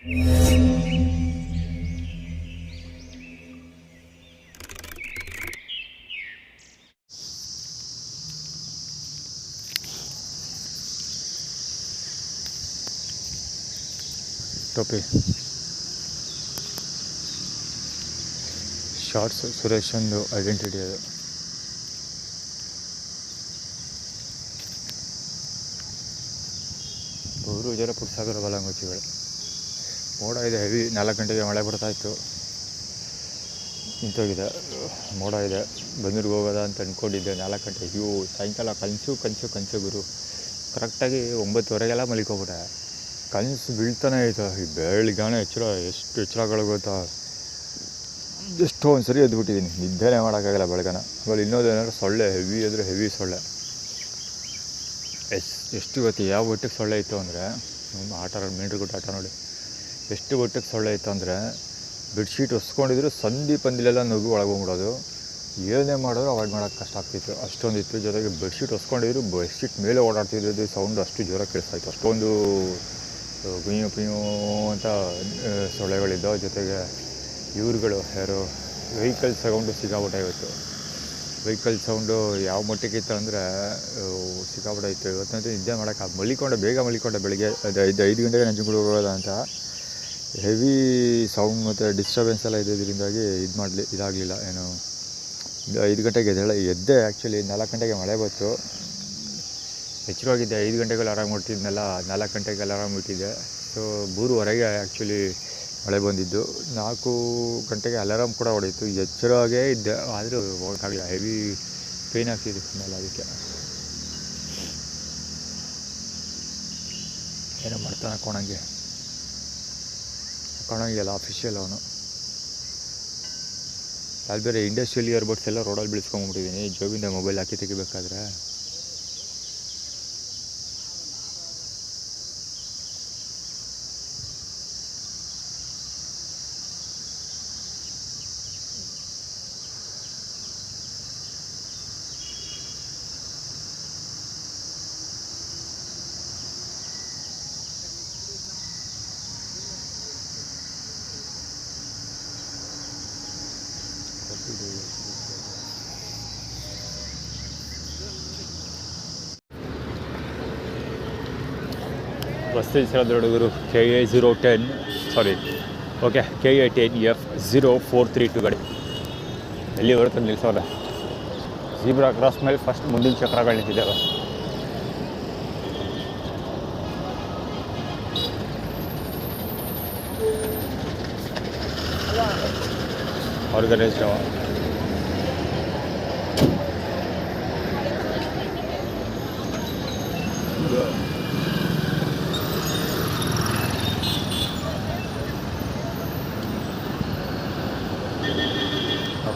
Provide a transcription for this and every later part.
ಟೋಪಿ ಶಾರ್ಟ್ಸ್ ಸುರೇಶ್ ಒಂದು ಐಡೆಂಟಿಟಿ ಅದು. ಊರು ಜರ ಪುಟ್ಸಾಗರ ಬಲಂಗುಚ್ಚಿಗಳು. ಮೋಡ ಇದೆ ಹೆವಿ. 4 ಗಂಟೆಗೆ ಮಳೆ ಬರ್ತಾಯಿತ್ತು, ನಿಂತೋಗಿದೆ. ಮೋಡ ಇದೆ. ಬೆಂಗಳೂರಿಗೆ ಹೋಗೋದ ಅಂತ ಅಂದ್ಕೊಂಡಿದ್ದೆ 4 ಗಂಟೆ. ಅಯ್ಯೋ ಸಾಯಂಕಾಲ ಕನಸು ಗುರು. ಕರೆಕ್ಟಾಗಿ 9:30 ಮಲಿಕೋಗ್ಬಿಟ್ಟೆ. ಕನಸು ಬೀಳ್ತಾನೆ ಆಯಿತು. ಈ ಬೆಳಿಗ್ಗಾನೆ ಎಷ್ಟು ಎಚ್ಚರಗಳು ಗೊತ್ತಾ. ಎಷ್ಟೊಂದು ಸರಿ ಎದ್ಬಿಟ್ಟಿದ್ದೀನಿ, ನಿದ್ದೆನೇ ಮಾಡೋಕ್ಕಾಗಲ್ಲ ಬೆಳಗಾನ. ಆಮೇಲೆ ಇನ್ನೊಂದು ಏನಾದ್ರು ಸೊಳ್ಳೆ ಹೆವಿ ಅಂದರೆ ಹೆವಿ ಸೊಳ್ಳೆ. ಎಷ್ಟು ಗೊತ್ತಿ ಯಾವ ಒಟ್ಟಿಗೆ ಸೊಳ್ಳೆ ಇತ್ತು ಅಂದರೆ, ಆಟ ಮೀನ್ರಿಗುಟ್ಟು ಆಟ ನೋಡಿ, ಎಷ್ಟು ಒಟ್ಟಿಗೆ ಸೊಳ್ಳೆ ಇತ್ತು ಅಂದರೆ ಬೆಡ್ಶೀಟ್ ಒಸ್ಕೊಂಡಿದ್ರು ಸಂಧಿ ಪಂದಿಲೆಲ್ಲ ನುಗ್ಗು ಒಳಗೆ ಹೋಗ್ಬಿಡೋದು. ಏನೇ ಮಾಡಿದ್ರು ಅವಾಯ್ಡ್ ಮಾಡೋಕ್ಕೆ ಕಷ್ಟ ಆಗ್ತಿತ್ತು, ಅಷ್ಟೊಂದಿತ್ತು. ಜೊತೆಗೆ ಬೆಡ್ಶೀಟ್ ಒಸ್ಕೊಂಡಿದ್ರು ಬೆಡ್ಶೀಟ್ ಮೇಲೆ ಓಡಾಡ್ತಿದ್ದು ಸೌಂಡ್ ಅಷ್ಟು ಜೋರಾಗಿ ಕೇಳಿಸ್ತಾಯಿತ್ತು. ಅಷ್ಟೊಂದು ಗುಯ್ಯು ಅಂತ ಸೊಳ್ಳೆಗಳಿದ್ದವು. ಜೊತೆಗೆ ಇವ್ರುಗಳು ಯಾರು ವೆಹಿಕಲ್ ಸೌಂಡು ಸಿಕ್ಕಾಪಟ್ಟೆ ಇವತ್ತು. ವೆಹಿಕಲ್ ಸೌಂಡು ಯಾವ ಮಟ್ಟಿಗೆ ಇತ್ತು ಅಂದರೆ ಸಿಕ್ಕಾಪಟ್ಟೆ ಇತ್ತು. ಇವತ್ತಂತೂ ನಿದ್ದೆ ಮಾಡೋಕ್ಕೆ ಬೇಗ ಮಲಿಕೊಂಡೆ. ಬೆಳಿಗ್ಗೆ 5 ಗಂಟೆಗೆ ನಂಜನಗೂಡು ಹೋಗೋದ ಅಂತ. ಹೆವಿ ಸೌಂಡ್ ಮತ್ತು ಡಿಸ್ಟರ್ಬೆನ್ಸ್ ಎಲ್ಲ ಇದ್ದರಿಂದಾಗಿ ಇದಾಗಲಿಲ್ಲ. ಏನು 5 ಗಂಟೆಗೆ ಎದ್ದೆ. ಆ್ಯಕ್ಚುಲಿ 4 ಗಂಟೆಗೆ ಮಳೆ ಬಂತು. ಎಚ್ಚರವಾಗಿದ್ದೆ. 5 ಗಂಟೆಗೆ ಅಲಾರಾಮ್ ಮುಟ್ಟಿದ್ನಲ್ಲ, 4 ಗಂಟೆಗೆ ಅಲಾರಾಮ್ ಬಿಟ್ಟಿದ್ದೆ. ಸೊ 3:15 ಆ್ಯಕ್ಚುಲಿ ಮಳೆ ಬಂದಿದ್ದು. 4 ಗಂಟೆಗೆ ಅಲಾರಾಮ್ ಕೂಡ ಹೊಡೀತು. ಎಚ್ಚರವಾಗೇ ಇದ್ದೆ, ಆದರೂ ಹೋಗೋಕ್ಕಾಗಲಿಲ್ಲ. ಹೆವಿ ಪೇಯ್ನ್ ಆಗ್ತಿದೆ ಕಣ್ಣೆಲ್ಲ. ಅದಕ್ಕೆ ಏನೋ ಮಾಡ್ತಾನೆ ಹಾಕೋಣಂಗೆಲ್ಲ ಅಫಿಷಿಯಲ್ ಅವನು. ಅಲ್ಲಿ ಬೇರೆ ಇಂಡಸ್ಟ್ರಿಯಲ್ ಇಯರ್ಬಡ್ಸ್ ಎಲ್ಲ ರೋಡಲ್ಲಿ ಬಿಡಿಸ್ಕೊಂಬಿಟ್ಟಿದ್ದೀನಿ. ಜೋಬಿಂದ ಮೊಬೈಲ್ ಹಾಕಿ ತೆಗಿಬೇಕಾದ್ರೆ ಬಸ್ ನಿಲ್ಸಿರೋದು ಹುಡುಗರು. KA10 KA10F0432 ಗಾಡಿ ಎಲ್ಲಿ ಬರುತ್ತೆ ನಿಲ್ಸೋಲ್ಲ. ಜೀಬ್ರಾ ಕ್ರಾಸ್ ಮೇಲೆ ಫಸ್ಟ್ ಮುಂದಿನ ಚಕ್ರಗಳು ನಿಂತಿದ್ದಾವೆ. ಆರ್ಗನೈಸ್ಡ್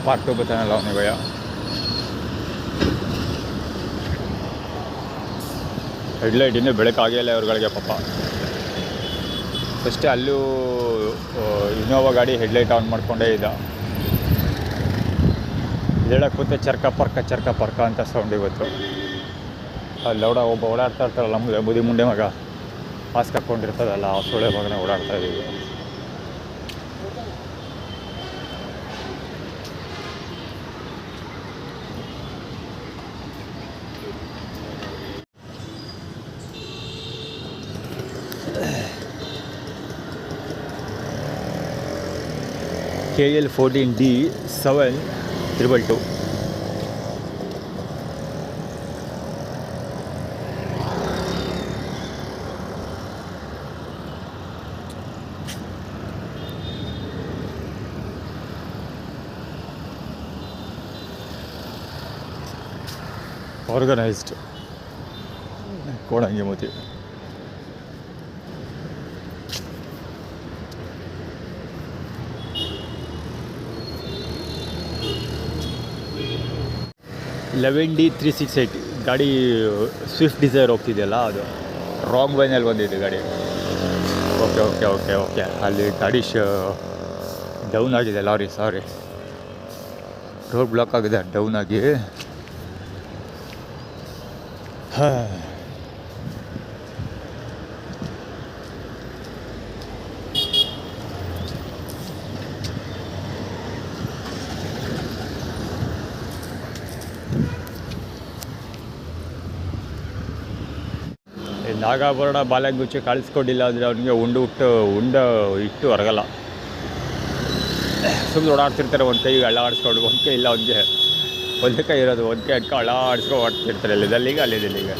पार्ट 2 बताने लाने भैया. ಹೆಡ್ಲೈಟ್ ಇನ್ನೂ ಬೆಳಕಾಗಿಲ್ಲ ಇವ್ರುಗಳಿಗೆ ಪಾಪ. ಫಸ್ಟೇ ಅಲ್ಲೂ ಇನೋವಾ ಗಾಡಿ ಹೆಡ್ಲೈಟ್ ಆನ್ ಮಾಡ್ಕೊಂಡೇ ಇದ್ದ. ಹೇಳಕ್ಕೆ ಕೂತೆ ಚರ್ಕ ಪರ್ಕ ಅಂತ ಸೌಂಡ್ ಇವತ್ತು. ಅಲ್ಲಿ ಒಬ್ಬ ಓಡಾಡ್ತಾ ಇರ್ತಾರಲ್ಲ, ಮುದಿ ಮುಂಡೆ ಮಗ ಮಾಸ್ಕ್ ಹಾಕ್ಕೊಂಡಿರ್ತದಲ್ಲ, ಆ ಸೊಳ್ಳೆ ಮಗನ ಓಡಾಡ್ತಾ ಇದ್ದೀವಿ. KL14D 7222. ಆರ್ಗನೈಸ್ಡ್ ಕೋಡಂಗಿ ಮೋತಿ. ಲೆವೆನ್ D 368 ಗಾಡಿ ಸ್ವಿಫ್ಟ್ ಡಿಸೈರ್ ಹೋಗ್ತಿದೆಯಲ್ಲ, ಅದು ರಾಂಗ್ ವೈನಲ್ಲಿ ಬಂದಿದೆ ಗಾಡಿ. ಓಕೆ ಅಲ್ಲಿ ಗಾಡಿ ಡೌನ್ ಆಗಿದೆ. ಲಾರಿ ರೋಡ್ ಬ್ಲಾಕ್ ಆಗಿದೆ ಡೌನ್ ಆಗಿ. ನಾಗಾಭರಣ ಬಾಲಂಗುಚ್ಚಿ ಕಳಿಸ್ಕೊಟ್ಟಿಲ್ಲ ಅಂದರೆ ಅವನಿಗೆ ಉಂಡು ಇಟ್ಟು ಹೊರಗಲ್ಲ. ಸುಮ್ಮನೆ ಓಡಾಡ್ತಿರ್ತಾರೆ, ಒಂದು ಕೈ ಅಳ್ಳಾಡಿಸ್ಕೊಂಡು, ಒಂದು ಕೈ ಇಲ್ಲ ಅವನಿಗೆ, ಒಂದೇ ಕೈ ಇರೋದು, ಒಂದು ಕೈ ಅಡ್ಕ ಅಳ್ಳಾಡಿಸ್ಕೊಂಡು ಓಡ್ತಿರ್ತಾರೆ, ಅಲ್ಲಿದ್ದಲ್ಲಿಗೆ ಅಲ್ಲಿದ್ದಲ್ಲಿಗೆ.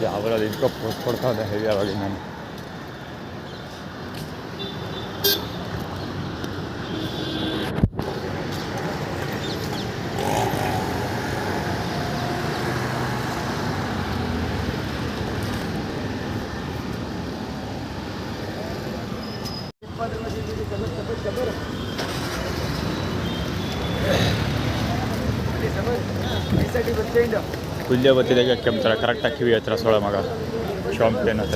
ಯಾವಾಗ ಇಂಕೋ ಪೋಸ್ಟ್ ಕೊಡ್ತಾ ಇದ್ದೆ ಹೇಗೆ ಅವಾಗ ನಾನು. ಕುಲ್ಲೆ ಬತ್ತಿದಾಗ ಕೆಮ್ತಾರೆ ಕರೆಕ್ಟಾಗಿ ಕಿವಿ ಹತ್ರ ಸೊಳ ಮಗ ಶಾಂಪೇನ್ ಅಂತ.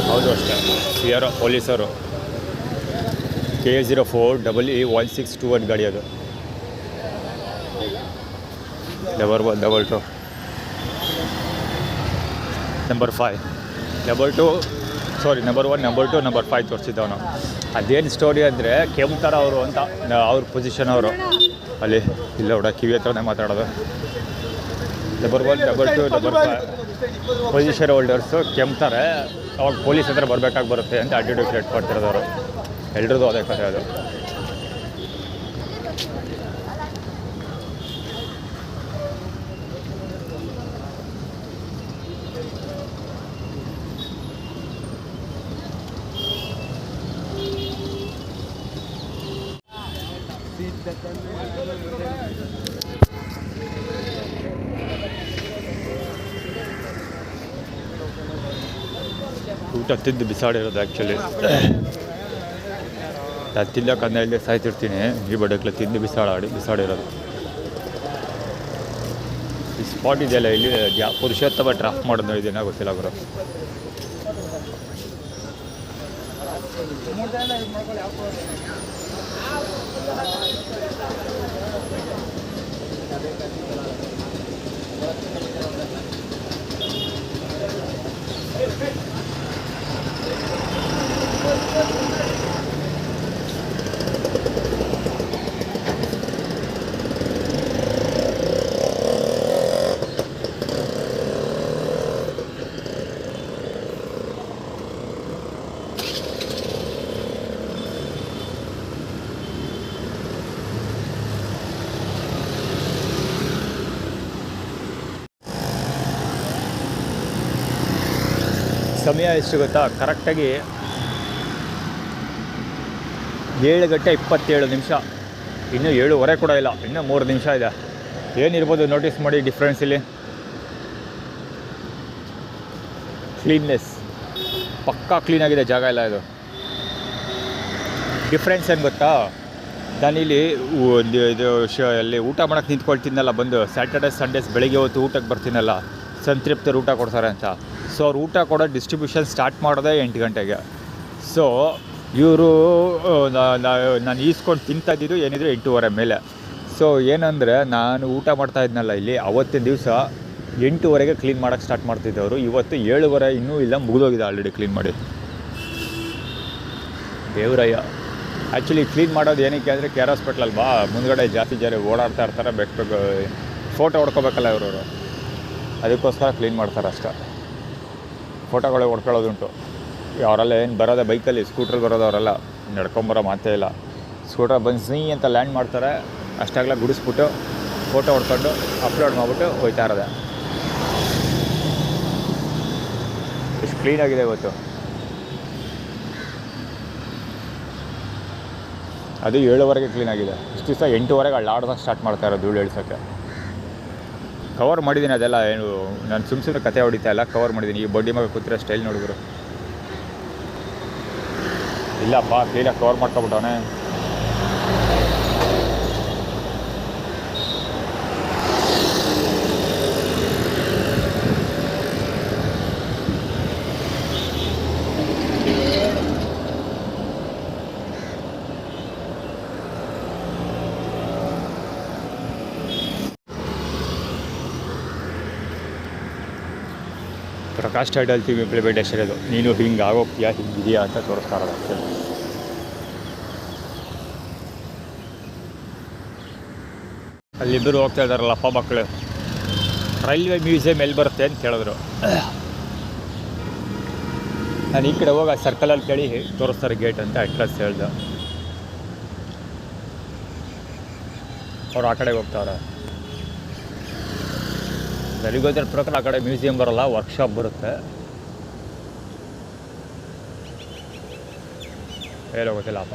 ಹೌದು ಅಷ್ಟೇ, ಯಾರೋ ಪೊಲೀಸರು KA04EE1621 ಗಾಡಿ ಅದು. 1112 ನಂಬರ್ 5 ನಂಬರ್ 1 ನಂಬರ್ 2 ನಂಬರ್ 5 ತೋರಿಸಿದ್ದವನು. ಅದೇನು ಸ್ಟೋರಿ ಅಂದರೆ ಕೆಮ್ತಾರ ಅವರು ಅಂತ ಅವ್ರ ಪೊಸಿಷನ್ ಅವರು ಅಲ್ಲಿ ಇಲ್ಲ ಹೊಡ ಕಿವಿ ಹತ್ರನೇ ಮಾತಾಡೋದು. Number 1 number 2 number 5 position holders ಕೆಮ್ತಾರೆ, ಅವಾಗ ಪೊಲೀಸ್ ಹತ್ರ ಬರಬೇಕಾಗಿ ಬರುತ್ತೆ ಅಂತ ಆಟಿಟ್ಯೂಡ್ ಕ್ರಿಯೇಟ್ ಮಾಡ್ತಿರೋದವರು. ಎಲ್ರದ್ದು ಅದೇ ಕಥೆ ಅದು. ಊಟ ತಿಂದು ಬಿಸಾಡಿರೋದು ಆ್ಯಕ್ಚುಲಿ. ನಾನು ತಿನ್ನೋಕೆ ಇಲ್ಲೇ ಸಾಯ್ತಿರ್ತೀನಿ, ಈ ಬಡಕ್ಲೆ ತಿಂದು ಬಿಸಾಡಿರೋದು. ಈ ಸ್ಪಾಟ್ ಇದೆಯಲ್ಲ ಇಲ್ಲಿ ಪುರುಷೋತ್ತಮ ಡ್ರಾಫ್ಟ್ ಮಾಡೋದು ಇದೆಯಾ ಗೊತ್ತಿಲ್ಲ ಗುರು. ಸಮಯ ಎಷ್ಟು ಗೊತ್ತಾ? ಕರೆಕ್ಟಾಗಿ 7:27. ಇನ್ನೂ 7:15 ಕೂಡ ಇಲ್ಲ, ಇನ್ನೂ 3 ನಿಮಿಷ ಇದೆ. ಏನಿರ್ಬೋದು ನೋಟಿಸ್ ಮಾಡಿ ಡಿಫ್ರೆನ್ಸ್ ಇಲ್ಲಿ. ಕ್ಲೀನ್ನೆಸ್ ಪಕ್ಕಾ ಕ್ಲೀನಾಗಿದೆ ಜಾಗ ಎಲ್ಲ. ಇದು ಡಿಫ್ರೆನ್ಸ್ ಏನು ಗೊತ್ತಾ? ನಾನಿಲ್ಲಿ ಅಲ್ಲಿ ಊಟ ಮಾಡೋಕ್ಕೆ ನಿಂತ್ಕೊಳ್ತೀನಲ್ಲ, ಬಂದು ಸ್ಯಾಟರ್ಡೆ ಸಂಡೇಸ್ ಬೆಳಗ್ಗೆ ಹೊತ್ತು ಊಟಕ್ಕೆ ಬರ್ತೀನಲ್ಲ, ಸಂತೃಪ್ತರು ಊಟ ಕೊಡ್ತಾರೆ ಅಂತ. ಸೊ ಅವ್ರು ಊಟ ಕೊಡೋ ಡಿಸ್ಟ್ರಿಬ್ಯೂಷನ್ ಸ್ಟಾರ್ಟ್ ಮಾಡೋದೇ 8 ಗಂಟೆಗೆ. ಸೊ ಇವರು ನಾನು ಈಸ್ಕೊಂಡು ತಿಂತಾಯಿದ್ದು ಏನಿದ್ರು 8:30 ಮೇಲೆ. ಸೊ ಏನಂದರೆ ನಾನು ಊಟ ಮಾಡ್ತಾ ಇದ್ನಲ್ಲ ಇಲ್ಲಿ, ಅವತ್ತಿನ ದಿವಸ 8:00 ಕ್ಲೀನ್ ಮಾಡೋಕ್ಕೆ ಸ್ಟಾರ್ಟ್ ಮಾಡ್ತಿದ್ದವರು. ಇವತ್ತು 7:30 ಇನ್ನೂ ಇಲ್ಲ, ಮುಗಿದೋಗಿದೆ ಆಲ್ರೆಡಿ ಕ್ಲೀನ್ ಮಾಡಿ. ದೇವರಯ್ಯ. ಆ್ಯಕ್ಚುಲಿ ಕ್ಲೀನ್ ಮಾಡೋದು ಏನಕ್ಕೆ ಅಂದರೆ ಕೇರ್ ಹಾಸ್ಪಿಟ್ಲಲ್ಲಿ ಮುಂದ್ಗಡೆ ಜಾಸ್ತಿ ಜನ ಓಡಾಡ್ತಾ ಇರ್ತಾರೆ, ಬೇಕು ಫೋಟೋ ಹೊಡ್ಕೋಬೇಕಲ್ಲ ಇವರು, ಅದಕ್ಕೋಸ್ಕರ ಕ್ಲೀನ್ ಮಾಡ್ತಾರೆ ಅಷ್ಟೇ. ಫೋಟೋಗಳೇ ಹೊಡ್ಕೊಳ್ಳೋದುಂಟು. ಅವರೆಲ್ಲ ಏನು ಬರೋದೇ ಬೈಕಲ್ಲಿ, ಸ್ಕೂಟ್ರಲ್ಲಿ ಬರೋದು ಅವರೆಲ್ಲ ನಡ್ಕೊಂಬರೋ ಮಾತೇ ಇಲ್ಲ. ಸ್ಕೂಟರ್ ಬಂದು ಝೀ ಅಂತ ಲ್ಯಾಂಡ್ ಮಾಡ್ತಾರೆ, ಅಷ್ಟಾಗಲ ಗುಡಿಸ್ಬಿಟ್ಟು ಫೋಟೋ ಹೊಡ್ಕೊಂಡು ಅಪ್ಲೋಡ್ ಮಾಡಿಬಿಟ್ಟು ಹೋಯ್ತಾ ಇರೋದೆ. ಎಷ್ಟು ಕ್ಲೀನಾಗಿದೆ ಇವತ್ತು. ಅದು 7:00 ಕ್ಲೀನಾಗಿದೆ. ಇಷ್ಟು ದಿವಸ 8:00 ಅಳ್ಳಾಡ್ದಾಗ ಸ್ಟಾರ್ಟ್ ಮಾಡ್ತಾ ಇರೋದು ಧೂಳು ಇಳಿಸೋಕ್ಕೆ. ಕವರ್ ಮಾಡಿದ್ದೀನಿ ಅದೆಲ್ಲ, ಏನು ನಾನು ಸುಮ್ಮನೆ ಕತೆ ಹೊಡಿತಾ ಇಲ್ಲ, ಕವರ್ ಮಾಡಿದ್ದೀನಿ. ಈ ಬಡ್ಡಿ ಮಗ ಕೂತಿರೋ ಸ್ಟೈಲ್ ನೋಡಿದ್ರು. ಇಲ್ಲಪ್ಪ ಕ್ಲೀನಾಗಿ ಕವರ್ ಮಾಡ್ಕೊಬಿಟ್ಟವನೇ. ಪ್ರಕಾಶ್ ಟೈಟಲ್ ಟೀಮ್ ಇಂಪ್ಲಿಮೆಂಟೇಷನ್ ಇದು. ನೀನು ಹಿಂಗೆ ಆಗೋಗ್ತೀಯಾ ಹಿಂಗಿದೆಯಾ ಅಂತ ತೋರಿಸ್ತಾ ಇರೋದು ಆ್ಯಕ್ಚುಲಿ. ಅಲ್ಲಿಬ್ಬರು ಹೋಗ್ತಾ ಇದ್ದಾರಲ್ಲ ಅಪ್ಪ ಮಕ್ಕಳು. ರೈಲ್ವೆ ಮ್ಯೂಸಿಯಂ ಎಲ್ಲಿ ಬರುತ್ತೆ ಅಂತ ಕೇಳಿದ್ರು. ನಾನು ಈ ಕಡೆ ಹೋಗಿ ಸರ್ಕಲಲ್ಲಿ ಕೇಳಿ ತೋರಿಸ್ತಾರೆ ಗೇಟ್ ಅಂತ ಅಡ್ರೆಸ್ ಹೇಳ್ದೆ. ಅವ್ರು ಆ ಕಡೆಗೆ ಹೋಗ್ತಾರೆ. ನನಗೆ ಗೊತ್ತಿರೋ ಪ್ರಕಾರ ಆ ಕಡೆ ಮ್ಯೂಸಿಯಂ ಬರೋಲ್ಲ, ವರ್ಕ್ಶಾಪ್ ಬರುತ್ತೆ. ಹೇಳೋ ಗೊತ್ತಿಲ್ಲಪ್ಪ.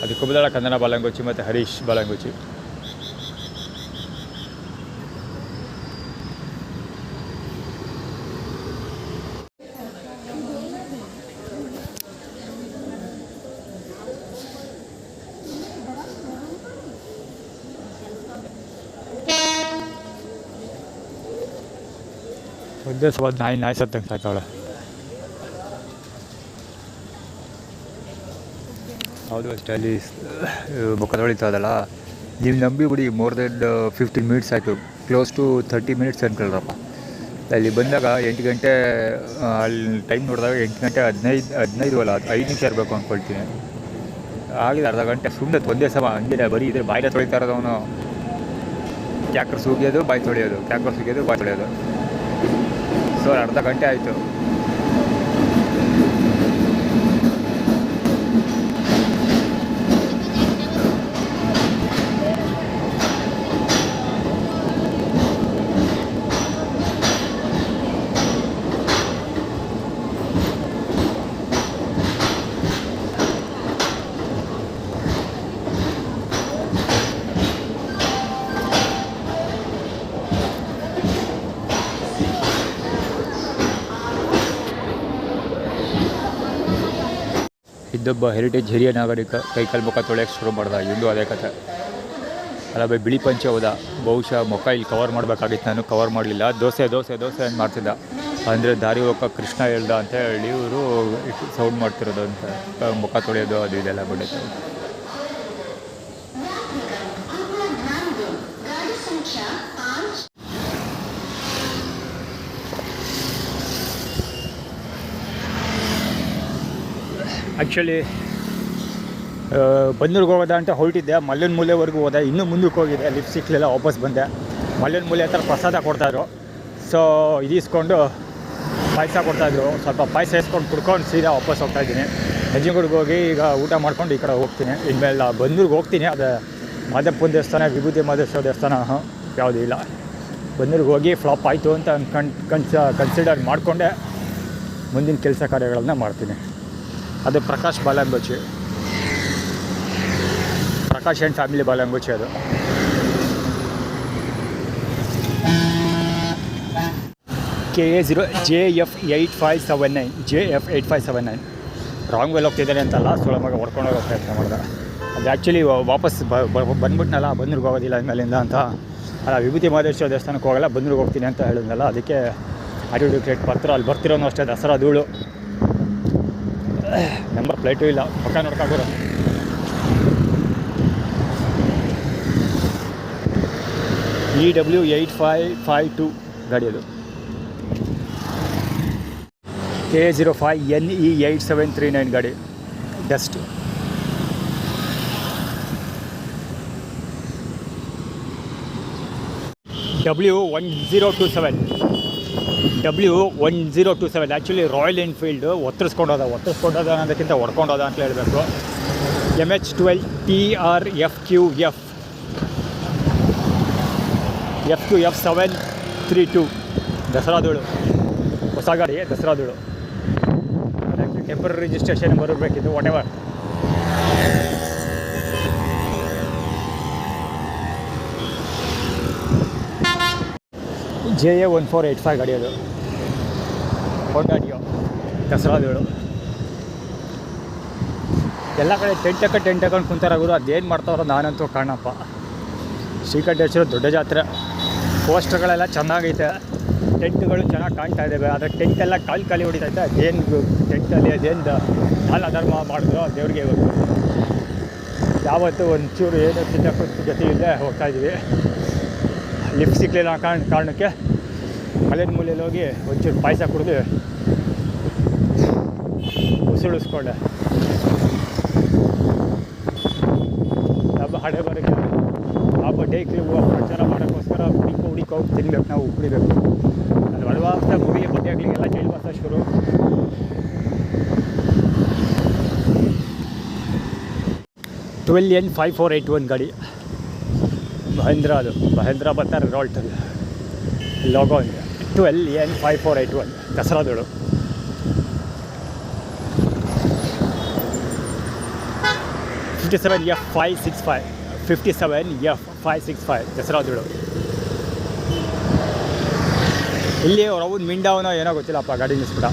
ಅದು ಕುಬದಳ ಕಂದನ ಬಾಲಂಗುಚಿ ಮತ್ತು ಹರೀಶ್ ಬಾಲಂಗುಚಿ. ಒಂದೇ ಸಲ ನಾಯಿ ಸತ್ತಂಗೆ ಸಾಕವಳೆ. ಹೌದು ಅಷ್ಟೇ. ಅಲ್ಲಿ ಮುಖ ತೊಳಿತದಲ್ಲ, ನೀವು ನಂಬಿ ಬಿಡಿ, ಮೋರ್ ದೆನ್ 15 ಮಿನಿಟ್ಸ್ ಆಯಿತು, ಕ್ಲೋಸ್ ಟು 30 ಮಿನಿಟ್ಸ್ ಅನ್ಕೊಳ್ರಪ್ಪ. ಅಲ್ಲಿ ಬಂದಾಗ 8 ಗಂಟೆ, ಅಲ್ಲಿ ಟೈಮ್ ನೋಡಿದಾಗ 8 ಗಂಟೆ 15 ಅಲ್ಲ 5 ನಿಮಿಷ ಇರಬೇಕು ಅಂದ್ಕೊಳ್ತೀನಿ. ಆಗಿದೆ ಅರ್ಧ ಗಂಟೆ ಸುಮ್ಮನೆ ಒಂದೇ ಸಮ ಹಂಗೆ ಬರೀ ಇದ್ರೆ ಬಾಯಿನ ತೊಳಿತಾ ಇರೋದು ಅವನು. ಕ್ಯಾಕರ್ ಸುಗಿಯೋದು ಬಾಯಿ ತೊಳೆಯೋದು, ಕ್ಯಾಕರ್ ಸುಗಿಯೋದು ಬಾಯಿ ತೊಳೆಯೋದು. ಸೊ ಅರ್ಧ ಗಂಟೆ ಆಯಿತು. ಇದ್ದೊಬ್ಬ ಹೆರಿಟೇಜ್ ಹಿರಿಯ ನಾಗರಿಕ ಕೈಕಾಲು ಮುಖ ತೊಳೆಯೋಕ್ಕೆ ಶುರು ಮಾಡ್ದ. ಇಂದು ಅದೇ ಕಥೆ. ಅಲ್ಲ ಬೈ ಬಿಳಿ ಪಂಚೆ ಹೋದ. ಬಹುಶಃ ಮುಖ ಇಲ್ಲಿ ಕವರ್ ಮಾಡಬೇಕಾಗಿತ್ತು, ನಾನು ಕವರ್ ಮಾಡಲಿಲ್ಲ. ದೋಸೆ ದೋಸೆ ದೋಸೆ ಅಂತ ಮಾಡ್ತಿದ್ದ. ಅಂದರೆ ದಾರಿ ಹೋಗೋ ಕೃಷ್ಣ ಹೇಳ್ದ ಅಂತ ಹೇಳಿ ಇವರು ಸೌಂಡ್ ಮಾಡ್ತಿರೋದು ಅಂತ. ಮುಖ ತೊಳೆಯೋದು ಅದು ಇದೆಲ್ಲ ಬಿಡುತ್ತೆ. ಆ್ಯಕ್ಚುಲಿ ಬನ್ನೂರಿಗೆ ಹೋಗೋದ ಅಂತ ಹೊರಟಿದ್ದೆ. ಮಲ್ಲನ ಮೂಲೆವರೆಗೂ ಹೋದೆ, ಇನ್ನೂ ಮುಂದಕ್ಕೆ ಹೋಗಿದೆ, ಲಿಫ್ಟ್ ಸಿಕ್ಕಲಿಲ್ಲ, ವಾಪಸ್ ಬಂದೆ. ಮಲ್ಲನ ಮೂಲೆ ಹತ್ರ ಪ್ರಸಾದ ಕೊಡ್ತಾಯಿದ್ರು. ಸೊ ಇದಿಸ್ಕೊಂಡು ಪಾಯಸ ಕೊಡ್ತಾಯಿದ್ರು. ಸ್ವಲ್ಪ ಪಾಯಸ ಇಸ್ಕೊಂಡು ಕುಡ್ಕೊಂಡು ಸೀದಾ ವಾಪಸ್ ಹೋಗ್ತಾಯಿದ್ದೀನಿ. ನಂಜನಗೂಡಿಗೆ ಹೋಗಿ ಈಗ ಊಟ ಮಾಡ್ಕೊಂಡು ಈ ಕಡೆ ಹೋಗ್ತೀನಿ. ಇನ್ಮೇಲೆ ಬನ್ನೂರಿಗೆ ಹೋಗ್ತೀನಿ. ಅದು ಮಾದಪ್ಪನ ದೇವಸ್ಥಾನ, ವಿಭೂತಿ ಮಾದೇಶ್ವರ ದೇವಸ್ಥಾನ ಯಾವುದೂ ಇಲ್ಲ. ಬನ್ನೂರಿಗೆ ಹೋಗಿ ಫ್ಲಾಪ್ ಆಯಿತು ಅಂತ ಕನ್ಸಿಡರ್ ಮಾಡಿಕೊಂಡೆ ಮುಂದಿನ ಕೆಲಸ ಕಾರ್ಯಗಳನ್ನು ಮಾಡ್ತೀನಿ. ಅದು ಪ್ರಕಾಶ್ ಬಾಲಂಗುಚಿ, ಪ್ರಕಾಶ್ ಆ್ಯಂಡ್ ಫ್ಯಾಮಿಲಿ ಬಾಲಂಗುಚಿ. ಅದು KA0 JF 8579 JF 8579. Wrong veil ಹೋಗ್ತಿದ್ದಾನೆ ಅಂತಲ್ಲ, ಸುಲಭವಾಗಿ ಹೊಡ್ಕೊಂಡೋಗೋ ಪ್ರಯತ್ನ ಮಾಡಿದೆ. ಅದು ಆ್ಯಕ್ಚುಲಿ ವಾಪಸ್ ಬಂದ್ಬಿಟ್ನಲ್ಲ, ಬಂದ್ರಿಗೆ ಹೋಗೋದಿಲ್ಲ ಇನ್ಮೇಲಿಂದ ಅಂತ. ಅಲ್ಲ, ವಿಭೂತಿ ಮಹದೇಶ್ವರ ದೇವಸ್ಥಾನಕ್ಕೆ ಹೋಗಲ್ಲ, ಬಂದ್ರಿಗೆ ಹೋಗ್ತೀನಿ ಅಂತ ಹೇಳಿದ್ನಲ್ಲ, ಅದಕ್ಕೆ ಅಡ್ವೊಕೇಟ್ ಪತ್ರ ಅಲ್ಲಿ ಬರ್ತಿರೋನು ಅಷ್ಟೇ. ದಸರಾ ಧೂಳು, ನಂಬರ್ ಪ್ಲೇಟು ಇಲ್ಲ, ಪಕ್ಕ ನೋಡ್ಕೊಂಡ್ರು. EW 8552 ಗಾಡಿ ಅದು. KA05 NE 8739 ಗಾಡಿ, dust. W1027 actually Royal Enfield ಒತ್ತರಿಸ್ಕೊಂಡೋದ ಅನ್ನೋದಕ್ಕಿಂತ ಹೊಡ್ಕೊಂಡೋದ ಅಂತ ಹೇಳಬೇಕು. MH12 TRFQF FQF 732 ದಸರಾಧೂಳು, ಹೊಸ ಗಾಡಿ ದಸರಾಧೂಳು. ಆ್ಯಕ್ಚುಲಿ ಟೆಂಪರರಿ ರಿಜಿಸ್ಟ್ರೇಷನ್ ಬರಬೇಕಿತ್ತು, ವಾಟ್ ಎವರ್. JA 1485 ಗಾಡಿ ಅದು, ಹೋಂಡಾ ಡಿಯೋ ದಸರಾಧೂಳು. ಎಲ್ಲ ಕಡೆ ಟೆಂಟ್ ಹಾಕೊಂಡು ಕುಂತಾರಾಗೋರು, ಅದೇನು ಮಾಡ್ತಾರೋ ನಾನಂತೂ ಕಾಣಪ್ಪ. ಶ್ರೀಕಂಠೇಶ್ವರ ದೊಡ್ಡ ಜಾತ್ರೆ, ಪೋಸ್ಟರ್ಗಳೆಲ್ಲ ಚೆನ್ನಾಗೈತೆ, ಟೆಂಟ್ಗಳು ಚೆನ್ನಾಗಿ ಕಾಣ್ತಾ ಇದ್ದಾವೆ. ಆದರೆ ಟೆಂಟೆಲ್ಲ ಖಾಲಿ ಹೊಡಿತೈತೆ. ಅದೇನು ಟೆಂಟಲ್ಲಿ ಅದೇನು ನಾಲ್ ಅಧರ್ಮ ಮಾಡಿದ್ರು ದೇವ್ರಿಗೆ ಇವತ್ತು. ಯಾವತ್ತೂ ಒಂಚೂರು ಏನು ತಿನ್ನೋಕ್ಕೂ ಗತಿ ಇಲ್ಲದೆ ಹೋಗ್ತಾಯಿದ್ದೀವಿ. ಲಿಫ್ಟ್ ಸಿಕ್ಕಲಿಲ್ಲ ಕಾರಣಕ್ಕೆ ಮಲೆದ ಮೂಲೆಯಲ್ಲಿ ಹೋಗಿ ಒಂಚೂರು ಪಾಯಸ ಕುಡಿದು ಉಸಿಳಿಸ್ಕೊಂಡೆ. ಹಬ್ಬ ಹಡೆ ಬರೋಕ್ಕೆ ಹಬ್ಬ ಡೇಕ್ಲಿ ಪ್ರಚಾರ ಮಾಡೋಕ್ಕೋಸ್ಕರ ಹುಡಿಕೋ ತಿನ್ಬೇಕು, ನಾವು ಕುಡಿಬೇಕು. ಅದು ಹಲವಾರು ಮುಗಿಲಿ ಬಡ್ಡಿ ಆಗ್ಲಿಕ್ಕೆಲ್ಲ ಜೈಲು ವಾಸ ಶುರು. NN5481 ಗಾಡಿ ಮಹೇಂದ್ರ, ಅದು ಮಹೇಂದ್ರ ಬರ್ತಾರೆ ರೋಲ್ಟಲ್ಲಿ ಲೋಗೋ ಇದೆ. 12N5481 ದಸರಾದಳು. F57F565 ದಸರಾದಳು. ಇಲ್ಲಿ ಅವ್ನು ಮಿಂಡವನೋ ಏನೋ ಗೊತ್ತಿಲ್ಲಪ್ಪ, ಗಾಡಿ ನಿಲ್ಲಿಸ್ಬಿಡ.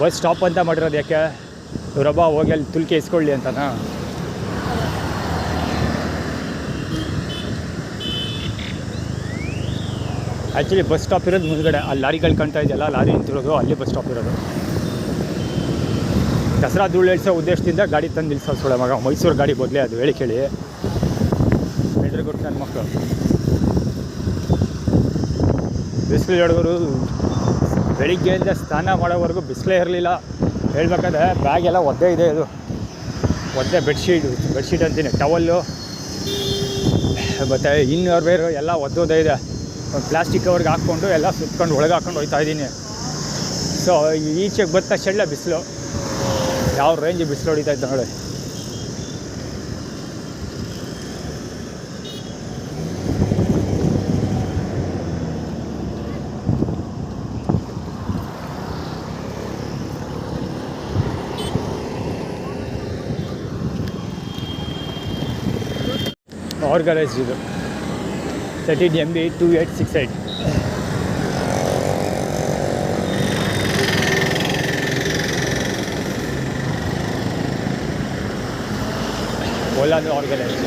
ಬಸ್ ಸ್ಟಾಪ್ ಅಂತ ಮಾಡಿರೋದು ಯಾಕೆ? ಇವರೊಬ್ಬ ಹೋಗಿ ಅಲ್ಲಿ ತುಲ್ಕೆ ಇಸ್ಕೊಳ್ಳಿ ಅಂತನಾ? ಆ್ಯಕ್ಚುಲಿ ಬಸ್ ಸ್ಟಾಪ್ ಇರೋದು ಮುಂದ್ಗಡೆ, ಅಲ್ಲಿ ಲಾರಿಗಳು ಕಾಣ್ತಾ ಇದೆಯಲ್ಲ, ಲಾರಿ ನಿಂತಿರೋದು ಅಲ್ಲಿ ಬಸ್ ಸ್ಟಾಪ್ ಇರೋದು. ದಸರಾ ಧೂಳು ಇಳಿಸೋ ಉದ್ದೇಶದಿಂದ ಗಾಡಿ ತಂದು ನಿಲ್ಸೋದು ಸೊಳ್ಳೆ ಮಗ. ಮೈಸೂರು ಗಾಡಿ ಬದಲೇ ಅದು, ಹೇಳಿ ಕೇಳಿ ಎದುರುಗೊಟ್ಟು ನನ್ನ ಮಕ್ಕಳು. ಬಿಸಿಲು ಹುಡುಗರು ಬೆಳಿಗ್ಗೆಯಿಂದ ಸ್ನಾನ ಮಾಡೋವರೆಗೂ ಬಿಸಿಲೇ ಇರಲಿಲ್ಲ. ಹೇಳ್ಬೇಕಾದ್ರೆ ಬ್ಯಾಗ್ ಎಲ್ಲ ಒದ್ದೆ ಇದೆ, ಇದು ಒದ್ದೆ ಬೆಡ್ಶೀಟ್ ಅಂತೀನಿ, ಟವಲ್ಲು ಮತ್ತು ಇನ್ನೂರು ಬೇರು ಎಲ್ಲ ಒದ್ದೋದೇ ಇದೆ. ಒಂದು ಪ್ಲಾಸ್ಟಿಕ್ ಕವರ್ಗೆ ಹಾಕ್ಕೊಂಡು ಎಲ್ಲ ಸುತ್ಕೊಂಡು ಒಳಗೆ ಹಾಕ್ಕೊಂಡು ಹೋಗ್ತಾ ಇದ್ದೀನಿ. ಸೊ ಈಚೆಗೆ ಬತ್ತ ತಕ್ಷಣ ಬಿಸಿಲು, ಯಾವ ರೇಂಜ್ ಬಿಸಿಲು ಹೊಡಿತಾ ಇತ್ತು ನೋಡಿ. ಆರ್ಗನೈಸ್ಡ್ ಇದು 13 MB 2868. ಓಲಾ ಅಂದರೆ ಆರ್ಗನೈಸ್ಡ್.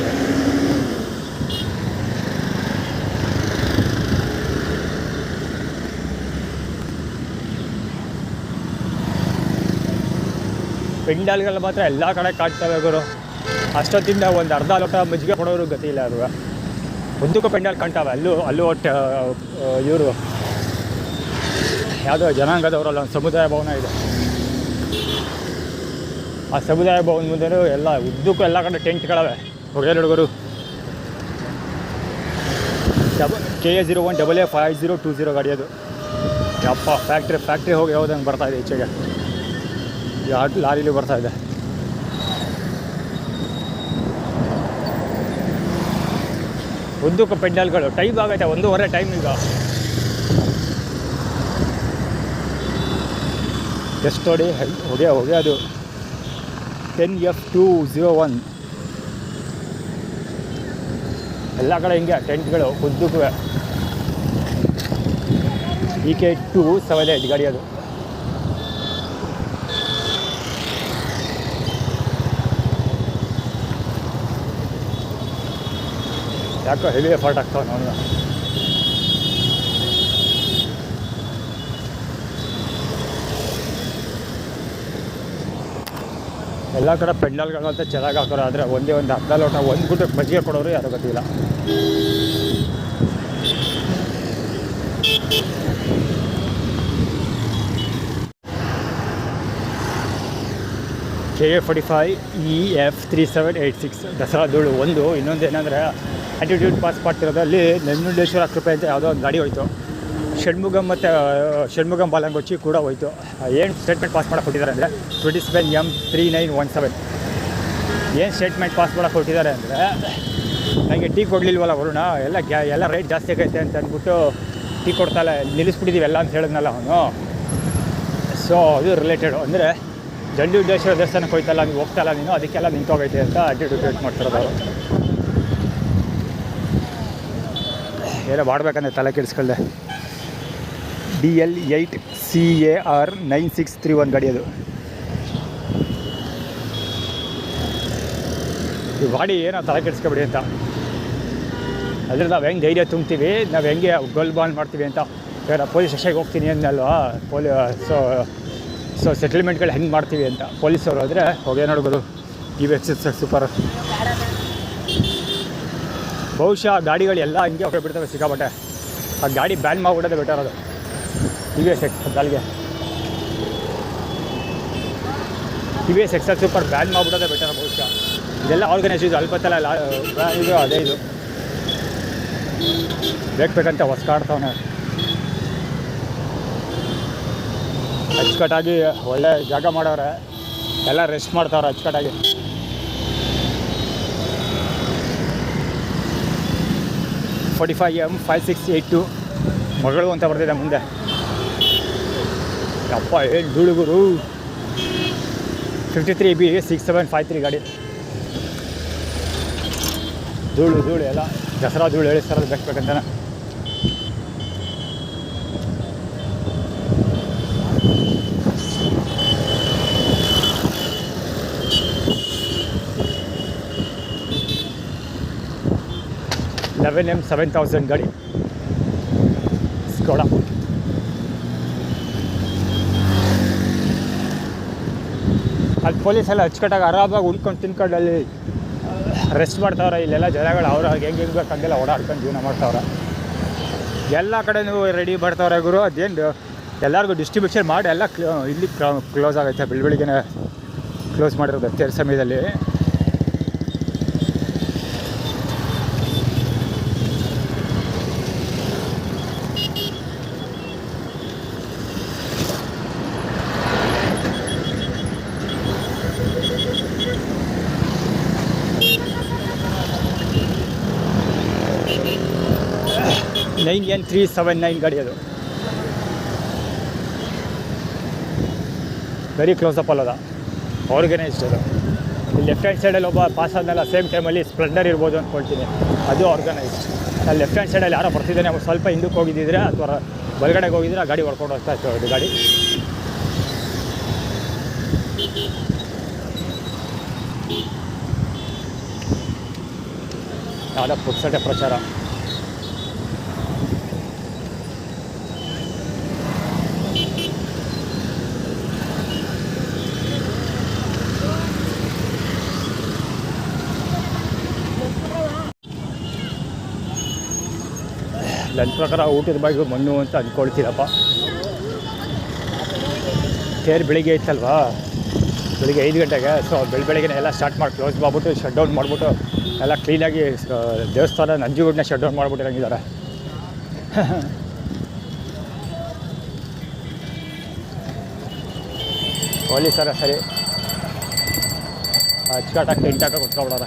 ಪೆಂಡಾಲ್ಗಳು ಮಾತ್ರ ಎಲ್ಲ ಕಡೆ ಕಾಣ್ತವೆ ಗುರು. ಅಷ್ಟೊತ್ತಿಂದ ಒಂದು ಅರ್ಧ ಲೋಟ ಮಜ್ಜಿಗೆ ಕೊಡೋರು ಗತಿ ಇಲ್ಲ. ಅದು ಒಂದಕ್ಕೂ ಪೆಂಡಾಲ್ ಕಾಣ್ತಾವೆ. ಅಲ್ಲೂ ಒಟ್ಟು ಇವರು ಯಾವುದೋ ಜನಾಂಗದವರಲ್ಲ, ಒಂದು ಸಮುದಾಯ ಭವನ ಇದೆ. ಆ ಸಮುದಾಯ ಭವನ ಮುಂದೆ ಎಲ್ಲ ಉದ್ದಕ್ಕೂ ಎಲ್ಲ ಕಡೆ ಟೆಂಟ್ಗಳವೆ. ಹೊಗೆ ಹುಡುಗರು KA01AA5020 ಗಾಡಿ ಅದು. ಯಪ್ಪ ಫ್ಯಾಕ್ಟ್ರಿ ಹೋಗಿ ಯಾವುದಂಗೆ ಬರ್ತಾಯಿದೆ ಈಚೆಗೆ, ಲಾರಿಲಿ ಬರ್ತಾಯಿದೆ. ಉದ್ದಕ್ಕೂ ಪೆಂಡಾಲ್ಗಳು. ಟೈಮ್ ಆಗೈತೆ 1:15 ಟೈಮ್ ಈಗ. ಎಷ್ಟು ನೋಡಿ ಹೊಗೆ ಅದು 10F201. ಎಲ್ಲ ಕಡೆ ಹಿಂಗೆ ಟೆಂಟ್ಗಳು ಉದ್ದಕ್ಕೂ. EK278 ಗಾಡಿ ಅದು. ಯಾಕೋ ಹೆವಿ ಎಫರ್ಟ್ ಆಗ್ತಾವೆ ನಾವು. ಎಲ್ಲ ಕಡೆ ಪೆಂಡಾಲ್ಗಳಂತ ಚೆನ್ನಾಗಿ ಹಾಕೋರು. ಆದರೆ ಒಂದೇ ಒಂದು ಅರ್ಧ ಲೋಟ ಒಂದು ಗುಟ್ಟಕ್ಕೆ ಮಜ್ಜಿಗೆ ಕೊಡೋರು ಯಾರೂ ಗೊತ್ತಿಲ್ಲ. KA45EF3786 ದಸರಾ ಧೂಳು ಒಂದು. ಇನ್ನೊಂದು ಏನಂದರೆ ಆ್ಯಟಿಟ್ಯೂಡ್ ಪಾಸ್ ಮಾಡ್ತಿರೋದಲ್ಲಿ ನಂಜುಂಡೇಶ್ವರ ಕೃಪೆ ಅಂತ ಯಾವುದೋ ಒಂದು ಗಾಡಿ ಹೋಯಿತು. ಷಣ್ಮುಗಂ ಬಾಲಂಗೊಚ್ಚಿ ಕೂಡ ಹೋಯಿತು. ಏನು ಸ್ಟೇಟ್ಮೆಂಟ್ ಪಾಸ್ ಮಾಡೋಕೆ ಕೊಟ್ಟಿದ್ದಾರೆ ಅಂದರೆ 27M3917. ಏನು ಸ್ಟೇಟ್ಮೆಂಟ್ ಪಾಸ್ ಮಾಡೋಕೆ ಕೊಟ್ಟಿದ್ದಾರೆ ಅಂದರೆ, ನನಗೆ ಟೀ ಕೊಡಲಿಲ್ವಲ್ಲ ವರುಣ, ಎಲ್ಲ ರೇಟ್ ಜಾಸ್ತಿ ಆಗೈತೆ ಅಂತ ಅಂದ್ಬಿಟ್ಟು ಟೀ ಕೊಡ್ತಾಯಿಲ್ಲ, ನಿಲ್ಲಿಸ್ಬಿಟ್ಟಿದ್ದೀವಿ ಎಲ್ಲ ಅಂತ ಹೇಳಿದ್ನಲ್ಲ ಅವನು. ಸೊ ಅದು ರಿಲೇಟೆಡು ಅಂದರೆ ನಂಜುಂಡೇಶ್ವರ ದೇವಸ್ಥಾನಕ್ಕೆ ಹೋಯ್ತಲ್ಲ, ನೀವು ಹೋಗ್ತಾಯಿಲ್ಲ ನೀನು, ಅದಕ್ಕೆಲ್ಲ ನಿಂತೋಗೈತೆ ಅಂತ ಆ್ಯಟಿಟ್ಯೂಡ್ ಮಾಡ್ತಿರೋದು ಅವರು. ಏನೋ ಮಾಡಬೇಕಂದ್ರೆ ತಲೆ ಕೆಡಿಸ್ಕೊಳ್ಳೆ. DL8CAR9631 ಗಾಡಿ ಅದು. ಈ ಗಾಡಿ ಏನೋ ತಲೆ ಕೆಡಿಸ್ಕೊಬಿಡಿ ಅಂತ. ಅದ್ರಲ್ಲಿ ನಾವು ಹೆಂಗೆ ಧೈರ್ಯ ತುಂಬ್ತೀವಿ, ನಾವು ಹೆಂಗೆ ಗೋಲ್ ಬಾಲ್ ಮಾಡ್ತೀವಿ ಅಂತ. ಇವಾಗ ಪೊಲೀಸ್ ಸ್ಟೇಷನ್ಗೆ ಹೋಗ್ತೀನಿ ಅನ್ನಲ್ವಾ, ಸೊ ಸೆಟಲ್ಮೆಂಟ್ಗಳು ಹೆಂಗೆ ಮಾಡ್ತೀವಿ ಅಂತ ಪೊಲೀಸವರು ಆದರೆ ಹೋಗೇ ನೋಡ್ಬೋದು. EV super. ಬಹುಶಃ ಗಾಡಿಗಳು ಎಲ್ಲ ಹಂಗೆ ಹೋಗಿ ಬಿಡ್ತವೆ ಸಿಕ್ಕಾಪಟ್ಟೆ. ಆ ಗಾಡಿ ಬ್ಯಾನ್ ಮಾಡಿಬಿಡೋದೇ ಬೆಟರ್ ಅದು. TVS ಗಾಲಿಗೆ TVS ಎಕ್ಸೆಲ್ ಸೂಪರ್ ಬ್ಯಾನ್ ಮಾಡಿಬಿಡೋದೇ ಬೆಟರ್ ಬಹುಶಃ. ಇದೆಲ್ಲ ಆರ್ಗನೈಸ್ ಇದು ಅಲ್ಪತ್ತಲ್ಲ ಇದು ಅದೇ ಇದು ಬೇಕಂತ ಹೊಸ್ಕಾಡ್ತವನೆ. ಅಚ್ಚುಕಟ್ಟಾಗಿ ಒಳ್ಳೆ ಜಾಗ ಮಾಡವ್ರೆ, ಎಲ್ಲ ರೆಸ್ಟ್ ಮಾಡ್ತಾವ್ರೆ ಅಚ್ಚುಕಟ್ಟಾಗಿ. M5682 ಮಗಳು ಅಂತ ಬರ್ತಿದೆ ಮುಂದೆ. ಅಪ್ಪ ಏನು ಧೂಳುಗುರು. 53B 6753 ಗಾಡಿ. ಧೂಳು ಎಲ್ಲ ದಸರಾ ಧೂಳು ಹೇಳಿಸ್ತಾರದು ಬೇಕಂತಾನೆ. M7000 ಗಾಡಿ ಸ್ಕೋಡಾ. ಅಲ್ಲಿ ಪೊಲೀಸೆಲ್ಲ ಅಚ್ಚುಕಟ್ಟಾಗಿ ಆರಾಮಾಗಿ ಉಳ್ಕೊಂಡು ತಿನ್ಕೊಂಡು ಅಲ್ಲಿ ರೆಸ್ಟ್ ಮಾಡ್ತಾವ್ರೆ. ಇಲ್ಲೆಲ್ಲ ಜನಗಳು ಅವ್ರಿಗೆ ಹೆಂಗೆ ಬೇಕಂಗೆಲ್ಲ ಓಡಾಡ್ಕೊಂಡು ಜೀವನ ಮಾಡ್ತಾವ್ರೆ. ಎಲ್ಲ ಕಡೆನೂ ರೆಡಿ ಮಾಡ್ತಾವ್ರೆ ಗುರು. ಅದೇನು ಎಲ್ಲರಿಗೂ ಡಿಸ್ಟ್ರಿಬ್ಯೂಷನ್ ಮಾಡಿ ಎಲ್ಲ ಇಲ್ಲಿ ಕ್ಲೋಸ್ ಆಗೈತೆ. ಬೆಳಿಗ್ಗೆನೇ ಕ್ಲೋಸ್ ಮಾಡಿರೋದು ತೆರ ಸಮಯದಲ್ಲಿ. N379 ಗಾಡಿ ಅದು. ವೆರಿ ಕ್ಲೋಸ್ ಅಪ್ ಅಲ್ಲದ ಆರ್ಗನೈಸ್ಡ್ ಅದು. ಇಲ್ಲಿ ಲೆಫ್ಟ್ ಹ್ಯಾಂಡ್ ಸೈಡಲ್ಲಿ ಒಬ್ಬ ಪಾಸ್ ಆದಮೇಲೆ ಸೇಮ್ ಟೈಮಲ್ಲಿ ಸ್ಪ್ಲೆಂಡರ್ ಇರ್ಬೋದು ಅಂದ್ಕೊಳ್ತೀನಿ, ಅದು ಆರ್ಗನೈಸ್ಡ್. ಅಲ್ಲಿ ಲೆಫ್ಟ್ ಹ್ಯಾಂಡ್ ಸೈಡಲ್ಲಿ ಯಾರೋ ಬರ್ತಿದ್ದಾನೆ, ಅವ್ರು ಸ್ವಲ್ಪ ಹಿಂದಕ್ಕೆ ಹೋಗಿದ್ದಿದ್ರೆ ಅಥವಾ ಬಲಗಡೆಗೆ ಹೋಗಿದ್ರೆ ಆ ಗಾಡಿ ಹೊಡ್ಕೊಂಡು ಹೋಗ್ತಾ ಇತ್ತು ಅದು ಗಾಡಿ. ಯಾವುದೋ ಪುಕ್ಸಟೆ ಪ್ರಚಾರ. ನನ್ನ ಪ್ರಕಾರ ಊಟದ ಬಗ್ಗೆ ಮಣ್ಣು ಅಂತ ಅಂದ್ಕೊಳ್ತೀರಪ್ಪ. ತೇರು ಬೆಳಿಗ್ಗೆ ಇತ್ತಲ್ವಾ, ಬೆಳಿಗ್ಗೆ 5 ಗಂಟೆಗೆ. ಸೊ ಬೆಳಗ್ಗೆ ಎಲ್ಲ ಸ್ಟಾರ್ಟ್ ಮಾಡಿ ಕ್ಲೋಸ್ ಮಾಡಿಬಿಟ್ಟು ಶಟ್ ಡೌನ್ ಮಾಡಿಬಿಟ್ಟು ಎಲ್ಲ ಕ್ಲೀನಾಗಿ ದೇವಸ್ಥಾನ ನಂಜುಗೂಡನ್ನ ಶಟ್ ಡೌನ್ ಮಾಡಿಬಿಟ್ಟಿರಂಗಿದ್ದಾರೆ. ಪೊಲೀಸರ ಸರಿ ಅಚ್ಚುಕಟ್ಟಾಗಿ ಟೆಂಟ್ ಹಾಕಿ ಕುತ್ಕೊಬಿಡೋರ.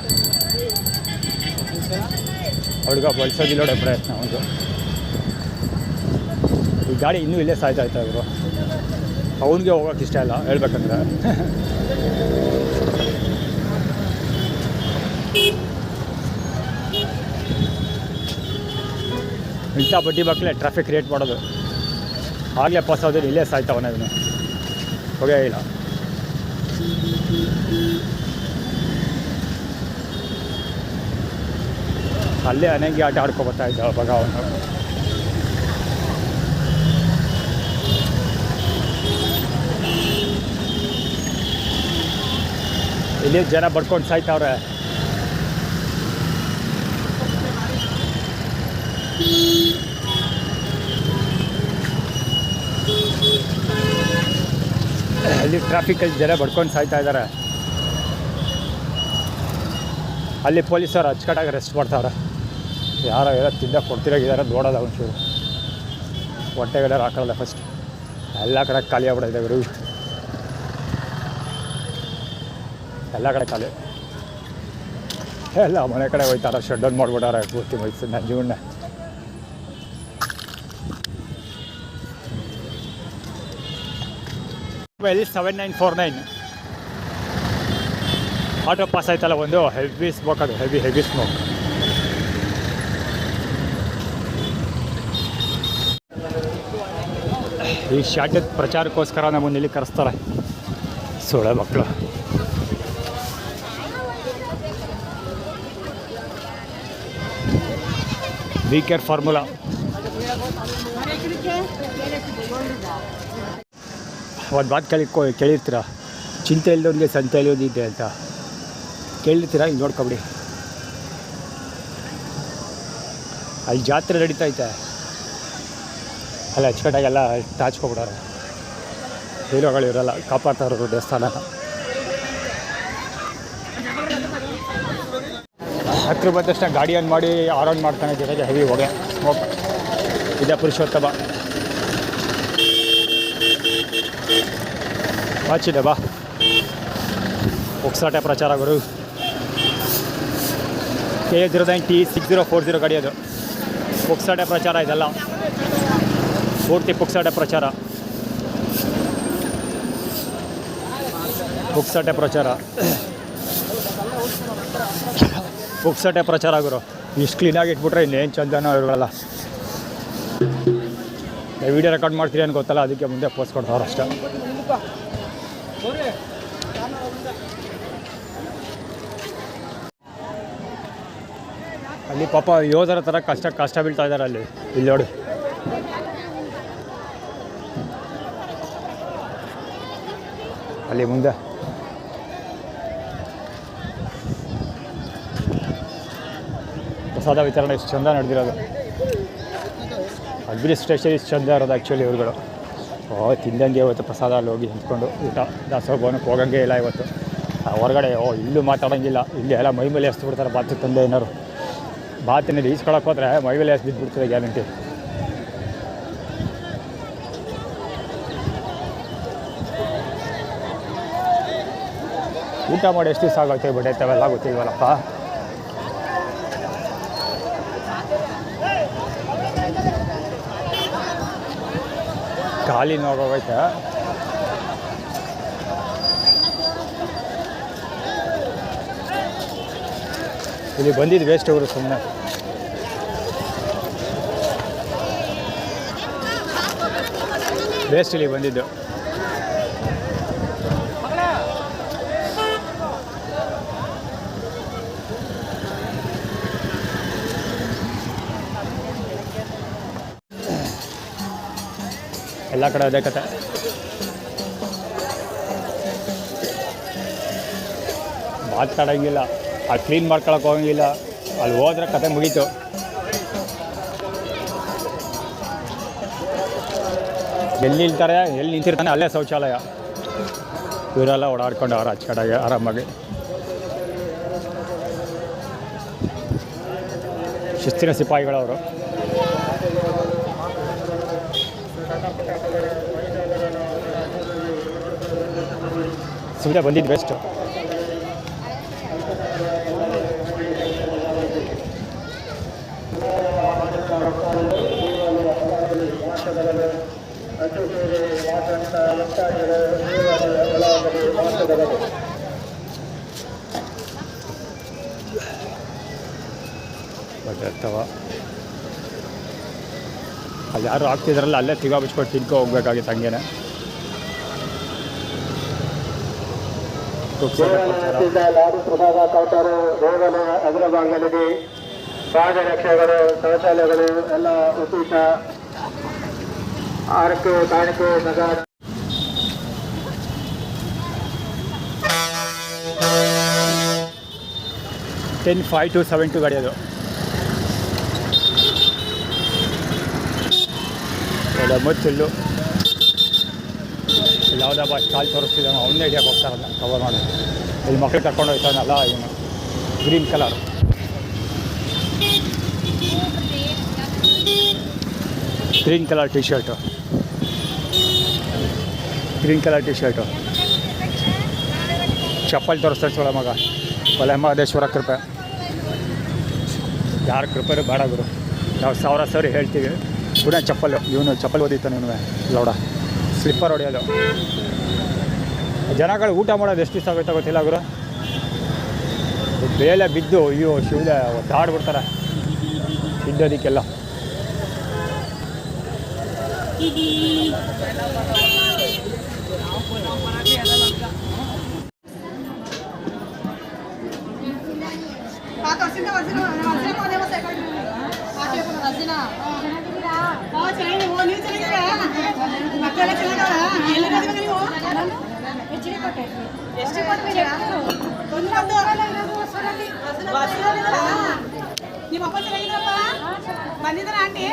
ಹುಡುಗ ಬಳಸೋದಿಲ್ಲ ನೋಡೋ ಪ್ರಯತ್ನ ಒಂದು. ಈ ಗಾಡಿ ಇನ್ನೂ ಇಲ್ಲೇ ಸಾಯ್ತಾ ಇದ್ರು. ಅವನಿಗೆ ಹೋಗೋಕೆ ಇಷ್ಟ ಇಲ್ಲ ಹೇಳ್ಬೇಕಂದ್ರೆ. ಇಂಥ ಬಡ್ಡಿ ಮಕ್ಕಳೇ ಟ್ರಾಫಿಕ್ ಕ್ರಿಯೇಟ್ ಮಾಡೋದು. ಆಗಲೇ ಪಾಸ್ ಆದ್ರೆ ಇಲ್ಲೇ ಸಾಯ್ತಾವನೇ ಅದನ್ನು ಹೋಗೇ ಇಲ್ಲ. ಅಲ್ಲೇ ಅನಂಗೆ ಆಟ ಆಡ್ಕೊಬರ್ತಾ ಇದ್ದ ಅವಾಗ ಅವನು. ಇಲ್ಲಿ ಜನ ಬಡ್ಕೊಂಡು ಸಾಯ್ತಾವ್ರೆ. ಅಲ್ಲಿ ಟ್ರಾಫಿಕಲ್ಲಿ ಜನ ಬಡ್ಕೊಂಡು ಸಾಯ್ತಾ ಇದ್ದಾರೆ. ಅಲ್ಲಿ ಪೊಲೀಸರು ಅಚ್ಚುಕಟ್ಟಾಗಿ ರೆಸ್ಟ್ ಮಾಡ್ತಾವ್ರೆ. ಯಾರೋ ಎಲ್ಲ ತಿಂದಕ್ಕೆ ಕೊಡ್ತಿರಾಗಿದ್ದಾರೆ ನೋಡೋದು ಒಂಚೂರು. ಹೊಟ್ಟೆಗಡೆ ಹಾಕಲ್ಲ ಫಸ್ಟ್. ಎಲ್ಲ ಕಡೆ ಖಾಲಿ ಆಗ್ಬಿಟ್ಟಿದೆ ಗುರು, ಎಲ್ಲ ಕಡೆ ಖಾಲಿ. ಎಲ್ಲ ಮನೆ ಕಡೆ ಹೋಯ್ತಾರ, ಶಟ್ ಡೌನ್ ಮಾಡಿಬಿಟ್ಟಾರ ಪೂರ್ತಿ ಮೈಸೂರು ನಂಜುಗೂಡನ್ನ. L7949 ಆಟೋ ಪಾಸ್ ಆಯ್ತಲ್ಲ ಒಂದು. ಹೆವಿ ಸ್ಮೋಕ್ ಅದು, ಹೆವಿ ಸ್ಮೋಕ್. ಈ ಶಾಟದ ಪ್ರಚಾರಕ್ಕೋಸ್ಕರ ನಮ್ಮನ್ನು ಇಲ್ಲಿ ಕರೆಸ್ತಾರೆ ಸೊಳ್ಳೆ ಮಕ್ಕಳು. We care formula. ಒಂದು ಮಾತು ಕೇಳಿರ್ತೀರ, ಚಿಂತೆ ಇಲ್ಲದವ್ರಿಗೆ ಸಂತೆ ಇಲ್ಲೋದಿದ್ದೆ ಅಂತ ಕೇಳಿರ್ತೀರ. ಇಲ್ಲಿ ನೋಡ್ಕೊಬಿಡಿ, ಅಲ್ಲಿ ಜಾತ್ರೆ ನಡೀತೈತೆ. ಅಲ್ಲ ಅಚ್ಚುಕಟ್ಟಾಗೆಲ್ಲ ತಾಚ್ಕೊಬಿಡೋರು, ಹೀರೋಗಳು ಇರೋಲ್ಲ, ಕಾಪಾಡ್ತಾ ಇರೋರು ದೇವಸ್ಥಾನ. ಹತ್ರ ಬಂದ ತಕ್ಷಣ ಗಾಡಿ ಆನ್ ಮಾಡಿ ಆನ್ ಮಾಡ್ತಾನೆ, ಜೊತೆಗೆ ಹೆವಿ ಹೊಗೆ ಸ್ಮೋಕ್. ಇದೇ ಪುರುಷೋತ್ತಮ ವಾಚಿದೆ ಬಾ. ಹೊಕ್ಸಾಟೆ ಪ್ರಚಾರ ಗುರು. KA09T6040 ಗಾಡಿ ಅದು. ಪುಕ್ಸಾಟೆ ಪ್ರಚಾರ ಇದೆಲ್ಲ, ಪೂರ್ತಿ ಪುಕ್ಸಾಟೆ ಪ್ರಚಾರ. ಪುಕ್ಸಾಟೆ ಪ್ರಚಾರ, ಪುಕ್ಸಾಟೆ ಪ್ರಚಾರ ಗುರು. ಇಷ್ಟು ಕ್ಲೀನಾಗಿ ಇಟ್ಬಿಟ್ರೆ ಇನ್ನೇನು ಚಂದನೋ ಇರೋಲ್ಲ. ವಿಡಿಯೋ ರೆಕಾರ್ಡ್ ಮಾಡ್ತೀರಿ ಅಂತ ಗೊತ್ತಲ್ಲ, ಅದಕ್ಕೆ ಮುಂದೆ ಪೋಸ್ಟ್ ಕೊಡ್ತಾವ್ರು ಅಷ್ಟೇ. ಅಲ್ಲಿ ಪಾಪ ಯೋಧರ ಥರ ಕಷ್ಟ ಬೀಳ್ತಾ ಇದ್ದಾರೆ ಅಲ್ಲಿ. ಇಲ್ಲಿ ನೋಡಿ, ಅಲ್ಲಿ ಮುಂದೆ ಪ್ರಸಾದ ವಿತರಣೆ ಇಷ್ಟು ಚಂದ ನಡೆದಿರೋದು. ಅಡ್ಮಿನಿಸ್ಟ್ರೇಷನ್ ಇಷ್ಟು ಚಂದ ಇರೋದು ಆ್ಯಕ್ಚುಲಿ ಇವ್ರುಗಳು. ತಿಂದಂಗೆ ಇವತ್ತು ಪ್ರಸಾದ ಅಲ್ಲಿ ಹೋಗಿ ನಿಂತ್ಕೊಂಡು ಊಟ ದಾಸೋಭವನಕ್ಕೆ ಹೋಗಂಗೆ ಇಲ್ಲ ಇವತ್ತು. ಹೊರಗಡೆ ಇಲ್ಲೂ ಮಾತಾಡೋಂಗಿಲ್ಲ, ಇಲ್ಲಿ ಎಲ್ಲ ಮೈ ಮೇಲೆ ಎಸ್ದು ಬಿಡ್ತಾರೆ. ಬಾತು ತಂದೆ ಏನಾರು ಬಾತಿನಲ್ಲಿ ಈಸ್ಕೊಳಕ್ಕೆ ಹೋದರೆ ಮೈ ಮೇಲೆ ಎಸ್ದು ಬಿದ್ದುಬಿಡ್ತದೆ ಗ್ಯಾರಂಟಿ. ಊಟ ಮಾಡಿ ಎಷ್ಟು ದಿವಸ ಆಗುತ್ತೆ ಬಿಡೈತವೆಲ್ಲ ಗೊತ್ತಿಲ್ವಲ್ಲಪ್ಪ. ಖಾಲಿ ನೋಡೋಗೈತೆ. ಇಲ್ಲಿ ಬಂದಿದ್ದು ವೇಸ್ಟ್ ಅವರು ಸುಮ್ಮನೆ. ವೇಸ್ಟ್ ಇಲ್ಲಿ ಬಂದಿದ್ದು. ಎಲ್ಲ ಕಡೆ ಅದೇ ಕತೆ. ಮಾತಾಡೋಂಗಿಲ್ಲ, ಅಲ್ಲಿ ಕ್ಲೀನ್ ಮಾಡ್ಕೊಳಕ್ಕೆ ಹೋಗಂಗಿಲ್ಲ. ಅಲ್ಲಿ ಹೋದ್ರೆ ಕತೆ ಮುಗೀತು. ಎಲ್ಲಿ ನಿಲ್ತಾರೆ, ಎಲ್ಲಿ ನಿಂತಿರ್ತಾನೆ ಅಲ್ಲೇ ಶೌಚಾಲಯ. ಇವರೆಲ್ಲ ಓಡಾಡ್ಕೊಂಡು ಅವ್ರು ಅಚ್ಚಕಡೆಗೆ ಆರಾಮಾಗಿ. ಶಿಸ್ತಿನ ಸಿಪಾಯಿಗಳವರು. ಸುಮ್ಮನೆ ಬಂದಿದ್ದು ಬೆಸ್ಟ್. ಬರ್ತವ ಅಲ್ಲಿ ಯಾರು ಆಗ್ತಿದ್ರಲ್ಲ, ಅಲ್ಲೇ ತಿಗಾ ಬಿಚ್ಕೊಂಡು ತಿನ್ಕೊ ಹೋಗ್ಬೇಕಾಗಿತ್ತು ಹಂಗೇನೆ. ಲಾಡು ಪ್ರಸಾದ ಕೌಂಟರು, ರೋಗದ ಅಗ್ರ ಭಾಗದಲ್ಲಿದೆ. ಪಾದರಕ್ಷೆಗಳು, ಶೌಚಾಲಯಗಳು ಎಲ್ಲ ಉಚಿತ. ಆರಕ್ಕೆ ಕಾಣಿಕೆ ನಗರ 10-5-2-7-2 ಗಾಡಿ ಅದು. ಮುಚ್ಚಿಲ್ಲು ಯಾವುದಪ್ಪ ಸ್ಟಾಲ್ ತೋರಿಸ್ತಿದ್ದಾನೆ, ಅವನ್ನೇ ಹಿಡಿಯೋಕೆ ಹೋಗ್ತಾರಲ್ಲ ಕವರ್ ಮಾಡಿ. ಇಲ್ಲಿ ಮಕ್ಕಳು ಕರ್ಕೊಂಡು ಹೋಗ್ತಾನಲ್ಲ ಇವನು, green colour. Green colour T shirt, green colour T shirt. ಚಪ್ಪಲ್ ತೋರಿಸ್ತಾರೆ ಸೋಳ ಮಗ. ಒಲೆ ಮಹದೇಶ್ವರ ಕೃಪೆ. ಯಾರ ಕೃಪೆರು ಬೇಡ ಗುರು, ನಾವು ಸಾವಿರ ಹೇಳ್ತೀವಿ. ಪುನಃ ಚಪ್ಪಲ್, ಇವನು ಚಪ್ಪಲ್ ಓದಿತಾನೆ ಇವನು ಲೌಡ. ಸ್ಲಿಪ್ಪರ್ ಹೊಡೆಯೋದು. ಜನಗಳು ಊಟ ಮಾಡೋದು ಎಷ್ಟು ದಿವಸ ಆಗೋಯ್ತಾ ಗೊತ್ತಿಲ್ಲ ಗುರು. ಬೇಲೆ ಬಿದ್ದು ಅಯ್ಯೋ ಶಿವದ ಒದ್ದಾಡ್ಬಿಡ್ತಾರೆ ಬಿದ್ದೋದಕ್ಕೆಲ್ಲ. ನಿಮ್ಮ ಅಪ್ಪ ಚೆನ್ನಾಗಿದ್ರಪ್ಪ ಬಂದಿದ್ರ ಆಂಟಿ?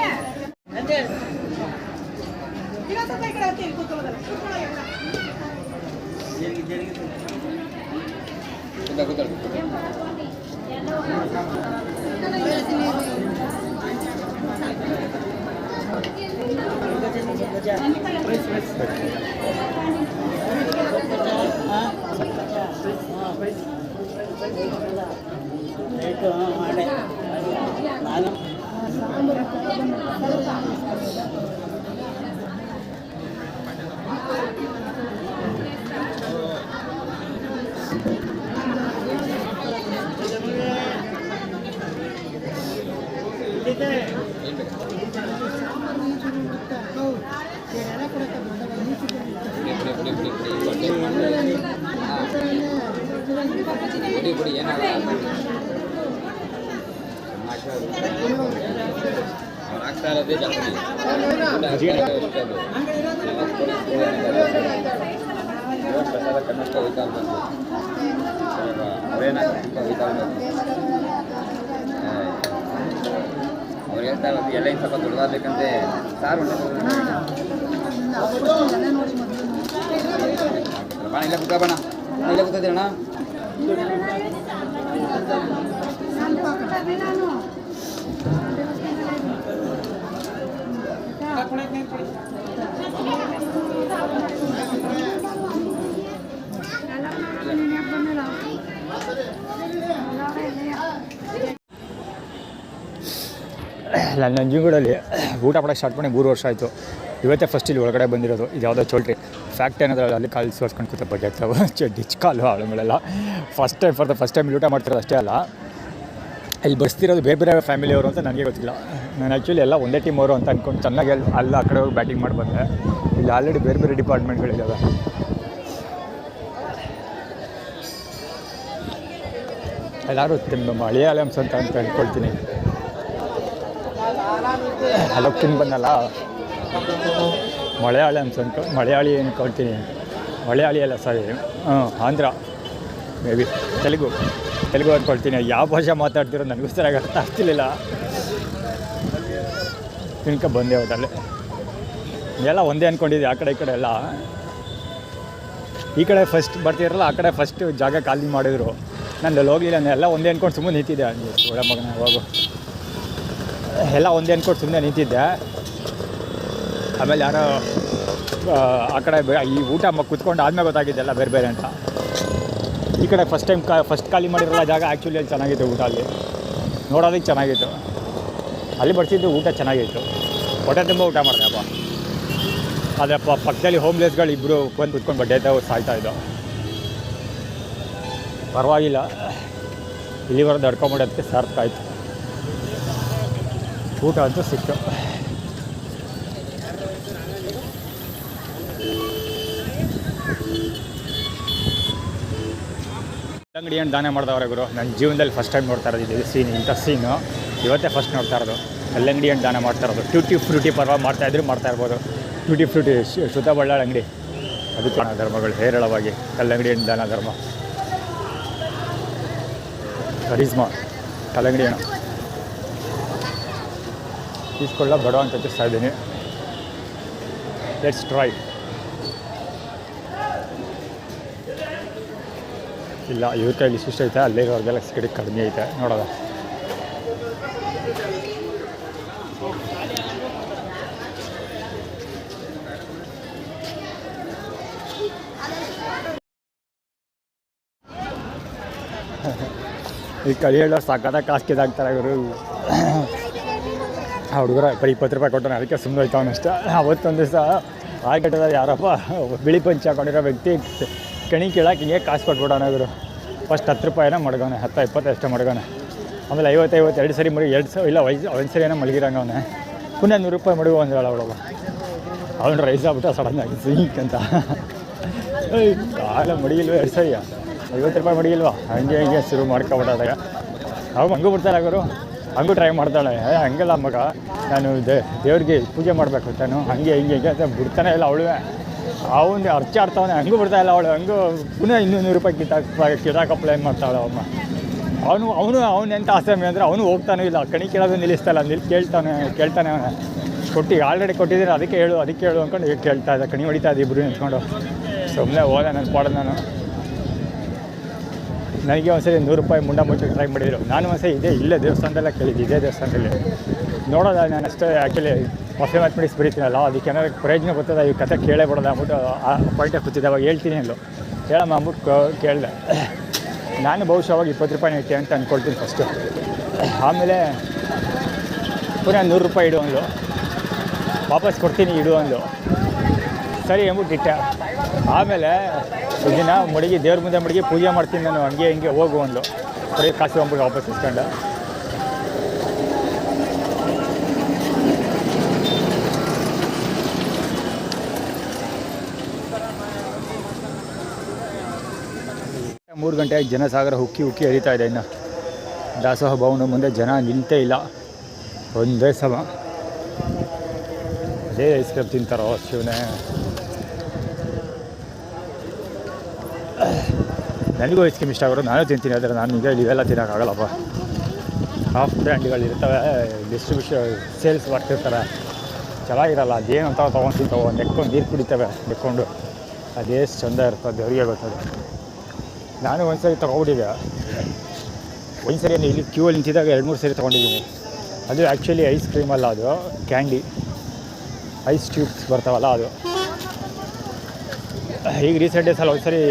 ಅವ್ರು ಹೇಳ್ತಾ ಇರೋದು ಎಲ್ಲ ಇನ್ನು ಸ್ವಲ್ಪ ದೊಡ್ಡದಾಗಬೇಕಂತೆ ಸಾರು ಬಣ ಇಲ್ಲ ಕುಕ್ಕ ಬಣ ಇಲ್ಲ ಕೂತಿದ್ದೀರಣ್ಣ ನಾನು ನಂಜನಗೂಡಲ್ಲಿ ಊಟ ಮಾಡೋಕ್ಕೆ ಸ್ಟಾರ್ಟ್ ಮಾಡಿ 3 ವರ್ಷ ಆಯಿತು. ಇವತ್ತೇ ಫಸ್ಟ್ ಇಲ್ಲಿ ಒಳಗಡೆ ಬಂದಿರೋದು. ಇದು ಯಾವುದೋ ಚೋಲ್ಟ್ರಿ ಫ್ಯಾಕ್ಟ್ ಏನಾದ್ರಲ್ಲ, ಅಲ್ಲಿ ಕಾಲು ಸೋರ್ಸ್ಕೊಂಡು ಕೂತ ಬಡ್ಡೆ ಆಗ್ತಾವೆ ಡಿಚ್ ಕಾಲು ಆಳುಗಳೆಲ್ಲ. ಫಸ್ಟ್ ಟೈಮ್ ಊಟ ಮಾಡ್ತಿರೋದು ಅಷ್ಟೇ ಅಲ್ಲ, ಇಲ್ಲಿ ಬಸ್ತಿರೋದು ಬೇರೆ ಬೇರೆ ಫ್ಯಾಮಿಲಿಯವರು ಅಂತ ನನಗೆ ಗೊತ್ತಿಲ್ಲ. ನಾನು ಆ್ಯಕ್ಚುಲಿ ಎಲ್ಲ ಒಂದೇ ಟೀಮ್ ಅವರು ಅಂತ ಅಂದ್ಕೊಂಡು ಚೆನ್ನಾಗಿ ಅಲ್ಲ ಆ ಕಡೆ ಹೋಗಿ ಬ್ಯಾಟಿಂಗ್ ಮಾಡಿ ಬಂದೆ. ಇಲ್ಲಿ ಆಲ್ರೆಡಿ ಬೇರೆ ಬೇರೆ ಡಿಪಾರ್ಟ್ಮೆಂಟ್ಗಳಿದ್ದಾವೆ. ಎಲ್ಲರೂ ಮಲಯಾಳಮ್ಸ್ ಅಂತ ಅಂದ್ಕೊಳ್ತೀನಿ. ಅಲ್ಲೋಗಿ ತಿಂದು ಬಂದಲ್ಲ, ಮಲಯಾಳಿ ಅಂದ್ಕೊಳ್ತೀನಿ. ಮಲಯಾಳಿ ಅಲ್ಲ ಸಾರಿ, ಆಂಧ್ರ ಮೇ ಬಿ ತೆಲುಗು ಅಂದ್ಕೊಳ್ತೀನಿ. ಯಾವ ಭಾಷೆ ಮಾತಾಡ್ತಿರೋ ನನಗೂ ಸರಿಯಾಗಿ ಅರ್ಥ ಆಗ್ತಿರ್ಲಿಲ್ಲ. ತಿನ್ಕ ಬಂದೆ ಹೋದಲ್ಲೇ ಎಲ್ಲ ಒಂದೇ ಅಂದ್ಕೊಂಡಿದ್ದೆ. ಆ ಕಡೆ ಈ ಕಡೆ ಎಲ್ಲ ಈ ಕಡೆ ಫಸ್ಟ್ ಬರ್ತಿರಲ್ಲ, ಆ ಕಡೆ ಫಸ್ಟ್ ಜಾಗ ಖಾಲಿ ಮಾಡಿದ್ರು. ನಾನು ಹೋಗಲಿಲ್ಲ, ಎಲ್ಲ ಒಂದೇ ಅಂದ್ಕೊಂಡು ಸುಮ್ಮನೆ ನಿಂತಿದ್ದೆ. ಒಳ್ಳೆ ಮಗನ ಹೋಗು, ಎಲ್ಲ ಒಂದೇ ಅಂದ್ಕೊಂಡು ಸುಮ್ಮನೆ ನಿಂತಿದ್ದೆ. ಆಮೇಲೆ ಯಾರೋ ಆ ಕಡೆ ಈ ಊಟ ಕೂತ್ಕೊಂಡು ಆದ್ಮೇಲೆ ಗೊತ್ತಾಗಿದ್ದೆಲ್ಲ ಬೇರೆ ಬೇರೆ ಅಂತ. ಈ ಕಡೆ ಫಸ್ಟ್ ಖಾಲಿ ಮಾಡಿರಲ್ಲ ಜಾಗ. ಆ್ಯಕ್ಚುಲಿ ಅಲ್ಲಿ ಚೆನ್ನಾಗಿತ್ತು ಊಟ, ಅಲ್ಲಿ ನೋಡೋದಕ್ಕೆ ಚೆನ್ನಾಗಿತ್ತು. ಅಲ್ಲಿ ಬರ್ತಿದ್ದು ಊಟ ಚೆನ್ನಾಗಿತ್ತು, ಹೊಟ್ಟೆ ತುಂಬ ಊಟ ಮಾಡಿದೆ ಅಪ್ಪ. ಆದರೆ ಪಕ್ಕದಲ್ಲಿ ಹೋಮ್ಲೆಸ್ಗಳು ಇಬ್ಬರು ಬಂದು ಕುತ್ಕೊಂಡು ಬಡ್ಡೆ ಸಾಯ್ತಾಯಿದ್ದು. ಪರವಾಗಿಲ್ಲ, ಇಲ್ಲಿವರೆಗೆ ನಡ್ಕೊಂಬಿಡೋದಕ್ಕೆ ಸಾರ್ಥಕ ಆಯಿತು. ಊಟ ಅಂತೂ ಸಿಕ್ತು. ಅಂಗಡಿಯನ್ನು ದಾನ ಮಾಡಿದವ್ರೆ ಗುರು. ನನ್ನ ಜೀವನದಲ್ಲಿ ಫಸ್ಟ್ ಟೈಮ್ ನೋಡ್ತಾ ಇರೋದು ಇದು ಇಂಥ ಸೀನು ಇವತ್ತೇ ಫಸ್ಟ್ ನೋಡ್ತಾ ಇರೋದು. ಕಲ್ಲಂಗಡಿಯನ್ನು ದಾನ ಮಾಡ್ತಾ ಇರೋದು. ಟ್ಯೂಟಿ ಫ್ರೂಟಿ ಪರವಾಗಿ ಮಾಡ್ತಾ ಇರ್ಬೋದು. ಟ್ಯೂಟಿ ಫ್ರೂಟಿ ಶುದ್ಧ ಬಳ್ಳಾಳ ಅಂಗಡಿ, ಅದು ದಾನ ಧರ್ಮಗಳು ಹೇರಳವಾಗಿ. ಕಲ್ಲಂಗಡಿಯನ್ನು ದಾನ ಧರ್ಮ, ಕರಿಸ್ಮಾ ಕಲ್ಲಂಗಡಿ ಹಣ್ಣು ಈಸ್ಕೊಳ್ಳ ಬಡ ಅಂತ ಹಚ್ಚಿಸ್ತಾ ಇದ್ದೀನಿ. Let's try. ಇಲ್ಲ ಇವ್ರ ಕೈಲಿ ಇಷ್ಟು ಐತೆ, ಅಲ್ಲೇ ಅವ್ರಿಗೆಲ್ಲ ಕಡೆ ಕಡಿಮೆ ಐತೆ ನೋಡೋದ. ಈ ಕಳಿ ಹೇಳೋರು ಸಕ್ಕತ್ತಾಗಿ ಕಾಸ್ಕಿದಾಗ್ತಾರೆ ಇವರು. ಆ ಹುಡುಗರ ಬರೀ 20 ರೂಪಾಯಿ ಕೊಟ್ಟನು, ಅದಕ್ಕೆ ಸುಮ್ಮನೆ ಹೋಯ್ತವನಷ್ಟೇ. ಅವತ್ತೊಂದು ದಿವಸ ಆಯ್ಕೆಟ್ಟದ ಯಾರಪ್ಪ ಬಿಳಿ ಪಂಚಿ ಹಾಕೊಂಡಿರೋ ವ್ಯಕ್ತಿ ಕಣಿ ಕೇಳಕ್ಕೆ ಹಿಂಗೆ ಕಾಸು ಕೊಟ್ಬಿಡೋಣ ಇವರು. ಫಸ್ಟ್ 10 ರೂಪಾಯಿನ ಮಡ್ಗೋನೆ, 10-20 ಅಷ್ಟೇ ಮಡ್ಗೋನೆ. ಆಮೇಲೆ 50 2 ಸರಿ ಮಡಗಿ 2 ಇಲ್ಲ ಒಂದು ಸರಿ ಏನೋ ಮಲಗಿರಂಗ ಅವನೇ. ಪುನಃ 100 ರೂಪಾಯಿ ಮಡಗು ಒಂದು ಹೇಳ ಅವಳವ. ಅವನು ರೈಸ್ ಆಗ್ಬಿಟ್ಟು ಸಡನ್ನಾಗಿ ಸಿಂಕ್ ಅಂತ. ಕಾಲ ಮಡಿಗಿಲ್ವ 2 ಸರಿ 50 ರೂಪಾಯಿ ಮಡಿಗಿಲ್ವಾ, ಹಂಗೆ ಶುರು ಮಾಡ್ಕೊಬಿಟ್ಟಾದಾಗ ಅವಾಗ ಹಂಗೂ ಬಿಡ್ತಾರೆ ಅವರು. ಹಂಗೂ ಟ್ರೈ ಮಾಡ್ತಾಳೆ. ಹಂಗೆಲ್ಲ ಮಗ, ನಾನು ದೇವ್ರಿಗೆ ಪೂಜೆ ಮಾಡಬೇಕು ತಾನು, ಹಂಗೆ ಅಂತ ಬಿಡ್ತಾನೆ ಇಲ್ಲ ಅವಳು. ಅವನು ಅರ್ಚಾಡ್ತಾವನೆ, ಹಂಗೂ ಬಿಡ್ತಾ ಇಲ್ಲ ಅವಳು. ಹಂಗೂ ಪುನಃ 200 ರೂಪಾಯಿ ಕಿತಾಕಪ್ಲ ಏನು ಮಾಡ್ತಾಳೆ ಅಮ್ಮ. ಅವನು ಎಂಥ ಆಸೆ ಅಂದರೆ ಅವನು ಹೋಗ್ತಾನೂ ಇಲ್ಲ. ಕಣಿ ಕೇಳೋದು ನಿಲ್ಲಿಸ್ತಾಯಿಲ್ಲ, ಕೇಳ್ತಾನೆ ಅವನೇ. ಆಲ್ರೆಡಿ ಕೊಟ್ಟಿದ್ದೀನಿ, ಅದಕ್ಕೆ ಹೇಳು ಅಂದ್ಕೊಂಡು ಈಗ ಕೇಳ್ತಾ ಇದ್ದೆ. ಕಣಿ ಹೊಡಿತಾ ಇದ್ದೆ ಇಬ್ಬರು ನಿಂತ್ಕೊಂಡು. ಸುಮ್ಮನೆ ಹೋದೆ ನನ್ನ ಪಾಡೋದು ನಾನು. ನನಗೆ ಒಂದ್ಸರಿ 100 ರೂಪಾಯಿ ಮುಂಡ ಮುಚ್ಚಕ್ಕೆ ಟ್ರೈ ಮಾಡಿದರು. ನಾನು ಒಂದ್ಸರಿ ಇಲ್ಲೇ ದೇವಸ್ಥಾನದಲ್ಲ ಕೇಳಿದ್ದೆ, ಇದೇ ದೇವಸ್ಥಾನದಲ್ಲಿ ನೋಡೋದ. ನಾನು ಅಷ್ಟೇ ಆ್ಯಕ್ಚುಲಿ ಕಾಫಿ ಮ್ಯಾಥಮೆಟಿಕ್ಸ್ ಬರೀತೀನಲ್ಲ, ಅದಕ್ಕೆ ಏನಾದ್ರು ಪ್ರಯೋಜನ ಗೊತ್ತದ ಈ ಕತೆ ಕೇಳೇ ಬಿಡೋದು ಅಂದ್ಬಿಟ್ಟು ಆ ಪಾಯಿಂಟಾಗಿ ಕೂತಿದ್ದೆ. ಅವಾಗ ಹೇಳ್ತೀನಿ ಅಂದು ಹೇಳಮ್ಮ ಅಂದ್ಬಿಟ್ಟು ಕೇಳಿದೆ. ನಾನು ಬಹುಶಃ ಅವಾಗ 20 ರೂಪಾಯಿ ಇಟ್ಟೆ ಅಂತ ಅಂದ್ಕೊಳ್ತೀನಿ ಫಸ್ಟು. ಆಮೇಲೆ ಪುನಃ 100 ರೂಪಾಯಿ ಇಡು ಅಂದ್ಲು, ವಾಪಸ್ ಕೊಡ್ತೀನಿ ಇಡು ಅಂದ್ಲು. ಸರಿ ಅಂದ್ಬಿಟ್ಟು ಇಟ್ಟೆ. ಆಮೇಲೆ ದಿನ ಮಡಗಿ ದೇವ್ರ ಮುಂದೆ ಮಡಗಿ ಪೂಜೆ ಮಾಡ್ತೀನಿ ನಾನು, ಹಂಗೆ ಹಿಂಗೆ ಹೋಗು ಅಂದ್ಲು. ಬರೀ ಕಾಸು ಅಂದ್ಬಿಟ್ಟು ವಾಪಸ್ ಇಸ್ಕೊಂಡೆ. ಮೂರು ಗಂಟೆಗೆ ಜನಸಾಗರ ಉಕ್ಕಿ ಹರಿತಾ ಇದೆ. ಇನ್ನು ದಾಸೋಹ ಭವನ ಮುಂದೆ ಜನ ನಿಂತೇ ಇಲ್ಲ, ಒಂದೇ ಸಮ. ಅದೇ ಐಸ್ ಕ್ರೀಮ್ ತಿಂತಾರೋ ಶಿವನೇ. ನನಗೂ ಐಸ್ ಕ್ರೀಮ್ ಇಷ್ಟ ಆಗೋರು, ನಾನು ತಿಂತೀನಿ. ಆದರೆ ನಾನು ಈಗ ಇವೆಲ್ಲ ತಿನ್ನೋಕ್ಕಾಗಲ್ಲಪ್ಪ. ಹಾಫ್ ಬ್ರ್ಯಾಂಡ್ಗಳು ಇರ್ತವೆ, ಡಿಸ್ಟ್ರಿಬ್ಯೂಷನ್ ಸೇಲ್ಸ್ ಮಾಡ್ತಿರ್ತಾರೆ, ಚೆನ್ನಾಗಿರಲ್ಲ. ಅದೇನು ಅಂತ ತೊಗೊಂಡು ತಿಂತಾವೆ, ನೆಕ್ಕೊಂಡು ನೀರು ಕುಡಿತವೆ ನೆಕ್ಕೊಂಡು. ಅದೇಷ್ಟು ಚೆಂದ ಇರ್ತದೆ ದೇವರಿಗೆ ಗೊತ್ತದೆ. ನಾನು ಒಂದು ಸರಿ ತೊಗೊಂಡಿದ್ದೆ. ಒಂದು ಸರಿ ಇಲ್ಲಿ ಕ್ಯೂವಲ್ಲಿ ನಿಂತಿದ್ದಾಗ 2-3 ಸರಿ ತೊಗೊಂಡಿದ್ದೀನಿ. ಅದು ಆ್ಯಕ್ಚುಲಿ ಐಸ್ ಕ್ರೀಮ್ ಅಲ್ಲ, ಅದು ಕ್ಯಾಂಡಿ, ಐಸ್ ಟ್ಯೂಬ್ಸ್ ಬರ್ತಾವಲ್ಲ ಅದು. ಈಗ ರೀಸೆಂಟ್ ಡೇಸಲ್ಲಿ ಒಂದು ಸರಿ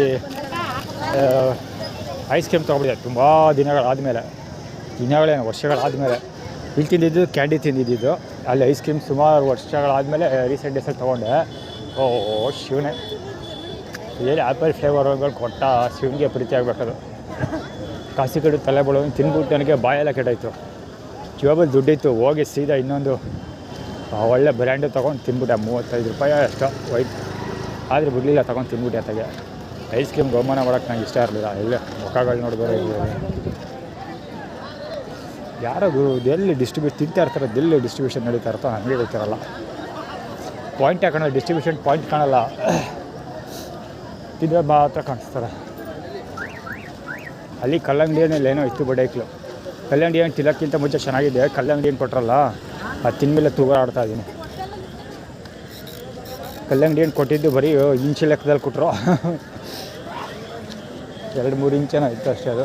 ಐಸ್ ಕ್ರೀಮ್ ತೊಗೊಂಡಿದ್ದೆ, ತುಂಬ ದಿನಗಳಾದಮೇಲೆ, ವರ್ಷಗಳಾದಮೇಲೆ. ಇಲ್ಲಿ ತಿಂದಿದ್ದು ಕ್ಯಾಂಡಿ ತಿಂದಿದ್ದು, ಅಲ್ಲಿ ಐಸ್ ಕ್ರೀಮ್ ಸುಮಾರು ವರ್ಷಗಳಾದಮೇಲೆ ರೀಸೆಂಟ್ ಡೇಸಲ್ಲಿ ತೊಗೊಂಡೆ. ಓ ಶಿವನೇ, ಏನು ಆ್ಯಪಲ್ ಫ್ಲೇವರ್ಗಳು ಕೊಟ್ಟ ಶಿವನಿಗೆ ಪ್ರೀತಿ ಆಗಬೇಕದು. ಕಾಸಿ ಕಡೆ ತಲೆ ಬೀಳೋದು ತಿಂದ್ಬಿಟ್ಟು ನನಗೆ ಬಾಯೆಲ್ಲ ಕೆಟ್ಟಾಯಿತು. ಜೇಬಲ್ಲಿ ದುಡ್ಡಿತ್ತು, ಹೋಗಿ ಸೀದಾ ಇನ್ನೊಂದು ಒಳ್ಳೆ ಬ್ರ್ಯಾಂಡು ತೊಗೊಂಡು ತಿಂದ್ಬಿಟ್ಟೆ. 35 ರೂಪಾಯಿ ಅಷ್ಟು ವೈಟ್, ಆದರೆ ಬಿಡಲಿಲ್ಲ, ತೊಗೊಂಡು ತಿಂದ್ಬಿಟ್ಟೆ. ಅತ್ತಾಗೆ ಐಸ್ ಕ್ರೀಮ್ ಬಹುಮಾನ ಮಾಡೋಕ್ಕೆ ನಂಗೆ ಇಷ್ಟ ಇರಲಿಲ್ಲ. ಎಲ್ಲೇ ಮುಖಗಳು ನೋಡಿದ್ರೆ ಯಾರೋ ಎಲ್ಲಿ ತಿಂತಾ ಇರ್ತಾರೆ, ಎಲ್ಲಿ ಡಿಸ್ಟ್ರಿಬ್ಯೂಷನ್ ನಡೀತಾ ಇರ್ತೋ ನನಗೆ ಗೊತ್ತಿರಲ್ಲ. ಪಾಯಿಂಟ್ ಹಾಕೋಣ, ಡಿಸ್ಟ್ರಿಬ್ಯೂಷನ್ ಪಾಯಿಂಟ್ ಕಾಣಲ್ಲ, ತಿಂದರೆ ಮಾತ್ರ ಕಾಣಿಸ್ತಾರೆ. ಅಲ್ಲಿ ಕಲ್ಲಂಗಡಿಯಲ್ಲಿ ಏನೋ ಇತ್ತು ಬಡೇಕ್ಲು. ಕಲ್ಲಂಗಡಿ ಏನು ತಿನ್ನೋಕ್ಕಿಂತ ಮುಂಚೆ ಚೆನ್ನಾಗಿದೆ, ಕಲ್ಲಂಗಡಿ ಏನು ಕೊಟ್ಟರಲ್ಲ ಅದು ತಿಂದಮೇಲೆ ತೂಗಾಡ್ತಾ ಇದ್ದೀನಿ. ಕಲ್ಲಂಗಡಿ ಏನು ಕೊಟ್ಟಿದ್ದು ಬರೀ ಇಂಚು ಲೆಕ್ಕದಲ್ಲಿ ಕೊಟ್ಟರು. 2-3 ಇಂಚೇನೋ ಇತ್ತು ಅಷ್ಟೇ. ಅದು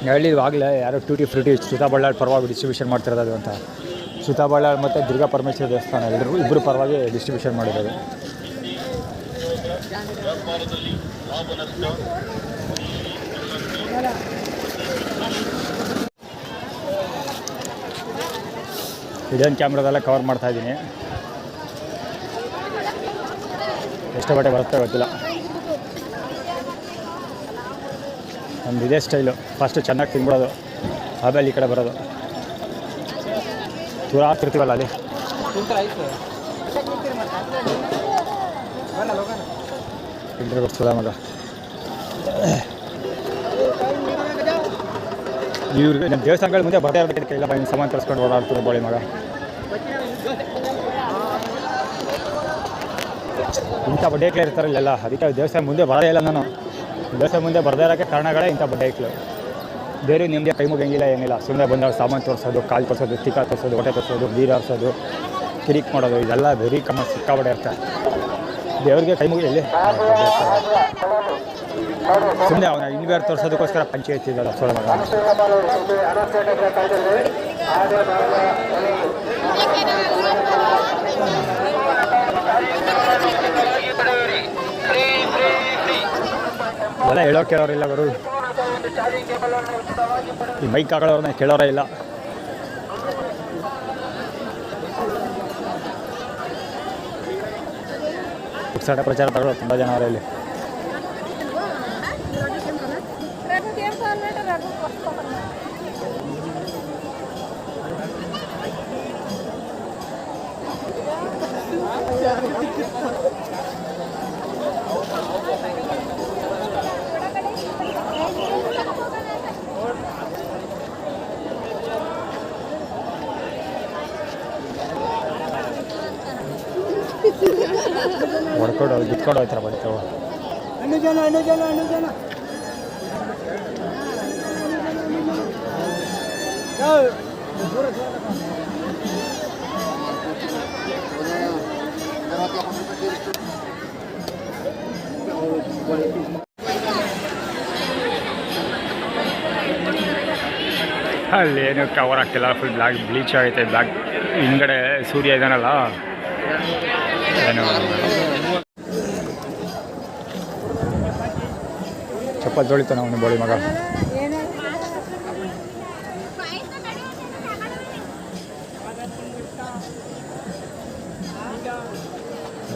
ಹೇಳಿದ್ವಾಗಲೇ ಯಾರೋ ಟ್ಯೂಟಿ ಫ್ರೂಟಿ ಸುತಾಬಳ್ಳಾಳ್ ಪರವಾಗಿ ಡಿಸ್ಟ್ರಿಬ್ಯೂಷನ್ ಮಾಡ್ತಿರೋದು ಅದು ಅಂತ. ಸುತಾಬಳ್ಳಾಳ್ ಮತ್ತು ದುರ್ಗಾ ಪರಮೇಶ್ವರ ದೇವಸ್ಥಾನ ಇಬ್ಬರು ಪರವಾಗಿ ಡಿಸ್ಟ್ರಿಬ್ಯೂಷನ್ ಮಾಡಿರೋದು. ಹಿಡನ್ ಕ್ಯಾಮ್ರಾದೆಲ್ಲ ಕವರ್ ಮಾಡ್ತಾಯಿದ್ದೀನಿ. ಎಷ್ಟು ಬಟ್ಟೆ ಬರುತ್ತೆ ಗೊತ್ತಿಲ್ಲ. ನಮ್ದು ಇದೇ ಸ್ಟೈಲು, ಫಸ್ಟು ಚೆನ್ನಾಗಿ ತಿನ್ಬಿಡೋದು, ಆಮೇಲೆ ಈ ಕಡೆ ಬರೋದು. ದೂರ ಆಗ್ತಿರ್ತೀವಲ್ಲ ಅಲ್ಲಿ. ಫಿಲ್ಟರ್ ಬರ್ತಿಲ್ಲ ಮಗ. ಇವ್ರಿಗೆ ನಮ್ಮ ದೇವಸ್ಥಾನಗಳ ಮುಂದೆ ಬಟ್ಟೆ ಇರಬೇಕು, ಇಲ್ಲ ಇನ್ನು ಸಾಮಾನು ತರಿಸ್ಕೊಂಡು ಓಡಾಡ್ತಿರೋ ಬೋಳಿ ಮಗ. ಇಂಥ ಬಡ್ಡೆಕ್ಲೆ ಇರ್ತಾರೆ ಇಲ್ಲೆಲ್ಲ, ಅದಕ್ಕೆ ದೇವಸ್ಥಾನ ಮುಂದೆ ಬರೋದೇ ಇಲ್ಲ ನಾನು. ದೇವಸ್ಥಾನ ಮುಂದೆ ಬರದೇ ಇರೋಕ್ಕೆ ಕಾರಣಗಳೇ ಇಂಥ ಬಡ್ಡೆಕ್ಲು. ಬೇರೆ ನಿಮಗೆ ಕೈ ಮುಗಿಯಂಗಿಲ್ಲ, ಏನಿಲ್ಲ. ಸುಮ್ಮನೆ ಬಂದಾಗ ಸಾಮಾನು ತೋರಿಸೋದು, ಕಾಲು ತೋರಿಸೋದು, ತಿಕ್ಕ ತೋರಿಸೋದು, ಹೊಟ್ಟೆ ತೋರಿಸೋದು, ನೀರು ಹಾರಿಸೋದು, ಕಿರಿಕ್ ಮಾಡೋದು, ಇದೆಲ್ಲ ವೆರಿ ಕಮ್ಮ ಸಿಕ್ಕಾಬಡೆ ಇರ್ತಾರೆ. ದೇವ್ರಿಗೆ ಕೈ ಮುಗಿಯಲ್ಲಿ ಸುಮ್ಮನೆ ಅವನ ಇನ್ವೇರ್ ತೋರಿಸೋದಕ್ಕೋಸ್ಕರ ಪಂಚಾಯತಿ ಇದ್ದಲ್ಲ ಸೋಳ ಮಗ. ಎಲ್ಲ ಹೇಳೋ ಕೇಳೋರಿಲ್ಲ ಅವರು, ಈ ಮೈಕ್ ಹಾಕೊಳ್ಳೋರನ್ನ ಕೇಳೋರೇ ಇಲ್ಲ. ಪುಕ್ಸಾಟ ಪ್ರಚಾರ ತಗೊಳ್ಳೋ ತುಂಬ ಜನ ಅವರ ಇಲ್ಲಿ. ಹೊಡ್ಕೊಂಡು ಬಿತ್ಕೊಂಡು ಹೋಗ್ತಾರೆ ಬಡಿತಾವ. ಅಲ್ಲೇನು ಕವರ್ ಆಗ್ತಿಲ್ಲ, ಫುಲ್ ಬ್ಲ್ಯಾಕ್ ಬ್ಲೀಚ್ ಆಗೈತೆ. ಬ್ಲ್ಯಾಕ್ ಹಿಂದ್ಗಡೆ ಸೂರ್ಯ ಇದ್ದಾನಲ್ಲ, ಏನು ಚಪ್ಪಲ್ ತೊಳಿತಾನ ಅವನು ಬೋಳಿ ಮಗ.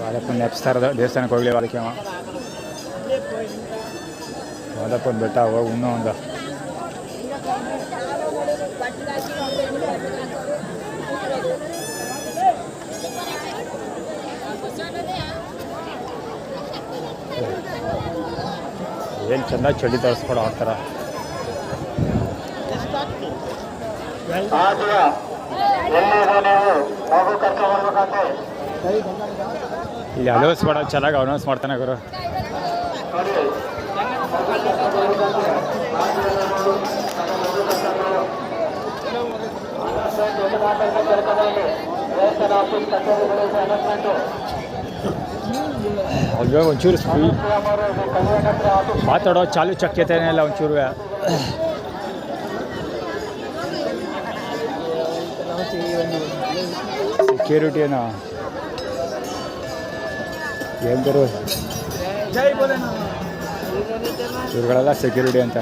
ವಾದಪ್ಪನ ನೆಪ್ಸ್ತಾರದ ದೇವಸ್ಥಾನಕ್ಕೆ ಹೋಗ್ಲಿ. ಅದಕ್ಕೆ ವಾದಪ್ಪನ ಬೆಟ್ಟ ಹೋಗಿ ಇನ್ನೂ ಒಂದು ಏನು ಚೆಂದ ಚಳಿ ತರಿಸ್ಕೊಡೋ ಆಗ್ತಾರ. ಇಲ್ಲಿ ಅನೌನ್ಸ್ ಮಾಡೋದು ಚೆನ್ನಾಗಿ ಅನೌನ್ಸ್ ಮಾಡ್ತಾನೆ ಗುರು. ಅಲ್ವೇ ಒಂಚೂರು ಮಾತಾಡೋ ಚಾಲು ಚಕ್ಯತೆನೇ ಇಲ್ಲ ಒಂಚೂರು. ಸೆಕ್ಯೂರಿಟಿನ ಎಂದರು ಇವ್ರುಗಳೆಲ್ಲ ಸೆಕ್ಯೂರಿಟಿ ಅಂತ.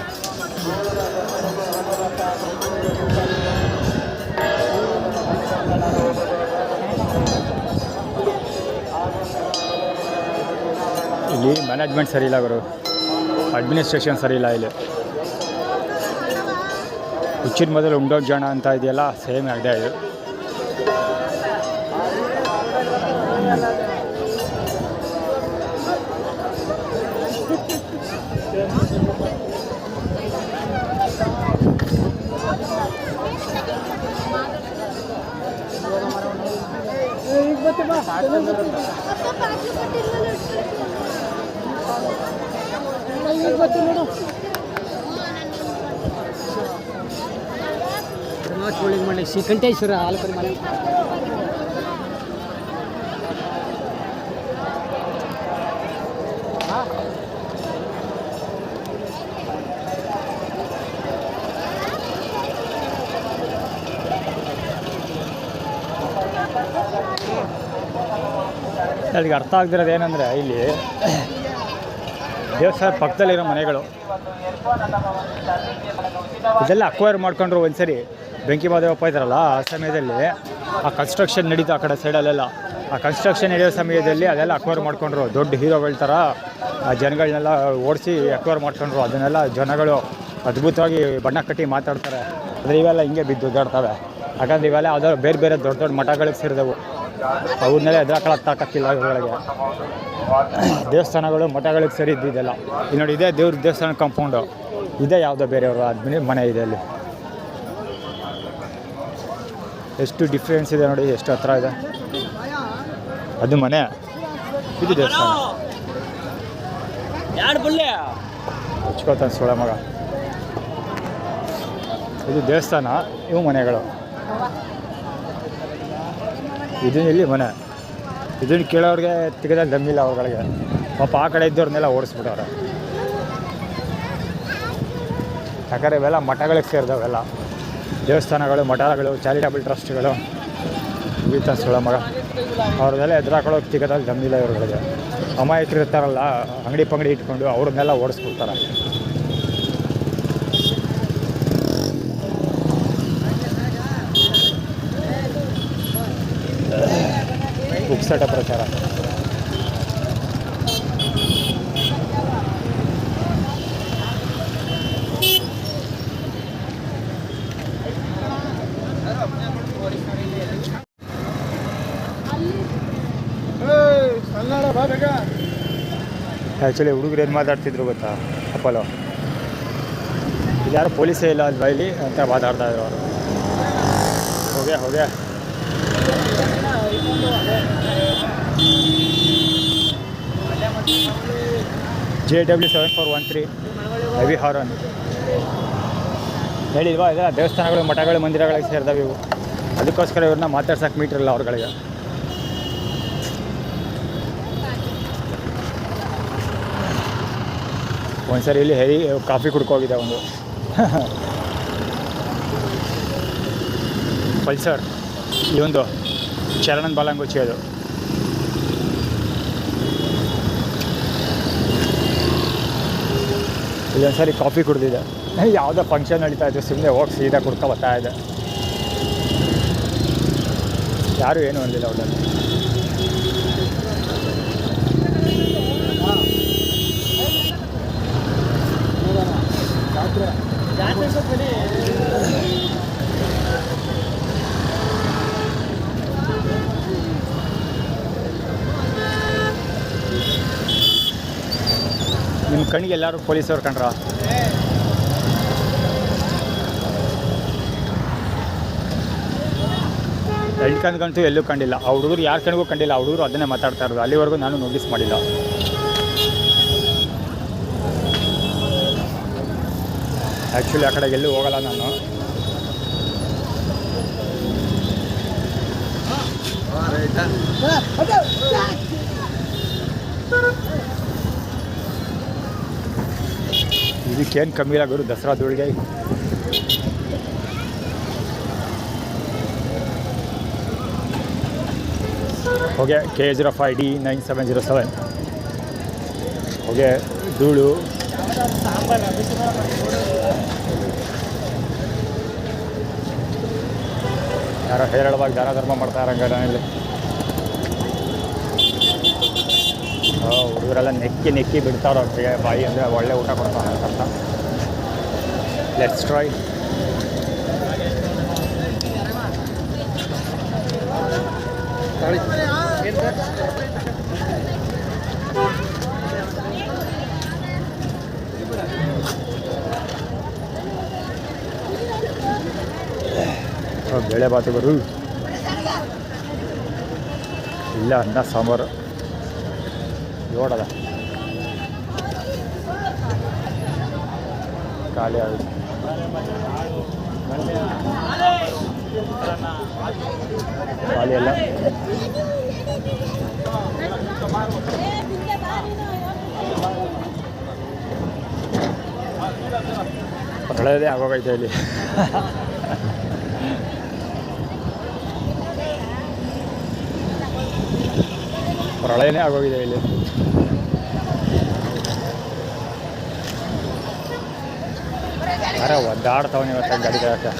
ಇಲ್ಲಿ ಮ್ಯಾನೇಜ್ಮೆಂಟ್ ಸರಿ ಇಲ್ಲ ಗುರು, ಅಡ್ಮಿನಿಸ್ಟ್ರೇಷನ್ ಸರಿ ಇಲ್ಲ. ಇಲ್ಲಿ ಹುಚ್ಚಿನ ಮೊದಲು ಉಂಡೋಗಿ ಜನ ಅಂತ ಇದೆಯಲ್ಲ, ಸೇಮ್ ಆಗಿದೆ ಇದು. ಶ್ರೀಕಂಠೇಶ್ವರ ಆಲಪರಿ ಮನೆ ನನಗೆ ಅರ್ಥ ಆಗ್ದಿರೋದು ಏನಂದರೆ, ಇಲ್ಲಿ ದೇವಸ್ಥಾನ ಪಕ್ಕದಲ್ಲಿರೋ ಮನೆಗಳು ಇದೆಲ್ಲ ಅಕ್ವೈರ್ ಮಾಡ್ಕೊಂಡ್ರು. ಒಂದು ಸರಿ ಬೆಂಕಿ ಮಾದೇವಪ್ಪ ಇದ್ದಾರಲ್ಲ, ಆ ಸಮಯದಲ್ಲಿ ಆ ಕನ್ಸ್ಟ್ರಕ್ಷನ್ ನಡೀತು ಆ ಕಡೆ ಸೈಡಲ್ಲೆಲ್ಲ. ಆ ಕನ್ಸ್ಟ್ರಕ್ಷನ್ ನಡೆಯೋ ಸಮಯದಲ್ಲಿ ಅದೆಲ್ಲ ಅಕ್ವೈರ್ ಮಾಡ್ಕೊಂಡ್ರು. ದೊಡ್ಡ ಹೀರೋಗಳ ಥರ ಆ ಜನಗಳನ್ನೆಲ್ಲ ಓಡಿಸಿ ಅಕ್ವೈರ್ ಮಾಡ್ಕೊಂಡ್ರು. ಅದನ್ನೆಲ್ಲ ಜನಗಳು ಅದ್ಭುತವಾಗಿ ಬಣ್ಣ ಕಟ್ಟಿ ಮಾತಾಡ್ತಾರೆ. ಆದರೆ ಇವೆಲ್ಲ ಹಿಂಗೆ ಬಿದ್ದು ಒದ್ದಾಡ್ತವೆ. ಯಾಕಂದರೆ ಇವೆಲ್ಲ ಅದರ ಬೇರೆ ಬೇರೆ ದೊಡ್ಡ ದೊಡ್ಡ ಮಠಗಳಿಗೆ ಸೇರಿದವು. ಅವ್ರನ್ನೆಲ್ಲ ಎದುರಾಕೊಳ್ಳೋಕೆ ತಾಕತ್ತಿಲ್ಲ ಇವುಗಳಿಗೆ. ದೇವಸ್ಥಾನಗಳು ಮಠಗಳಿಗೆ ಸರಿ ಇದ್ದಿದ್ದೆಲ್ಲ. ಇಲ್ಲಿ ನೋಡಿ, ಇದೇ ದೇವ್ರ ದೇವಸ್ಥಾನ ಕಾಂಪೌಂಡು, ಇದೇ ಯಾವುದೋ ಬೇರೆಯವರು ಆದ್ಮೇಲೆ ಮನೆ ಇದೆ. ಅಲ್ಲಿ ಎಷ್ಟು ಡಿಫ್ರೆನ್ಸ್ ಇದೆ ನೋಡಿ, ಎಷ್ಟು ಹತ್ರ ಇದೆ. ಅದು ಮನೆ, ಇದು ದೇವಸ್ಥಾನ. ಹಚ್ಕೋತಾನೆ ಸೋಳ ಮಗ. ಇದು ದೇವಸ್ಥಾನ, ಇವು ಮನೆಗಳು. ಇದನ್ನ ಇಲ್ಲಿ ಮನೆ. ಇದನ್ನು ಕೇಳೋರಿಗೆ ತೆಗೆದ ದಮ್ಮಿಲ್ಲ ಅವ್ರಗಳಿಗೆ. ಪಾಪ ಆ ಕಡೆ ಇದ್ದವ್ರನ್ನೆಲ್ಲ ಓಡಿಸ್ಬಿಟ್ಟವ್ರೆ. ಯಾಕಂದರೆ ಇವೆಲ್ಲ ಮಠಗಳಿಗೆ ಸೇರಿದವೆಲ್ಲ. ದೇವಸ್ಥಾನಗಳು, ಮಠಗಳು, ಚಾರಿಟಬಲ್ ಟ್ರಸ್ಟ್ಗಳು, ಈತ ಸುಳ ಮಗ. ಅವ್ರನ್ನೆಲ್ಲ ಎದುರಾಕೊಳ್ಳೋಕೆ ತೆಗೆದಾಗ ದಮ್ಮಿಲ್ಲ ಇವ್ರುಗಳಿಗೆ. ಅಮಾಯಕರು ಇರ್ತಾರಲ್ಲ, ಅಂಗಡಿ ಪಂಗಡಿ ಇಟ್ಕೊಂಡು ಅವ್ರನ್ನೆಲ್ಲ ಓಡಿಸ್ಬಿಡ್ತಾರೆ. ಉಪ್ಸಟ ಪ್ರಚಾರ. ಆ್ಯಕ್ಚುಲಿ ಹುಡುಗರು ಏನು ಮಾತಾಡ್ತಿದ್ರು ಗೊತ್ತಾ, ಅಪ್ಪಲು ಇದು ಯಾರು ಪೊಲೀಸೇ ಇಲ್ಲ ಅಲ್ವಾ ಇಲ್ಲಿ ಅಂತ ಮಾತಾಡ್ತಾ ಇದ್ರು ಅವರು. ಹೋಗ್ಯಾ JW7413 ಹೆವಿ ಹಾರನ್. ಹೇಳಿಲ್ವಾ ಇದೆಲ್ಲ ದೇವಸ್ಥಾನಗಳು ಮಠಗಳು ಮಂದಿರಗಳಿಗೆ ಸೇರಿದಾವೆ ಇವು. ಅದಕ್ಕೋಸ್ಕರ ಇವ್ರನ್ನ ಮಾತಾಡ್ಸೋಕೆ ಮೀಟ್ರಿಲ್ಲ ಅವ್ರುಗಳಿಗೆ. ಒಂದ್ಸರಿ ಇಲ್ಲಿ ಹೆವಿ ಕಾಫಿ ಕುಡ್ಕೋಗಿದೆ ಒಂದು ಪಲ್ಸರ್, ಇವೊಂದು ಚರಣನ್ ಬಾಲಂಗುಚ್ಚಿ ಅದು. ಇಲ್ಲೊಂದ್ಸರಿ ಕಾಫಿ ಕುಡ್ದಿದೆ, ಯಾವುದೋ ಫಂಕ್ಷನ್ ನಡೀತಾ ಇತ್ತು, ಸುಮ್ಮನೆ ಹೋಗಿ ಸೀದಾ ಕುಡ್ಕೊ ಬರ್ತಾ ಇದೆ. ಯಾರೂ ಏನೂ ಅಂದಿಲ್ಲ ಅವ್ರಲ್ಲಿ. ನಿಮ್ಮ ಕಣ್ಣಿಗೆ ಎಲ್ಲರೂ ಪೊಲೀಸವ್ರು ಕಂಡ್ರ? ಕಣ್ಕಂದ್ಗಂತೂ ಎಲ್ಲೂ ಕಂಡಿಲ್ಲ. ಆ ಹುಡುಗರು ಯಾರ ಕಣ್ಗೂ ಕಂಡಿಲ್ಲ, ಆ ಹುಡುಗರು ಅದನ್ನೇ ಮಾತಾಡ್ತಾ ಇರೋದು. ಅಲ್ಲಿವರೆಗೂ ನಾನು ನೋಟಿಸ್ ಮಾಡಿಲ್ಲ. ಆ್ಯಕ್ಚುಲಿ ಆ ಕಡೆಗೆ ಎಲ್ಲೂ ಹೋಗಲ್ಲ ನಾನು. ಇದಕ್ಕೇನು ಕಮ್ಮಿ ಇಲ್ಲ ಗುರು, ದಸರಾ ಧೂಳಿಗೆ. ಹೋಗೆ KH-5D 9707 ಹೋಗೆ ಧೂಳು. ಯಾರೋ ಹೇರಳವಾಗಿ ದಾನ ಧರ್ಮ ಮಾಡ್ತಾ ಇರಂಗ ಇಲ್ಲಿ. ಹುಡುಗರೆಲ್ಲ ನೆಕ್ಕಿ ಬಿಡ್ತಾರೋ ಬಾಯಿ ಅಂದರೆ ಒಳ್ಳೆ ಊಟ ಕೊಡ್ತಾನೆ ಅಂತ. Let's try. ಬೇಳೆ ಬಾತು ಬರು ಇಲ್ಲ, ಅನ್ನ ಸಾಂಬಾರು ನೋಡಲ್ಲ ಖಾಲಿ ಆಗುತ್ತೆ. ಖಾಲಿ ಎಲ್ಲ ಒಳ್ಳೆಯದೇ ಆಗೋಗೈತೆ ಇಲ್ಲಿ. ಪ್ರಳಯನೇ ಆಗೋಗಿದೆ ಇಲ್ಲಿ. ಅರೆ ಒದ್ದಾಡ್ತಾವನಿ ಇವತ್ತು ಗಾಡಿ ತಗೋಕ್ಕೆ.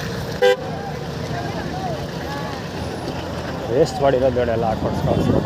ವೇಸ್ಟ್ ಮಾಡಿರೋದು ಬೇಡ, ಎಲ್ಲ ಹಾಕೊಡ್ಸ್ಕೊಳ್ಸ್ಕೊ.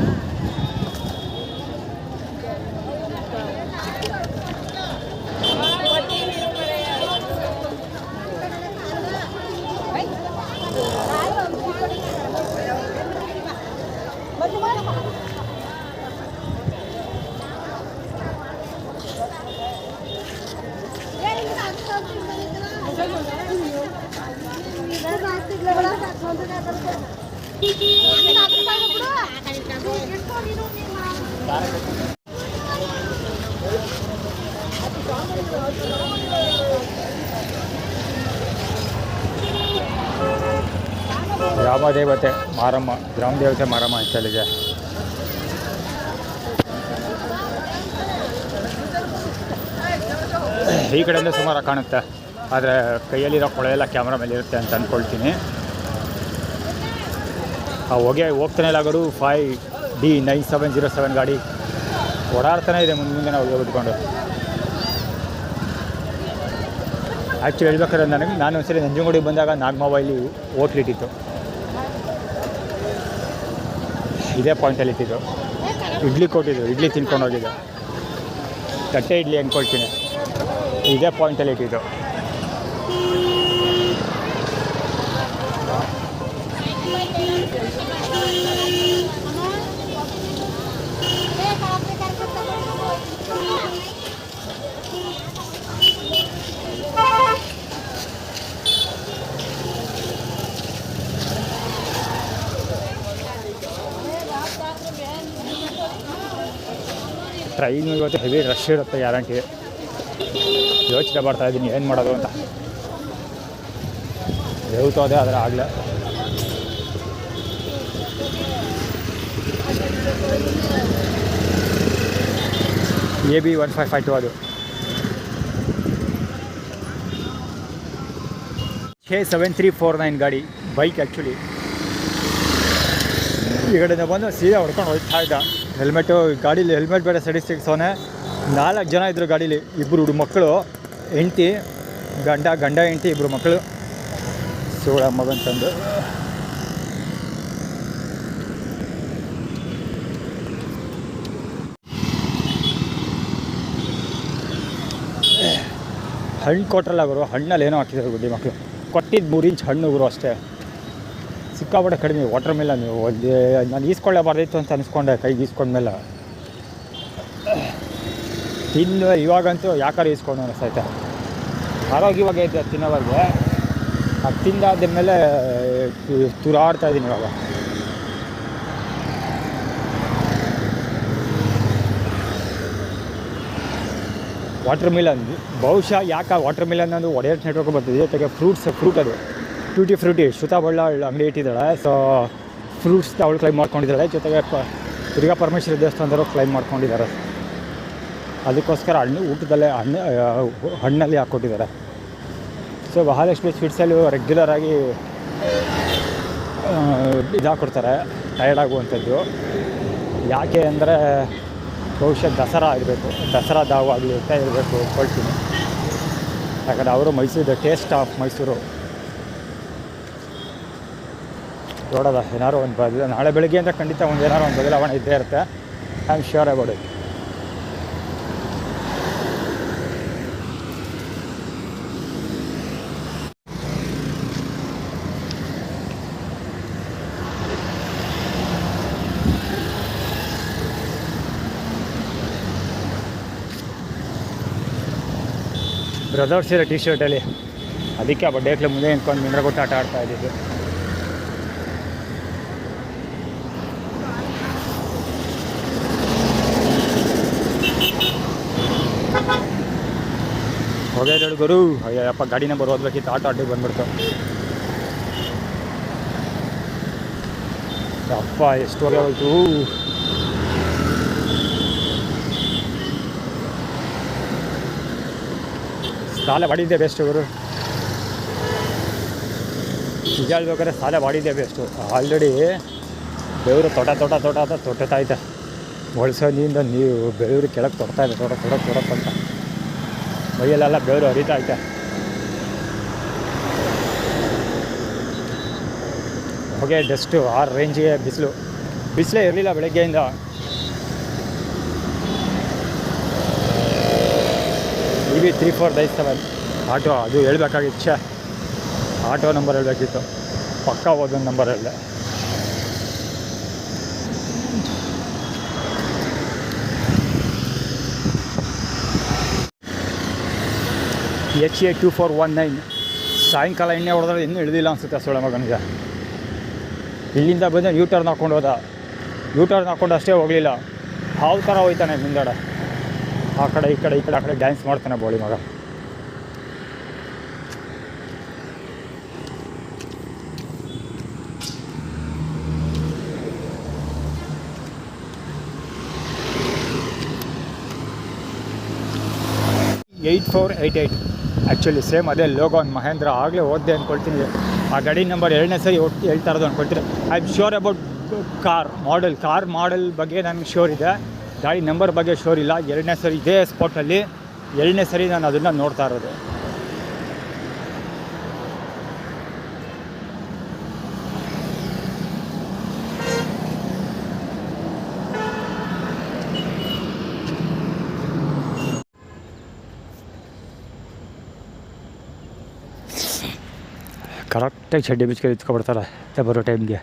ಗ್ರಾಮ ದೇವತೆ ಮಾರಮ್ಮ, ಗ್ರಾಮ ದೇವತೆ ಮಾರಮ್ಮ ಅಂತೇಳಿದೆ. ಈ ಕಡೆಯಿಂದ ಸುಮಾರು ಕಾಣುತ್ತೆ, ಆದರೆ ಕೈಯಲ್ಲಿರೋ ಕೊಳೆ ಎಲ್ಲ ಕ್ಯಾಮ್ರಾ ಮೇಲೆ ಇರುತ್ತೆ ಅಂತ ಅಂದ್ಕೊಳ್ತೀನಿ. ಆ ಹೊಗೆ ಹೋಗ್ತಾನೆ ಇಲ್ಲ ಗುರು. 5D 9707 ಗಾಡಿ ಓಡಾಡ್ತಾನೆ ಇದೆ ಮುಂದೆ ನಾವು ಹೊಗೆ ಬಿಟ್ಕೊಂಡು. ಆ್ಯಕ್ಚುಲಿ ಹೇಳ್ಬೇಕಾದ್ರೆ ನಾನು ಒಂದ್ಸರಿ ನಂಜನಗೂಡಿಗೆ ಬಂದಾಗ ನಾಗಮಾವ ಇಲ್ಲಿ ಹೋಟ್ಲಿಟ್ಟಿತ್ತು, ಇದೇ ಪಾಯಿಂಟಲ್ಲಿ ಇಟ್ಟಿದ್ದು. ಇಡ್ಲಿ ಕೊಟ್ಟಿದ್ದು, ಇಡ್ಲಿ ತಿನ್ಕೊಂಡು ಹೋಗಿದ್ದು, ತಟ್ಟೆ ಇಡ್ಲಿ ಅಂದ್ಕೊಳ್ತೀನಿ, ಇದೇ ಪಾಯಿಂಟಲ್ಲಿ ಇಟ್ಟಿದ್ದು. ಟ್ರೈನ್ ಇವತ್ತು ಹೆವಿ ರಶ್ ಇರುತ್ತೆ ಗ್ಯಾರಂಟಿ. ಯೋಚನೆ ಮಾಡ್ತಾಯಿದ್ದೀನಿ ಏನು ಮಾಡೋದು ಅಂತ. ದೇವ್ತೋದೆ ಆದರೆ ಆಗಲೇ AB 1552 ಅದು 7349 ಗಾಡಿ ಬೈಕ್ ಆ್ಯಕ್ಚುಲಿ. ಈ ಕಡೆಯಿಂದ ಬಂದು ಸೀದಾ ಹೊಡ್ಕೊಂಡು ಹೋಗ್ತಾ ಇದ್ದ. ಹೆಲ್ಮೆಟು ಗಾಡೀಲಿ ಹೆಲ್ಮೆಟ್ ಬೇರೆ ಸಡಿಸ್ತಿಕ್ಸೋನೆ. 4 ಜನ ಇದ್ದರು ಗಾಡೀಲಿ. 2 ಮಕ್ಕಳು, ಹೆಂಡ್ತಿ, ಗಂಡ ಹೆಂಡ್ತಿ 2 ಮಕ್ಕಳು. ಸೋಳ ಮಗಂತಂದು ಹಣ್ಣು ಕೊಟ್ರಲ್ಲ ಗುರು, ಹಣ್ಣಲ್ಲಿ ಏನೋ ಹಾಕಿದ್ರು ಗುಡ್ಡಿ ಮಕ್ಕಳು. ಕೊಟ್ಟಿದ್ದು 3 ಇಂಚ್ ಹಣ್ಣು ಗುರು ಅಷ್ಟೇ. ಸಿಕ್ಕಾಪಟ್ಟೆ ಕಡಿಮೆ. ವಾಟರ್ ಮೆಲನ್ ಒಂದು ನಾನು ಈಸ್ಕೊಳ್ಳೇಬಾರ್ದಿತ್ತು ಅಂತ ಅನಿಸ್ಕೊಂಡೆ ಕೈಗೆ ಈಸ್ಕೊಂಡ್ಮೇಲೆ. ತಿನ್ನು ಇವಾಗಂತೂ ಯಾಕಾರು ಈಸ್ಕೊಂಡು ಅನಿಸ್ತೈತೆ. ಆರೋಗ್ಯವಾಗಿ ಐತೆ ತಿನ್ನೋವರೆಗೆ. ಅದು ತಿಂದಾದ ಮೇಲೆ ತುರಾಡ್ತಾ ಇದ್ದೀನಿ ಇವಾಗ. ವಾಟರ್ ಮಿಲನ್ ಬಹುಶಃ ಯಾಕೆ ವಾಟರ್ ಮಿಲನ್ ಅಂದು ಒಡೆಯರ್ ನೆಟ್ವರ್ಕ್ ಬರ್ತಿದೆ. ಜೊತೆಗೆ ಫ್ರೂಟ್ ಅದು ಟ್ಯೂಟಿ ಫ್ರೂಟಿ ಶ್ರುತಾ ಬಳ್ಳ ಅಂಗಡಿ ಇಟ್ಟಿದ್ದಾಳೆ. ಸೊ ಫ್ರೂಟ್ಸ್ ಅವಳು ಕ್ಲೈಮ್ ಮಾಡ್ಕೊಂಡಿದ್ದಾಳೆ. ಜೊತೆಗೆ ದುರ್ಗಾ ಪರಮೇಶ್ವರಿ ದೇವಸ್ಥಾನದವರು ಕ್ಲೈಮ್ ಮಾಡ್ಕೊಂಡಿದ್ದಾರೆ. ಅದಕ್ಕೋಸ್ಕರ ಊಟದಲ್ಲೇ ಹಣ್ಣಲ್ಲಿ ಹಾಕ್ಕೊಟ್ಟಿದ್ದಾರೆ. ಸೊ ಮಹಾಲಕ್ಷ್ಮಿ ಸ್ವೀಟ್ಸಲ್ಲೂ ರೆಗ್ಯುಲರಾಗಿ ಇದಾಕೊಡ್ತಾರೆ, ಟಯರ್ಡ್ ಆಗುವಂಥದ್ದು. ಯಾಕೆ ಅಂದರೆ ಬಹುಶಃ ದಸರಾ ಇರಬೇಕು, ದಸರಾ ದಾವಾಗಲಿ ಅಂತ ಇರಬೇಕು ಅಂದ್ಕೊಳ್ತೀನಿ. ಯಾಕಂದರೆ ಅವರು ಮೈಸೂರು ಟೇಸ್ಟ್ ಆಫ್ ಮೈಸೂರು. ನೋಡೋದ ಏನಾರು ಒಂದು ನಾಳೆ ಬೆಳಗ್ಗೆ ಅಂತ ಖಂಡಿತ ಏನಾರು ಒಂದು ಬದಲಾವಣೆ ಇದ್ದೇ ಇರುತ್ತೆ. I am sure about it. Brothers ಇರೋ ಟಿ ಶರ್ಟಲ್ಲಿ, ಅದಕ್ಕೆ ಆ ಬಡ್ಡೆ ಮುಂದೆ ನಿಂತ್ಕೊಂಡು ಮಿಂಡ್ರಗೊಟ್ಟು ಆಟ ಆಡ್ತಾ ಇದ್ದಿದ್ದು. ಹೋಗ್ಯಾರ ಗುರು. ಅಯ್ಯಪ್ಪ ಗಾಡಿ ನಂಬರ್ ಓದ್ಬೇಕಿತ್ತು, ಆಟೋ ಅಡ್ಡಿಗೆ ಬಂದ್ಬಿಡ್ತು. ಅಪ್ಪ ಎಷ್ಟು ಹೋಗಿ ಹೋಯ್ತು. ಸಾಲ ಮಾಡಿದ್ದೆ ಬೆಸ್ಟ್ ಗುರು. ನಿಜ ಹೇಳ್ಬೇಕಾದ್ರೆ ಸಾಲ ಮಾಡಿದ್ದೆ ಬೆಸ್ಟು. ಆಲ್ರೆಡಿ ಬೆವರು ತೊಟ್ಟತಾಯ್ತೆ. ಒಳಸೋದ್ರಿಂದ ನೀವು ಬೆವರು ಕೆಳಗೆ ತೊಡ್ತಾಯಿದೆ, ತೊಡಕ್ಕೆ ಅಂತ ಮೈಯಲ್ಲೆಲ್ಲ ಬೆವರು ಹರಿತಾ ಐತೆ. ಹೊಗೆ ಡಸ್ಟು ಆ ರೇಂಜಿಗೆ ಬಿಸಿಲೇ ಇರಲಿಲ್ಲ ಬೆಳಗ್ಗೆಯಿಂದ. EB 3457 ಆಟೋ, ಅದು ಹೇಳ್ಬೇಕಾಗಿತ್ತು. ಆಟೋ ನಂಬರ್ ಹೇಳಬೇಕಿತ್ತು, ಪಕ್ಕ ಓದೊಂದು ನಂಬರ್ ಹೇಳಿದೆ. HA 2419 ಸಾಯಂಕಾಲ ಎಣ್ಣೆ ಹೊಡೆದ್ರೆ ಇನ್ನೂ ಇಳಿದಿಲ್ಲ ಅನಿಸುತ್ತೆ ಸೊಳ್ಳೆ ಮಗನಿಗೆ. ಇಲ್ಲಿಂದ ಬಂದು ಯೂಟರ್ನ್ ಹಾಕ್ಕೊಂಡು ಹೋದ. ಯೂಟರ್ನ್ ಹಾಕ್ಕೊಂಡು ಅಷ್ಟೇ ಹೋಗಲಿಲ್ಲ, ಹಾವು ಥರ ಹೋಯ್ತಾನೆ ಮುಂದಡೆ. ಆ ಕಡೆ ಈ ಕಡೆ ಡ್ಯಾನ್ಸ್ ಮಾಡ್ತಾನೆ ಬೋಳಿ ಮಗ. $8488 ಆ್ಯಕ್ಚುಲಿ ಸೇಮ್ ಅದೇ ಲೋಗೋ ಒಂದು ಮಹೇಂದ್ರ. ಆಗಲೇ ಓದಿದೆ ಅಂದ್ಕೊಳ್ತೀನಿ. ಆ ಗಾಡಿ ನಂಬರ್ 2ನೇ ಸರಿ ಹೇಳ್ತಾ ಇರೋದು ಅಂದ್ಕೊಳ್ತೀನಿ. I am sure about car model ಬಗ್ಗೆ ನನಗೆ ಶ್ಯೂರ್ ಇದೆ. ಗಾಡಿ ನಂಬರ್ ಬಗ್ಗೆ ಶ್ಯೂರ್ ಇಲ್ಲ. 2ನೇ ಸರಿ ಇದೇ ಸ್ಪಾಟಲ್ಲಿ 2ನೇ ಸರಿ ನಾನು ಅದನ್ನು ನೋಡ್ತಾ ಇರೋದು. ಕರೆಕ್ಟಾಗಿ ಚಡ್ಡಿ ಬಿಚ್ಕೊಂಡು ಇತ್ಕೊಬಿಡ್ತಾರೆ ಬರೋ ಟೈಮ್ಗೆ.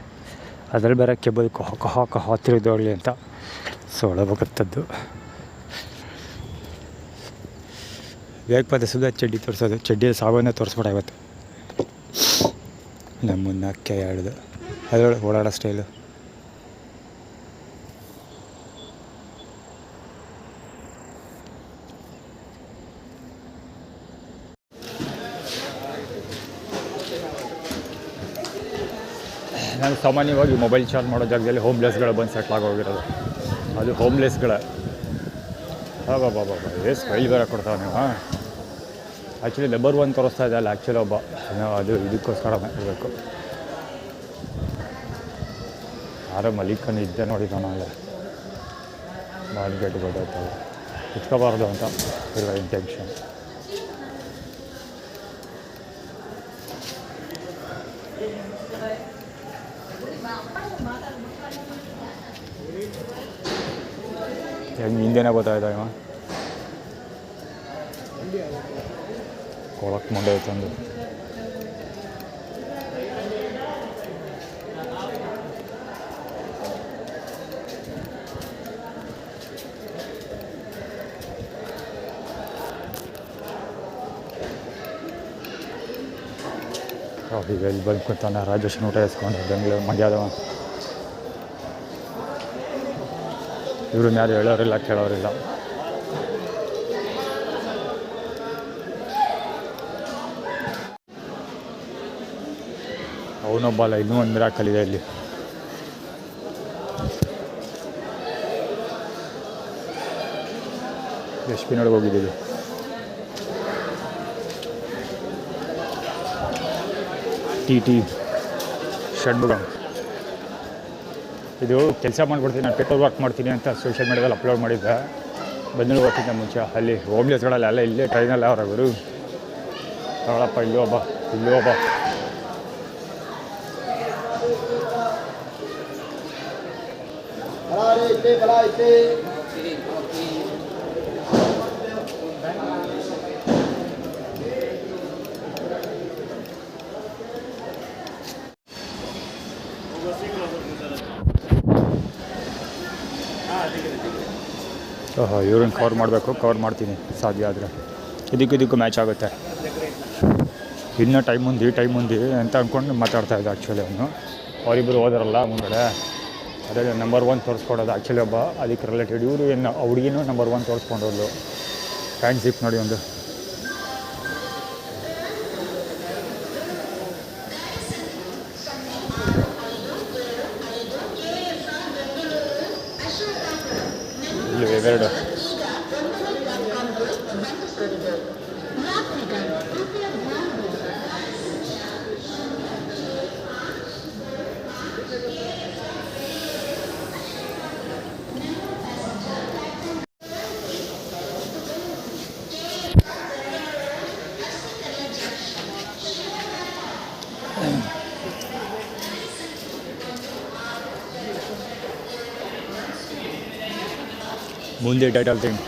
ಅದ್ರಲ್ಲಿ ಬೇರೆ ಕೆಬ್ಬಲ್ ಕಹ ತಿರುಗಿದೋಗಲಿ ಅಂತ ಸೊಳಬೇಕತ್ತದ್ದು. ವೇಗಪದ ಸುಧಾ ಚಡ್ಡಿ ತೋರಿಸೋದು. ಚಡ್ಡಿಯಲ್ಲಿ ಸಾವನ್ನ ತೋರಿಸ್ಬೇಡ ಇವತ್ತು. ನಮ್ಮನ್ನ ಅಕ್ಕೆ ಹೇಳಿದು ಅದರೊಳಗೆ ಓಡಾಡೋ ಸ್ಟೈಲು. ನಾನು ಸಾಮಾನ್ಯವಾಗಿ ಮೊಬೈಲ್ ಚಾರ್ಜ್ ಮಾಡೋ ಜಾಗದಲ್ಲಿ ಹೋಮ್ಲೆಸ್ಗಳು ಬಂದು ಸೆಟ್ಲ್ ಆಗೋಗಿರೋದು. ಅದು ಹೋಮ್ಲೆಸ್ಗಳೇ. ಬಾಬಾ ಎಷ್ಟು ಸ್ಮೈಲ್ ಬೇರೆ ಕೊಡ್ತಾವೆ ನೀವು. ಆ್ಯಕ್ಚುಲಿ ನಂಬರ್ 1 ತೋರಿಸ್ತಾ ಇದೆ ಅಲ್ಲ ಆ್ಯಕ್ಚುಲಿ ಒಬ್ಬ ಅದು ಇದಕ್ಕೋಸ್ಕರ ಇರಬೇಕು. ಯಾರೋ ಮಲಿಕನ್ನು ಇದ್ದೆ ನೋಡಿದ್ದಾನ ಅಲ್ಲ ಮಾರ್ಕೆಟ್ ಗೊತ್ತಾಯ್ತಲ್ಲ ಇಟ್ಕೋಬಾರ್ದು ಅಂತ ಇರುವ ಇಂಟೆನ್ಷನ್. ಹೆಂಗೆ ಹಿಂದೆನೇ ಗೊತ್ತಾಯ್ತಾ ಇವ ಕೊಳಕ್ಕೆ ಮಂಡೆ ತಂದು ಈಗ ಇಲ್ಲಿ ಬಂದು ಕೂತಾನೆ ರಾಜೇಶನ್ ಊಟ ಎಸ್ಕೊಂಡು ಬೆಂಗಳೂರು ಮಂಡ್ಯದವ. ಇವ್ರನ್ನ ಯಾರು ಹೇಳೋರಿಲ್ಲ ಕೇಳೋರಿಲ್ಲ. ಅವನೊಬ್ಬಲ್ಲ ಇನ್ನೂ ಒಂದು ಮಿರಾಕಲ್ ಇದೆ ಇಲ್ಲಿ. ಎಸ್ಪಿನೊಳಗೆ ಹೋಗಿದ್ದೀವಿ. ಟಿ ಷಣ್ಮುಗ ಇದು ಕೆಲಸ ಮಾಡಿಕೊಡ್ತೀನಿ, ನಾನು ಪೇಪರ್ ವರ್ಕ್ ಮಾಡ್ತೀನಿ ಅಂತ ಸೋಷಿಯಲ್ ಮೀಡಿಯಾದಲ್ಲಿ ಅಪ್ಲೋಡ್ ಮಾಡಿದ್ದೆ. ಬೆಂಗಳೂರು ಹೋಗ್ತಿದ್ದೆ ಮುಂಚೆ. ಅಲ್ಲಿ ಹೋಮ್ಲೆಸ್ಗಳೆಲ್ಲ ಎಲ್ಲ ಇಲ್ಲೇ ಟ್ರೈನಲ್ಲ ಅವರವರು. ತಗೊಳಪ್ಪ ಇಲ್ಲೂ ಒಬ್ಬ ಇಲ್ಲೂ ಒಬ್ಬ. ಓಹೋ ಇವ್ರನ್ನ ಕವರ್ ಮಾಡಬೇಕು, ಕವರ್ ಮಾಡ್ತೀನಿ ಸಾಧ್ಯ ಆದರೆ. ಇದಕ್ಕೂ ಮ್ಯಾಚ್ ಆಗುತ್ತೆ. ಇನ್ನೂ ಟೈಮ್ ಮುಂದೆ ಅಂತ ಅಂದ್ಕೊಂಡು ಮಾತಾಡ್ತಾಯಿದ್ದೆ ಆ್ಯಕ್ಚುಲಿ ಅವನು. ಅವರಿಬ್ಬರು ಹೋದಾರಲ್ಲ ಮುಂದೆ, ಅದೇ ನಂಬರ್ 1 ತೋರಿಸ್ಕೊಡೋದು ಆ್ಯಕ್ಚುಲಿ ಒಬ್ಬ ಅದಕ್ಕೆ ರಿಲೇಟೆಡ್. ಇವರು ಏನು ಹುಡುಗಿನೂ ನಂಬರ್ 1 ತೋರಿಸ್ಕೊಂಡೋದು. ಪ್ಯಾಂಟ್ ಜಿಪ್ ನೋಡಿ ಒಂದು. ಇಲ್ಲಿ ಇವೆರಡು ಮುಂದೆ ಟೈಟಲ್ ಥಿಂಗ್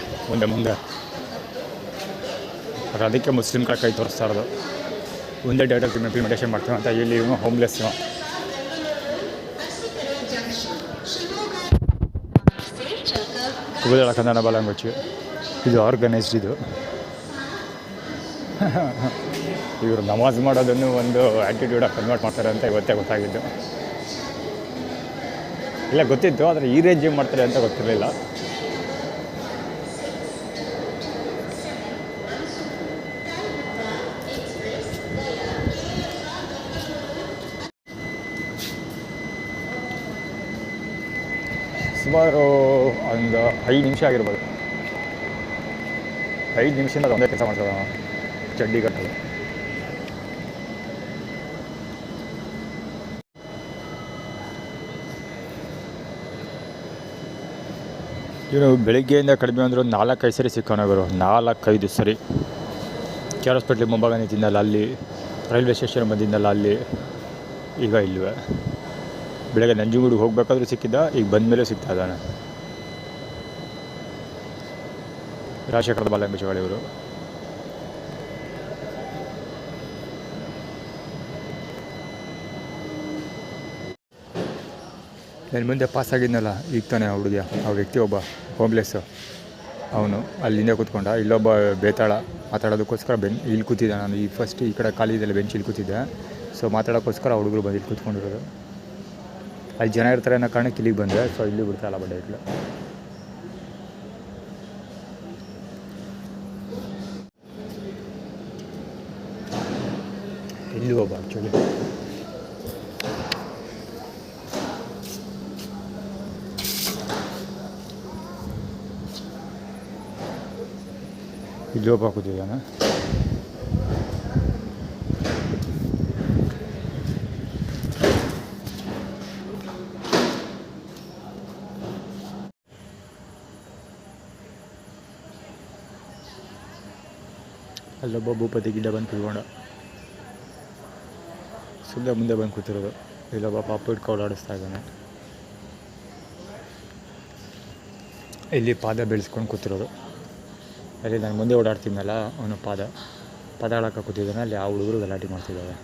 ಮುಂದೆ ಅದಕ್ಕೆ ಮುಸ್ಲಿಂ ಕೈ ತೋರಿಸ್ತಾ ಇರೋದು. ಮುಂದೆ ಟೈಟಲ್ ಥಿಂಗ್ ಇಂಪ್ಲಿಮೆಂಟೇಷನ್ ಮಾಡ್ತೀವಿ ಅಂತ. ಇಲ್ಲಿ ಇವನು ಹೋಮ್ಲೆಸ್. ಕುಬುದಳ ಕನ್ನಡ ಲ್ಯಾಂಗ್ವೇಜ್ ಇದು ಆರ್ಗನೈಸ್ಡ್. ಇದು ಇವರು ನಮಾಜ್ ಮಾಡೋದನ್ನು ಒಂದು ಆ್ಯಟಿಟ್ಯೂಡಾಗಿ ಕನ್ವರ್ಟ್ ಮಾಡ್ತಾರೆ ಅಂತ ಇವತ್ತೇ ಗೊತ್ತಾಗಿದ್ದು. ಇಲ್ಲ ಗೊತ್ತಿತ್ತು, ಆದರೆ ಈ ರೇಂಜಿಗೆ ಮಾಡ್ತಾರೆ ಅಂತ ಗೊತ್ತಿರಲಿಲ್ಲ. ಸುಮಾರು ಒಂದು 5 ನಿಮಿಷ ಆಗಿರ್ಬೋದು. 5 ನಿಮಿಷದಿಂದ ಒಂದೇ ಕೆಲಸ ಮಾಡ್ತದೆ ಚಡ್ಡಿ ಕಟ್ಟಲು. ಇವರು ಬೆಳಿಗ್ಗೆಯಿಂದ ಕಡಿಮೆ ಅಂದರೂ 4-5 ಸರಿ ಸಿಕ್ಕೋಣವರು. 4-5 ಸರಿ. ಕೆ ಆರ್ ಹಾಸ್ಪಿಟ್ಲಿಗೆ ಮುಂಭಾಗ ನಿಂತಿದ್ದಲ್ಲ ಅಲ್ಲಿ, ರೈಲ್ವೆ ಸ್ಟೇಷನ್ ಬಂದಿದ್ದಲ್ಲ ಅಲ್ಲಿ, ಈಗ ಇಲ್ವೇ. ಬೆಳಗ್ಗೆ ನಂಜನಗೂಡಿಗೆ ಹೋಗಬೇಕಾದ್ರೂ ಸಿಕ್ಕಿದ್ದ, ಈಗ ಬಂದ ಮೇಲೆ ಸಿಗ್ತಾ ಇದ್ದಾನೆ. ರಾಜಶೇಖರದ ಬಾಲ್ಯಾಂಗುಚಗಳಿವರು. ನನ್ನ ಮುಂದೆ ಪಾಸ್ ಆಗಿದ್ನಲ್ಲ ಈಗ ತಾನೆ ಹುಡುಗಿಯ ಆ ವ್ಯಕ್ತಿ ಒಬ್ಬ ಹೋಮ್ಲೆಸ್ಸು, ಅವನು ಅಲ್ಲಿಂದ ಕೂತ್ಕೊಂಡ. ಇಲ್ಲೊಬ್ಬ ಬೇತಾಳ ಮಾತಾಡೋದಕ್ಕೋಸ್ಕರ ಇಲ್ಲಿ ಕೂತಿದ್ದೆ. ನಾನು ಈ ಫಸ್ಟ್ ಈ ಕಡೆ ಖಾಲಿ ಇದೆಲ್ಲ ಬೆಂಚ್ ಇಲ್ಲಿ ಕೂತಿದ್ದೆ. ಸೊ ಮಾತಾಡೋಕ್ಕೋಸ್ಕರ ಹುಡುಗರು ಬಂದು ಇಲ್ಲಿ ಕೂತ್ಕೊಂಡಿರೋದು. ಅಲ್ಲಿ ಜನ ಇರ್ತಾರೆ ಅನ್ನೋ ಕಾರಣಕ್ಕೆ ಇಲ್ಲಿಗೆ ಬಂದೆ. ಸೊ ಇಲ್ಲಿ ಬಿಡ್ತಾಯಿಲ್ಲ ಬಡ್ಡೆ ಇಟ್ಲು. ಇಲ್ಲಿ ಒಬ್ಬ ಆ್ಯಕ್ಚುಲಿ ಇಲ್ಲಿ ಒಬ್ಬ ಕೂತಿದ್ದಾನೆ. ಅಲ್ಲೊಬ್ಬ ಭೂಪತಿ ಗಿಡ್ಡ ಬಂದು ಕುತ್ಕೊಂಡ, ಸುಮ್ಮನೆ ಮುಂದೆ ಬಂದು ಕೂತಿರೋದು. ಇಲ್ಲೊಬ್ಬ ಪಾಪ ಇಟ್ಕೊಂಡು ಓಡಾಡಿಸ್ತಾ ಇದ್ದಾನೆ. ಇಲ್ಲಿ ಪಾದ ಬೆಳೆಸ್ಕೊಂಡು ಕೂತಿರೋದು. ಅಲ್ಲಿ ನಾನು ಮುಂದೆ ಓಡಾಡ್ತೀನಲ್ಲ ಅವನು ಪಾದ ಹೇಳಕ್ಕೆ ಕೂತಿದ್ದಾನೆ. ಅಲ್ಲಿ ಆ ಹುಡುಗರು ಗಲಾಟೆ ಮಾಡ್ತಿದ್ದಾವೆ.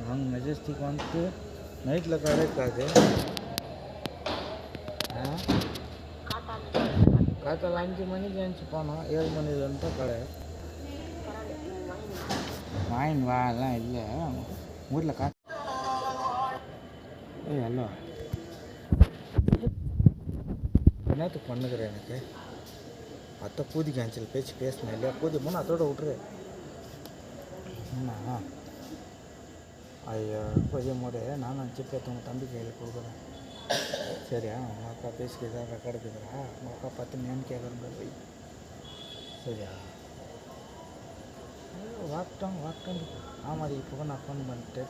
நாங்கள் மெஜஸ்டிக் வந்துட்டு நைட்டில் கடைக்காது காத்தால 5 மணிக்கு எழுந்துச்சி போனோம். 7 மணிலேருந்து கடை வாங்கின்னு வா எல்லாம் இல்லை ஊரில் ஹலோ என்னத்துக்கு பண்ணுகிறேன் எனக்கு அத்தை கூதி கேன்சல் பேச்சு பேசினேன் இல்லையா? கூதி போனால் அதோட விட்ரு. என்ன ஐயோ கொஞ்சம் போது நானும் சிப்பேற்ற உங்கள் தம்பி கையில் கொடுக்குறேன். சரியா? உங்கள் அக்கா பேசிக்கிறதா ரெக்கார்டு கேட்குறா. உங்கள் அக்கா 10 மேன் கேட்குறேன் போய். சரியா? வாக்கிட்டோம் ஆமாம். அது இப்போ நான் ஃபோன் பண்ணிட்டு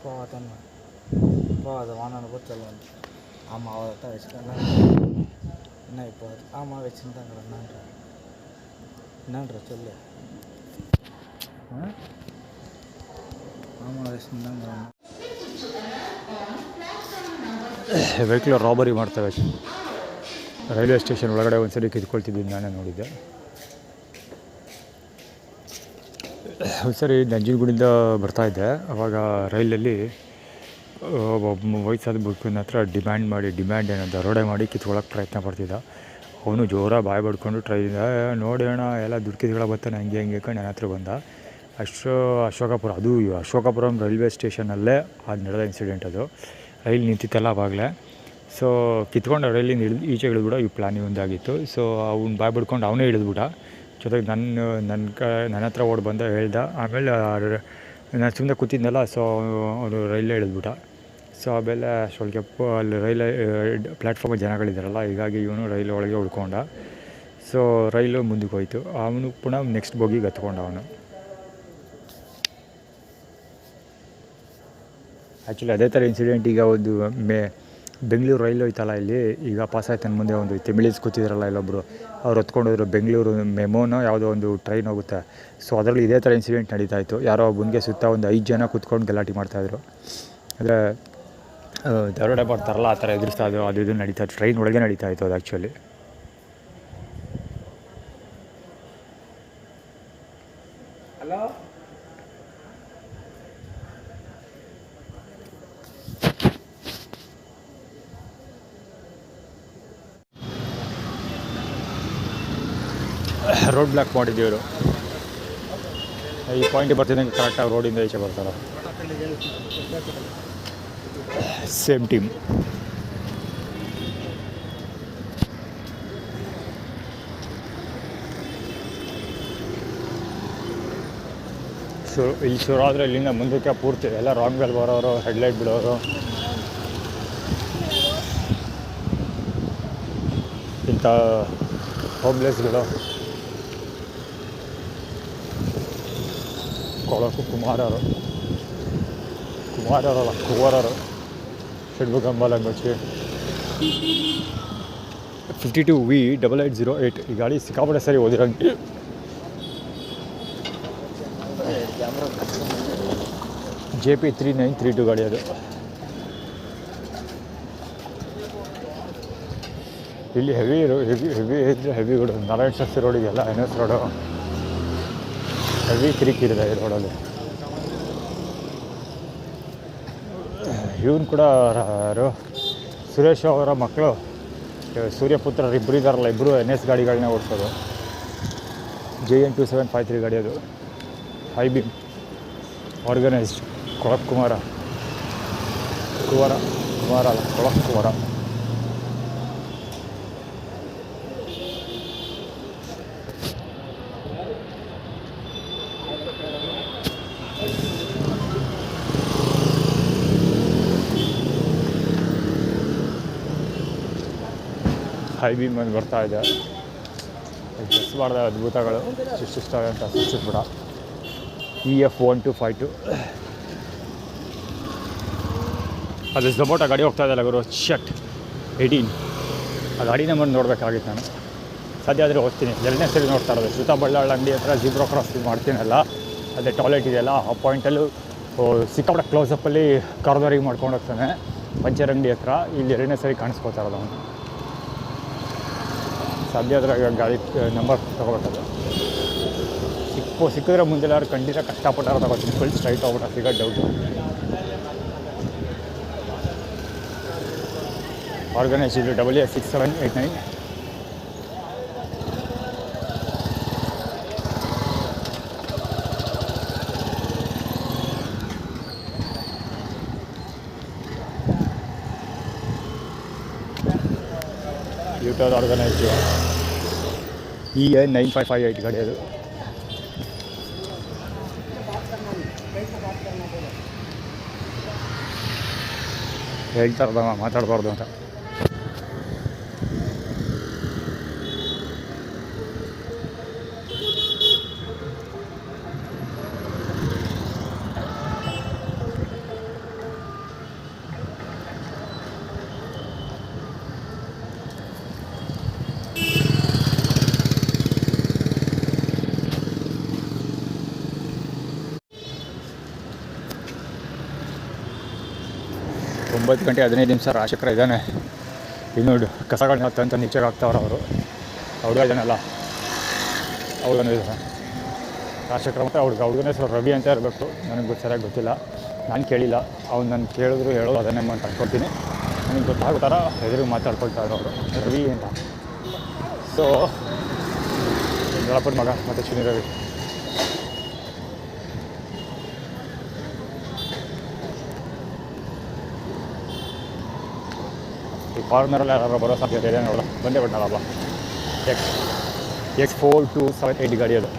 போகாத வானான்னு கூட சொல்லுவேன். ஆமாம் அவரை தான் வச்சுட்டேன். என்ன இப்போ ஆமாம் வச்சுருந்தாங்க என்னன்ற சொல்லு. ஆமாம் வச்சுருந்தாங்க. ವೆಹಿಕಲ್ ರಾಬರಿ ಮಾಡ್ತವೆ. ರೈಲ್ವೆ ಸ್ಟೇಷನ್ ಒಳಗಡೆ ಒಂದ್ಸರಿ ಕಿತ್ಕೊಳ್ತಿದ್ದೀನಿ, ನಾನೇ ನೋಡಿದ್ದೆ. ಒಂದ್ಸರಿ ನಂಜನಗೂಡಿಂದ ಬರ್ತಾಯಿದ್ದೆ. ಅವಾಗ ರೈಲಲ್ಲಿ ಒಬ್ಬ ವಯಸ್ಸಾದ ಬುಕ್ಕಿನ ಹತ್ರ ಡಿಮ್ಯಾಂಡ್ ಏನೋ ದರೋಡೆ ಮಾಡಿ ಕಿತ್ಕೊಳ್ಳೋಕೆ ಪ್ರಯತ್ನ ಪಡ್ತಿದ್ದ. ಅವನು ಜೋರ ಬಾಯಿ ಬಡ್ಕೊಂಡು ಟ್ರೈನಿಂದ ನೋಡೋಣ ಎಲ್ಲ ದುಡ್ಡು ಕಿತ್ಕೊಳ್ಳೋ ಬರ್ತಾನೆ ಹಂಗೆ ನನ್ನ ಹತ್ರ ಬಂದ. ಅಶೋಕಪುರ, ಅದು ಅಶೋಕಪುರಂ ರೈಲ್ವೆ ಸ್ಟೇಷನಲ್ಲೇ ಅದು ನಡೆದ ಇನ್ಸಿಡೆಂಟ್. ಅದು ರೈಲ್ ನಿಂತಿತ್ತಲ್ಲ ಆವಾಗಲೇ. ಸೊ ಕಿತ್ಕೊಂಡು ರೈಲಿಂದ ಈಚೆ ಇಳಿದ್ಬಿಡ ಈ ಪ್ಲಾನಿಂಗ್ ಒಂದಾಗಿತ್ತು. ಸೊ ಅವ್ನು ಬಾಯ್ ಬಿಡ್ಕೊಂಡು ಅವನೇ ಇಳಿದ್ಬಿಟ್ಟ. ಜೊತೆಗೆ ನನ್ನ ಹತ್ರ ಓಡಿ ಬಂದ ಹೇಳ್ದ. ಆಮೇಲೆ ನಾನು ಸುಮ್ಮನೆ ಕೂತಿದ್ನಲ್ಲ, ಸೊ ಅವನು ರೈಲೇ ಇಳಿದ್ಬಿಟ್ಟ. ಸೊ ಆಮೇಲೆ ಸ್ವಲ್ಪ ಅಲ್ಲಿ ಪ್ಲ್ಯಾಟ್ಫಾರ್ಮಲ್ಲಿ ಜನಗಳಿದ್ದಾರಲ್ಲ, ಹೀಗಾಗಿ ಇವನು ರೈಲ್ ಒಳಗೆ ಉಳ್ಕೊಂಡ. ಸೊ ರೈಲು ಮುಂದಕ್ಕೆ ಹೋಯ್ತು. ಅವನು ಪುನಃ ನೆಕ್ಸ್ಟ್ ಬೋಗಿಗೆ ಹತ್ಕೊಂಡ. ಅವನು ಆ್ಯಕ್ಚುಲಿ ಅದೇ ಥರ ಇನ್ಸಿಡೆಂಟ್ ಈಗ ಒಂದು ಬೆಂಗಳೂರು ರೈಲು ಹೋಯ್ತಲ್ಲ, ಇಲ್ಲಿ ಈಗ ಪಾಸ್ ಆಯ್ತು ನನ್ನ ಮುಂದೆ ಒಂದು ತಮಿಳೀಸ್ ಕೂತಿದ್ರಲ್ಲ ಇಲ್ಲೊಬ್ಬರು, ಅವ್ರು ಹೊತ್ಕೊಂಡೋದ್ರು. ಬೆಂಗಳೂರು ಮೆಮೋನೋ ಯಾವುದೋ ಒಂದು ಟ್ರೈನ್ ಹೋಗುತ್ತೆ. ಸೊ ಅದರಲ್ಲಿ ಇದೇ ಥರ ಇನ್ಸಿಡೆಂಟ್ ನಡೀತಾ ಇತ್ತು. ಯಾರೋ ಒಬ್ಬನಿಗೆ ಸುತ್ತ ಒಂದು 5 ಜನ ಕೂತ್ಕೊಂಡು ಗಲಾಟೆ ಮಾಡ್ತಾಯಿದ್ರು. ಅಂದರೆ ದರೋಡೆ ಮಾಡ್ತಾರಲ್ಲ ಆ ಥರ ಎದುರಿಸ್ತಾ ಇದ್ದು, ಅದು ಇದು ನಡೀತಾ ಇತ್ತು. ಟ್ರೈನ್ ಒಳಗೆ ನಡೀತಾ ಇತ್ತು ಅದು ಆ್ಯಕ್ಚುಲಿ. ಹಲೋ ರೋಡ್ ಬ್ಲಾಕ್ ಮಾಡಿದ್ದೀವರು. ಈ ಪಾಯಿಂಟಿಗೆ ಬರ್ತಿದ್ದಂಗೆ ಕರೆಕ್ಟಾಗಿ ರೋಡಿಂದ ಈಚೆ ಬರ್ತಾರೆ. Same team. ಇಲ್ಲಿ ಶುರು ಆದರೆ ಇಲ್ಲಿಂದ ಮುಂದಕ್ಕೆ ಪೂರ್ತಿ ಎಲ್ಲ ರಾಂಗಲ್ಲಿ ಬರೋರು, ಹೆಡ್ಲೈಟ್ ಬಿಡೋರು, ಇಂಥ ಹೋಮ್ಲೆಸ್ಗಳು. ಕೊಳಕು ಕುಮಾರರು, ಕುಮಾರರು ಷಡ್ಭುಗಂಬ ಲ್ಯಾಂಗ್ವೇಜ್. 52V8808 ಈ ಗಾಡಿ ಸಿಕ್ಕಾಪಟ್ಟೆ ಸರಿ ಓದಿರಂಗೆ. JP 3932 ಗಾಡಿ ಅದು. ಇಲ್ಲಿ ಹೆವಿ ಇದ್ರೆ ಹೆವಿಗಳು. ನಾರಾಯಣ ಶಾಸ್ತ್ರಿ ರೋಡಿಗೆಲ್ಲ NS ರೋಡು ಹೆವಿ ಕಿರಿಕಿರಿದೆ ಈ ರೋಡಲ್ಲಿ. ಇವನು ಕೂಡ ಯಾರು ಸುರೇಶ್ ಅವರ ಮಕ್ಕಳು ಸೂರ್ಯಪುತ್ರರು ಇಬ್ಬರು ಇದ್ದಾರಲ್ಲ, ಇಬ್ಬರು NS ಗಾಡಿಗಳನ್ನ ಓಡಿಸೋದು. JN 2753 ಗಾಡಿ ಅದು. High beam organised. ಕೊಳಕು ಕುಮಾರ ಅಲ್ಲ, ಕೊಳಕು ಕುಮಾರ. ಹೈ ಬೀಮ್ ಬಂದು ಬರ್ತಾ ಇದೆ. ಮಿಸ್ ಮಾಡಿದ ಅದ್ಭುತಗಳು ಸೃಷ್ಟಿಸ್ತವೆ ಅಂತ ಸೃಷ್ಟಿಸ್ಬಿಡ. EF 1252 ಅದು ಝೊಮೊಟೊ ಗಾಡಿ ಹೋಗ್ತಾ ಇದೆಯಲ್ಲ ಗುರು, ಶಟ್ 18. ಆ ಗಾಡಿನೇ ಬಂದು ನೋಡಬೇಕಾಗಿತ್ತು ನಾನು. ಸದ್ಯ ಆದರೆ ಹೋಗ್ತೀನಿ, 2ನೇ ಸರಿ ನೋಡ್ತಾ ಇರೋದು. ಶ್ರುತಾ ಬಳ್ಳಾಳ ಅಂಗಡಿ ಹತ್ರ ಜಿಬ್ರೋ ಕ್ರಾಸ್ ಮಾಡ್ತೀನಲ್ಲ, ಅದೇ ಟಾಯ್ಲೆಟ್ ಇದೆಯಲ್ಲ, ಆ ಪಾಯಿಂಟಲ್ಲೂ ಸಿಕ್ಕಾಪಟ್ಟೆ ಕ್ಲೋಸಪ್ಪಲ್ಲಿ ಕಾರ್ನರಿಗೆ ಮಾಡ್ಕೊಂಡು ಹೋಗ್ತಾನೆ. ಪಂಚರ್ ಅಂಗಡಿ ಹತ್ರ ಇಲ್ಲಿ 2ನೇ ಸರಿ ಕಾಣಿಸ್ಕೋತಾ ಇರೋದು ಅವನು. ಸದ್ಯ ಆದರೆ ಗಾಡಿ ನಂಬರ್ ತೊಗೋಬೇಕದು. ಸಿಕ್ಕಿದ್ರೆ ಮುಂದೆಲ್ಲಾದ್ರು ಖಂಡಿತ ಕಷ್ಟಪಟ್ಟಾರ ತಗೋತೀನಿ. ಫುಲ್ ಸ್ಟ್ರೈಟ್ ಹೋಗ್ಬಿಟ್ಟ ಸಿಗೋದು ಡೌಟು. ಆರ್ಗನೈಸ್ ಇದು AA6789. ಯೂಟರ್ ಆರ್ಗನೈಸ್ EN 9558 ಗಾಡಿ ಅದು. ಹೇಳ್ತಾರದಮ್ಮ ಮಾತಾಡಬಾರ್ದು ಅಂತ. ಒಂಬತ್ತು ಗಂಟೆ 15 ನಿಮಿಷ. ರಾಶಿಕರ ಇದ್ದಾನೆ ಇನ್ನು. ಕಸಗಳನ್ನ ತಂತ ನೀಚೆಗೆ ಹಾಕ್ತಾವ್ರೆ ಅವರು. ಹುಡುಗ ಇದ್ದಾನಲ್ಲ, ಅವ್ರಿಗೂ ಇದ್ದಾನೆ ರಾಶಿಕರ. ಮತ್ತು ಹುಡುಗನ ಹೆಸರು ರವಿ ಅಂತ ಇರಬೇಕು, ನನಗೆ ಸರಿಯಾಗಿ ಗೊತ್ತಿಲ್ಲ, ನಾನು ಕೇಳಿಲ್ಲ. ಅವ್ನು ನಾನು ಕೇಳಿದ್ರು ಹೇಳೋದು ಅದನ್ನೇ ಅಂತ ಅನ್ಕೊಳ್ತೀನಿ. ನನಗೆ ಗೊತ್ತಾಗೋ ಥರ ಎದುರು ಮಾತಾಡ್ಕೊಳ್ತಾ ಇರೋರು ರವಿ ಅಂತ. ಸೊ ದೊಡ್ಡಪ್ಪನ ಮಗ ಮತ್ತು ಶನಿ ರವಿ. ಈ ಕಾರ್ನರಲ್ಲಿ ಯಾರು ಬರೋ ಸಾಧ್ಯತೆ ಇದೆ ನೋಡಲ್ಲ. ಬಂದೇ ಬಿಟ್ಟನಲ್ಲ X4278 ಗಾಡಿ ಅದು.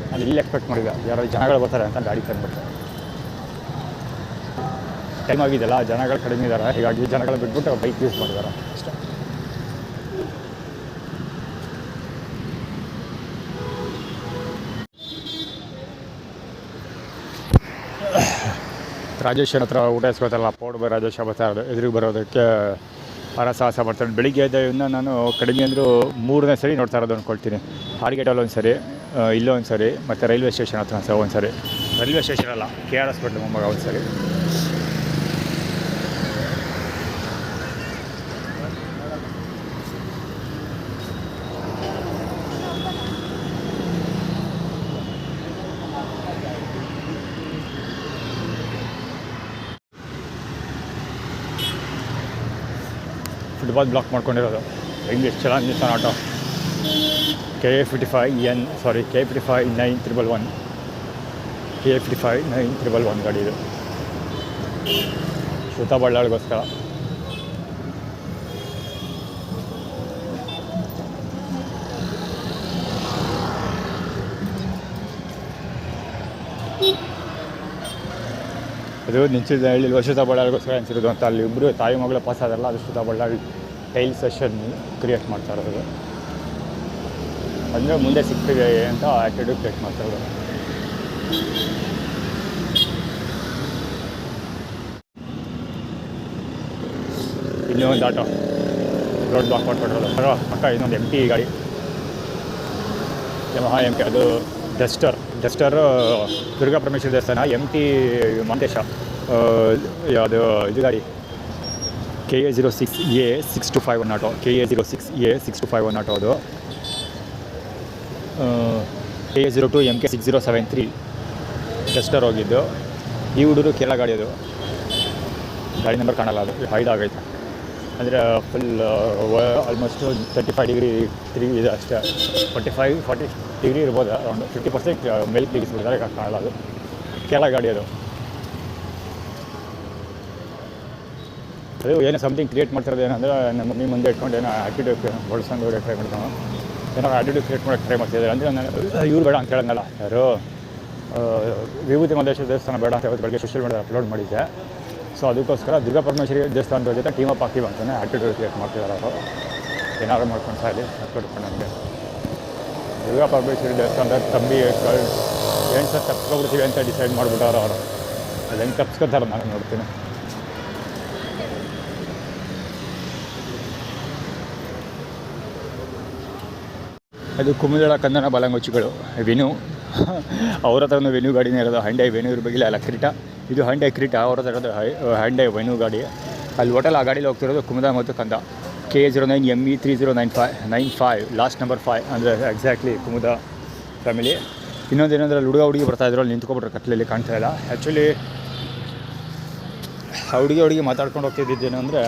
ನಾನು ಇಲ್ಲಿ ಎಕ್ಸ್ಪೆಕ್ಟ್ ಮಾಡಿದ್ದೆ ಯಾರು ಜನಗಳು ಬರ್ತಾರೆ ಅಂತ ಗಾಡಿ ತಂದುಬಿಟ್ಟೆ. ಟೈಮ್ ಆಗಿದೆಯಲ್ಲ, ಜನಗಳು ಕಡಿಮೆ ಇದ್ದಾರೆ, ಹೀಗಾಗಿ ಜನಗಳು ಬಿಟ್ಬಿಟ್ಟು ಬೈಕ್ ಯೂಸ್ ಮಾಡಿದ್ದಾರೆ ಅಷ್ಟೇ. ರಾಜೇಶ್ ಹತ್ರ ಊಟ ಇಸ್ಕೊತಾರಲ್ಲ, ಪೌಡ್ ಬೈ ರಾಜೇಶ ಬರ್ತಾ ಇರೋದು. ಎದುರಿಗೆ ಬರೋದಕ್ಕೆ ಸಾಹಸ ಮಾಡ್ತಾನೆ. ಬೆಳಿಗ್ಗೆ ಎದ್ದಿಂದ ನಾನು ಕಡಿಮೆ ಅಂದರೂ 3ನೇ ಸರಿ ನೋಡ್ತಾ ಇರೋದು ಅಂದ್ಕೊಳ್ತೀನಿ. ಹಾರ್ಗೇಟಲ್ಲಿ ಒಂದು ಸರಿ, ಇಲ್ಲೊಂದು ಸರಿ, ಮತ್ತು ರೈಲ್ವೆ ಸ್ಟೇಷನ್ ಹತ್ರ ಒಂದು ಸರಿ. ರೈಲ್ವೆ ಸ್ಟೇಷನ್ ಅಲ್ಲ, KR ಹಾಸ್ಪಿಟ್ಲ್ ಮುಂಭಾಗ ಒಂದು ಸರಿ. ಫುಟ್ಬಾಲ್ ಬ್ಲಾಕ್ ಮಾಡ್ಕೊಂಡಿರೋದು. ಹೆಂಗೆ ಎಷ್ಟು ಚೆನ್ನಾಗಿ ನಿಲ್ತಾನೆ ಆಟೋ. KA55 9311 ಗಾಡಿ ಇದು. ಶ್ರುತಾ ಬಳ್ಳಾಳಿಗೋಸ್ಕರ. ಅದು ನಿಂಚಿದ ಹಳ್ಳಿ ವರ್ಷದ ಬಳ್ಳಾರಿಗೋಸ್ಕರ ಅನಿಸಿರೋದು ಅಂತ ಅಲ್ಲಿ ಇಬ್ಬರು ತಾಯಿ ಮಗಳು ಪಾಸ್ ಆದಲ್ಲ ಅದು ಬಳ್ಳಾರಿ ಟೈಲ್ ಸೆಷನ್ ಕ್ರಿಯೇಟ್ ಮಾಡ್ತಾ ಇರೋದು. ಅಂದರೆ ಮುಂದೆ ಸಿಗ್ತಿದೆ ಅಂತ ಆ್ಯಟಿಟ್ಯೂಡ್ ಕ್ರಿಯೇಟ್ ಮಾಡ್ತಾ ಇರೋದು. ಇನ್ನೂ ಒಂದು ಆಟೋ ರೋಡ್ ಬ್ಲಾಕ್ ಮಾಡ್ಕೊಟ್ರಲ್ಲ ಪಕ್ಕ ಇನ್ನೊಂದು MT ಗಾಡಿ ಯಮಹಾ MT, ಅದು ಡಸ್ಟರ್ ದುರ್ಗಾ ಪರಮೇಶ್ವರಿ ದೇವಸ್ಥಾನ, MT ಮಂಟೇಶ ಅದು ಇದು ಗಾಡಿ KA06A 625 ಆಟೋ, KA06A 625 ಆಟೋ. ಅದು KA02 MK 6073 ಡಸ್ಟರ್ ಹೋಗಿದ್ದು. ಈ ಹುಡುಗರು ಕೇರಳ ಗಾಡಿ, ಅದು ಗಾಡಿ ನಂಬರ್ ಕಾಣಲ್ಲ, ಅದು ಹೈಡ್ ಆಗೈತೆ. ಅಂದರೆ ಫುಲ್ ಆಲ್ಮೋಸ್ಟ್ 35 ಡಿಗ್ರಿ ತಿರುಗಿ ಇದೆ ಅಷ್ಟೇ. 40 ಡಿಗ್ರಿ ಇರ್ಬೋದು, ಅರೌಂಡ್ 50% ಮೇಲೆ ತಿರುಗಿಸ್ಬಿಡ್ತಾರೆ, ಕಾಣಲ್ಲ. ಅದು ಕೇರಳ ಗಾಡಿ. ಅದು ಏನೋ ಸಮಥಿಂಗ್ ಕ್ರಿಯೇಟ್ ಮಾಡ್ತಿರೋದು ಏನಂದರೆ ನಮ್ಮ ಮಮ್ಮಿ ಮುಂದೆ ಇಟ್ಕೊಂಡು ಏನೋ ಆ್ಯಟಿಟ್ಯೂಡ್ ಬಳಸ್ಕೊಂಡು ಟ್ರೈ ಮಾಡ್ತಾವೆ, ಏನೋ ಆ್ಯಟಿಟ್ಯೂಡ್ ಕ್ರಿಯೇಟ್ ಮಾಡೋಕ್ಕೆ ಟ್ರೈ ಮಾಡ್ತಿದ್ದಾರೆ. ಅಂದರೆ ನಾನು ಇವ್ರು ಬೇಡ ಅಂತ ಹೇಳೋಂಗಲ್ಲ, ಯಾರು ವಿಭೂತಿ ಮಲ್ಲೇಶ್ವರ ದೇವಸ್ಥಾನ ಬೇಡ ಅಂತ ಇವತ್ತು ಬೆಳಗ್ಗೆ ಸೋಷಿಯಲ್ ಮೀಡಿಯಾ ಅಪ್ಲೋಡ್ ಮಾಡಿದ್ದೆ. ಸೊ ಅದಕ್ಕೋಸ್ಕರ ದುರ್ಗಾ ಪರಮೇಶ್ವರಿ ದೇವಸ್ಥಾನದ ಜೊತೆ ಟೀಮ್ ಅಪ್ ಹಾಕಿ ಅಂತಾನೆ ಆ್ಯಟಿಟ್ಯೂಡ್ ಕ್ರಿಯೇಟ್ ಮಾಡ್ತಿದ್ದಾರೆ. ಅವರು ಏನಾದ್ರು ಮಾಡ್ಕೊಂಡು ಸಾಲಿ ಹಾಕ್ಕೊಡ್ಕೊಂಡು ನನಗೆ ದುರ್ಗಾ ಪರಮೇಶ್ವರಿ ದೇವಸ್ಥಾನದ ತಂಬಿ ಏನು ಸರ್ ತಪ್ಪಿಸ್ಕೊಬಿಡ್ತೀವಿ ಅಂತ ಡಿಸೈಡ್ ಮಾಡಿಬಿಟ್ಟವ್ರು ಅವರು. ಅದು ಹೆಂಗೆ ತಪ್ಪಿಸ್ಕೊತಾರೆ ನಾನು ನೋಡ್ತೀನಿ. ಅದು ಕುಮುದಳ ಕನ್ನಡ ಬಲಂಗುಚ್ಚಿಗಳು ವೆನ್ಯೂ. ಅವ್ರ ಹತ್ರನೂ ವೆನ್ಯೂ ಗಾಡಿನೇ ಇರೋದು. ಹ್ಯಾಂಡೈ ವೆನ್ಯೂ ಇರಬೇಕಿಲ್ಲ, ಅಲ್ಲ ಕ್ರೀಟಾ. ಇದು ಹ್ಯಾಂಡೈ ಕ್ರೀಟಾ, ಅವ್ರ ಹತ್ರ ಇರೋದು ಹ್ಯಾಂಡೈ ವೆನ್ಯೂ ಗಾಡಿ. ಅಲ್ಲಿ ಹೋಟೆಲ್ ಆ ಗಾಡೀಲಿ ಹೋಗ್ತಿರೋದು ಕುಮುದ ಮತ್ತು ಕಂದ. KA09 ME 3095 ಲಾಸ್ಟ್ ನಂಬರ್ 5 ಅಂದರೆ ಎಕ್ಸಾಕ್ಟ್ಲಿ ಕುಮುದ ಫ್ಯಾಮಿಲಿ. ಇನ್ನೊಂದೇನಂದ್ರೆ ಅಲ್ಲಿ ಹುಡುಗಿ ಬರ್ತಾಯಿದ್ರು, ಅಲ್ಲಿ ನಿಂತ್ಕೊಬಿಟ್ರೆ ಕತ್ಲಲ್ಲಿ ಕಾಣ್ತಾ ಇಲ್ಲ. ಆ್ಯಕ್ಚುಲಿ ಆ ಹುಡುಗಿ ಮಾತಾಡ್ಕೊಂಡು ಹೋಗ್ತಿದ್ದೇನು ಅಂದರೆ,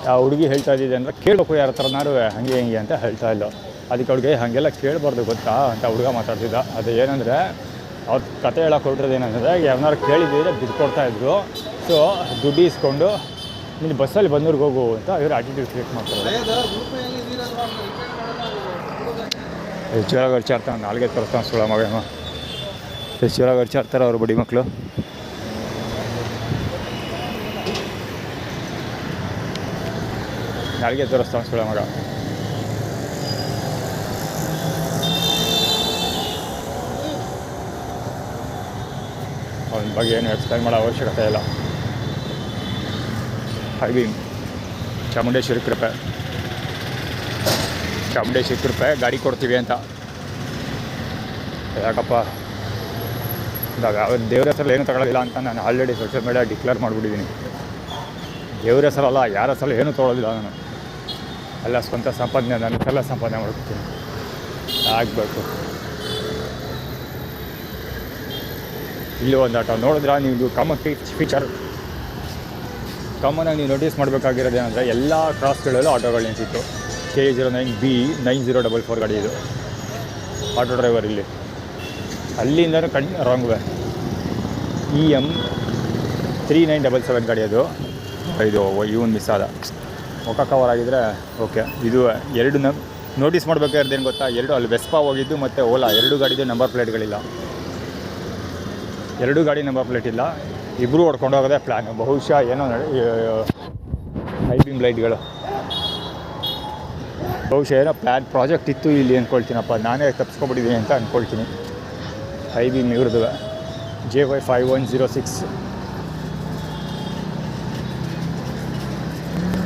ಆ ಹುಡುಗಿ ಹೇಳ್ತಾ ಇದ್ದಿದ್ದೆ ಅಂದರೆ ಕೇಳಬೇಕು ಯಾರ ಹತ್ರನಾರು ಹಾಗೆ ಹಿಂಗೆ ಅಂತ ಹೇಳ್ತಾ ಇಲ್ಲ. ಅದಕ್ಕೆ ಅವ್ಳಿಗೆ ಹಾಗೆಲ್ಲ ಕೇಳಬಾರ್ದು ಗೊತ್ತಾ ಅಂತ ಹುಡುಗ ಮಾತಾಡ್ತಿದ್ದ. ಅದು ಏನಂದರೆ ಅವ್ರ ಕತೆ ಹೇಳೋಕೆ ಹೊರಟಿರೋದು ಏನಂದರೆ, ಯಾರನ್ನಾರು ಕೇಳಿದ್ರೆ ದುಡ್ಡು ಕೊಡ್ತಾಯಿದ್ರು. ಸೊ ದುಡ್ಡು ಇಸ್ಕೊಂಡು ನೀನು ಬಸ್ಸಲ್ಲಿ ಬಂದೂರಿಗೆ ಹೋಗು ಅಂತ ಇವರು ಆ್ಯಟಿಟ್ಯೂಡ್ ಕ್ರಿಯೇಟ್ ಮಾಡ್ತಾರೆ. ಎಷ್ಟು ಜೋರಾಗಿ ಖರ್ಚಾಡ್ತಾನೆ, ನಾಲ್ಗೆ ತೋರಿಸ್ತಾನೆ ಸುಳ ಮಗ. ಎಷ್ಟು ಜೋರಾಗಿ ಖರ್ಚಾಡ್ತಾರೆ ಅವ್ರ ಬಡಿ ಮಕ್ಕಳು. ನಾಲ್ಗೆ ತೋರಿಸ್ತಾನೆ ಸುಳ ಮಗ. ಅವನ ಬಗ್ಗೆ ಏನು ಎಕ್ಸ್ಪ್ಲೈನ್ ಮಾಡೋ ಅವಶ್ಯಕತೆ ಇಲ್ಲ. ಹೈವಿ ಚಾಮುಂಡೇಶ್ವರಿ ಕೃಪೆ ಗಾಡಿ ಕೊಡ್ತೀವಿ ಅಂತ. ಯಾಕಪ್ಪ ದೇವ್ರ ಹೆಸರಲ್ಲಿ ಏನೂ ತಗೊಳ್ಳೋದಿಲ್ಲ ಅಂತ ನಾನು ಆಲ್ರೆಡಿ ಸೋಷಿಯಲ್ ಮೀಡಿಯಾ ಡಿಕ್ಲೇರ್ ಮಾಡಿಬಿಟ್ಟಿದ್ದೀನಿ. ದೇವ್ರ ಹೆಸರಲ್ಲ, ಯಾರ ಹೆಸರಲ್ಲಿ ಏನೂ ತೊಗೊಳ್ಳೋದಿಲ್ಲ ನಾನು. ಎಲ್ಲ ಸ್ವಂತ ಸಂಪಾದನೆ, ನನ್ನ ಹೆಸರೆಲ್ಲ ಸಂಪಾದನೆ ಮಾಡ್ಕೊತೀನಿ. ಆಗಬೇಕು. ಇಲ್ಲಿ ಒಂದು ಆಟೋ ನೋಡಿದ್ರೆ ನೀವು ಕಾಮನ್ ಫೀಚರ್ ಕಾಮನಾಗಿ ನೀವು ನೋಟಿಸ್ ಮಾಡಬೇಕಾಗಿರೋದು ಏನಂದರೆ, ಎಲ್ಲ ಕ್ರಾಸ್ಗಳಲ್ಲೂ ಆಟೋಗಳು ನಿಂತಿತ್ತು. KA09B 9044 ಗಾಡಿ. ಇದು ಆಟೋ ಡ್ರೈವರ್ ಇಲ್ಲಿ ಅಲ್ಲಿಂದನೂ ರಾಂಗ್ ವೇ. EM 3977 ಗಾಡಿ. ಅದು ಇದು ಇವನು ಮಿಸ್ ಆದ, ಮುಖ ಕವರ್ ಆಗಿದ್ದರೆ ಓಕೆ. ಇದು ಎರಡು ನೋಟಿಸ್ ಮಾಡಬೇಕಾಗಿರೋದೇನು ಗೊತ್ತಾ, ಎರಡು ಅಲ್ಲಿ ವೆಸ್ಪಾ ಹೋಗಿದ್ದು ಮತ್ತು ಓಲಾ, ಎರಡು ಗಾಡಿದು ನಂಬರ್ ಪ್ಲೇಟ್ಗಳಿಲ್ಲ. ಎರಡೂ ಗಾಡಿ ನಂಬರ್ ಪ್ಲೇಟ್ ಇಲ್ಲ. ಇಬ್ಬರು ಹೊಡ್ಕೊಂಡು ಹೋಗೋದೇ ಪ್ಲ್ಯಾನ್. ಬಹುಶಃ ಏನೋ ಹೈ ಬೀಮ್ ಲೈಟ್ಗಳು, ಬಹುಶಃ ಏನೋ ಪ್ರಾಜೆಕ್ಟ್ ಇತ್ತು ಇಲ್ಲಿ ಅಂದ್ಕೊಳ್ತೀನಪ್ಪ. ನಾನೇ ತಪ್ಪಿಸ್ಕೊಬಿಟ್ಟಿದ್ದೀನಿ ಅಂತ ಅಂದ್ಕೊಳ್ತೀನಿ. ಹೈ ಬೀಮ್ ಇವ್ರದ್ದು JY 5106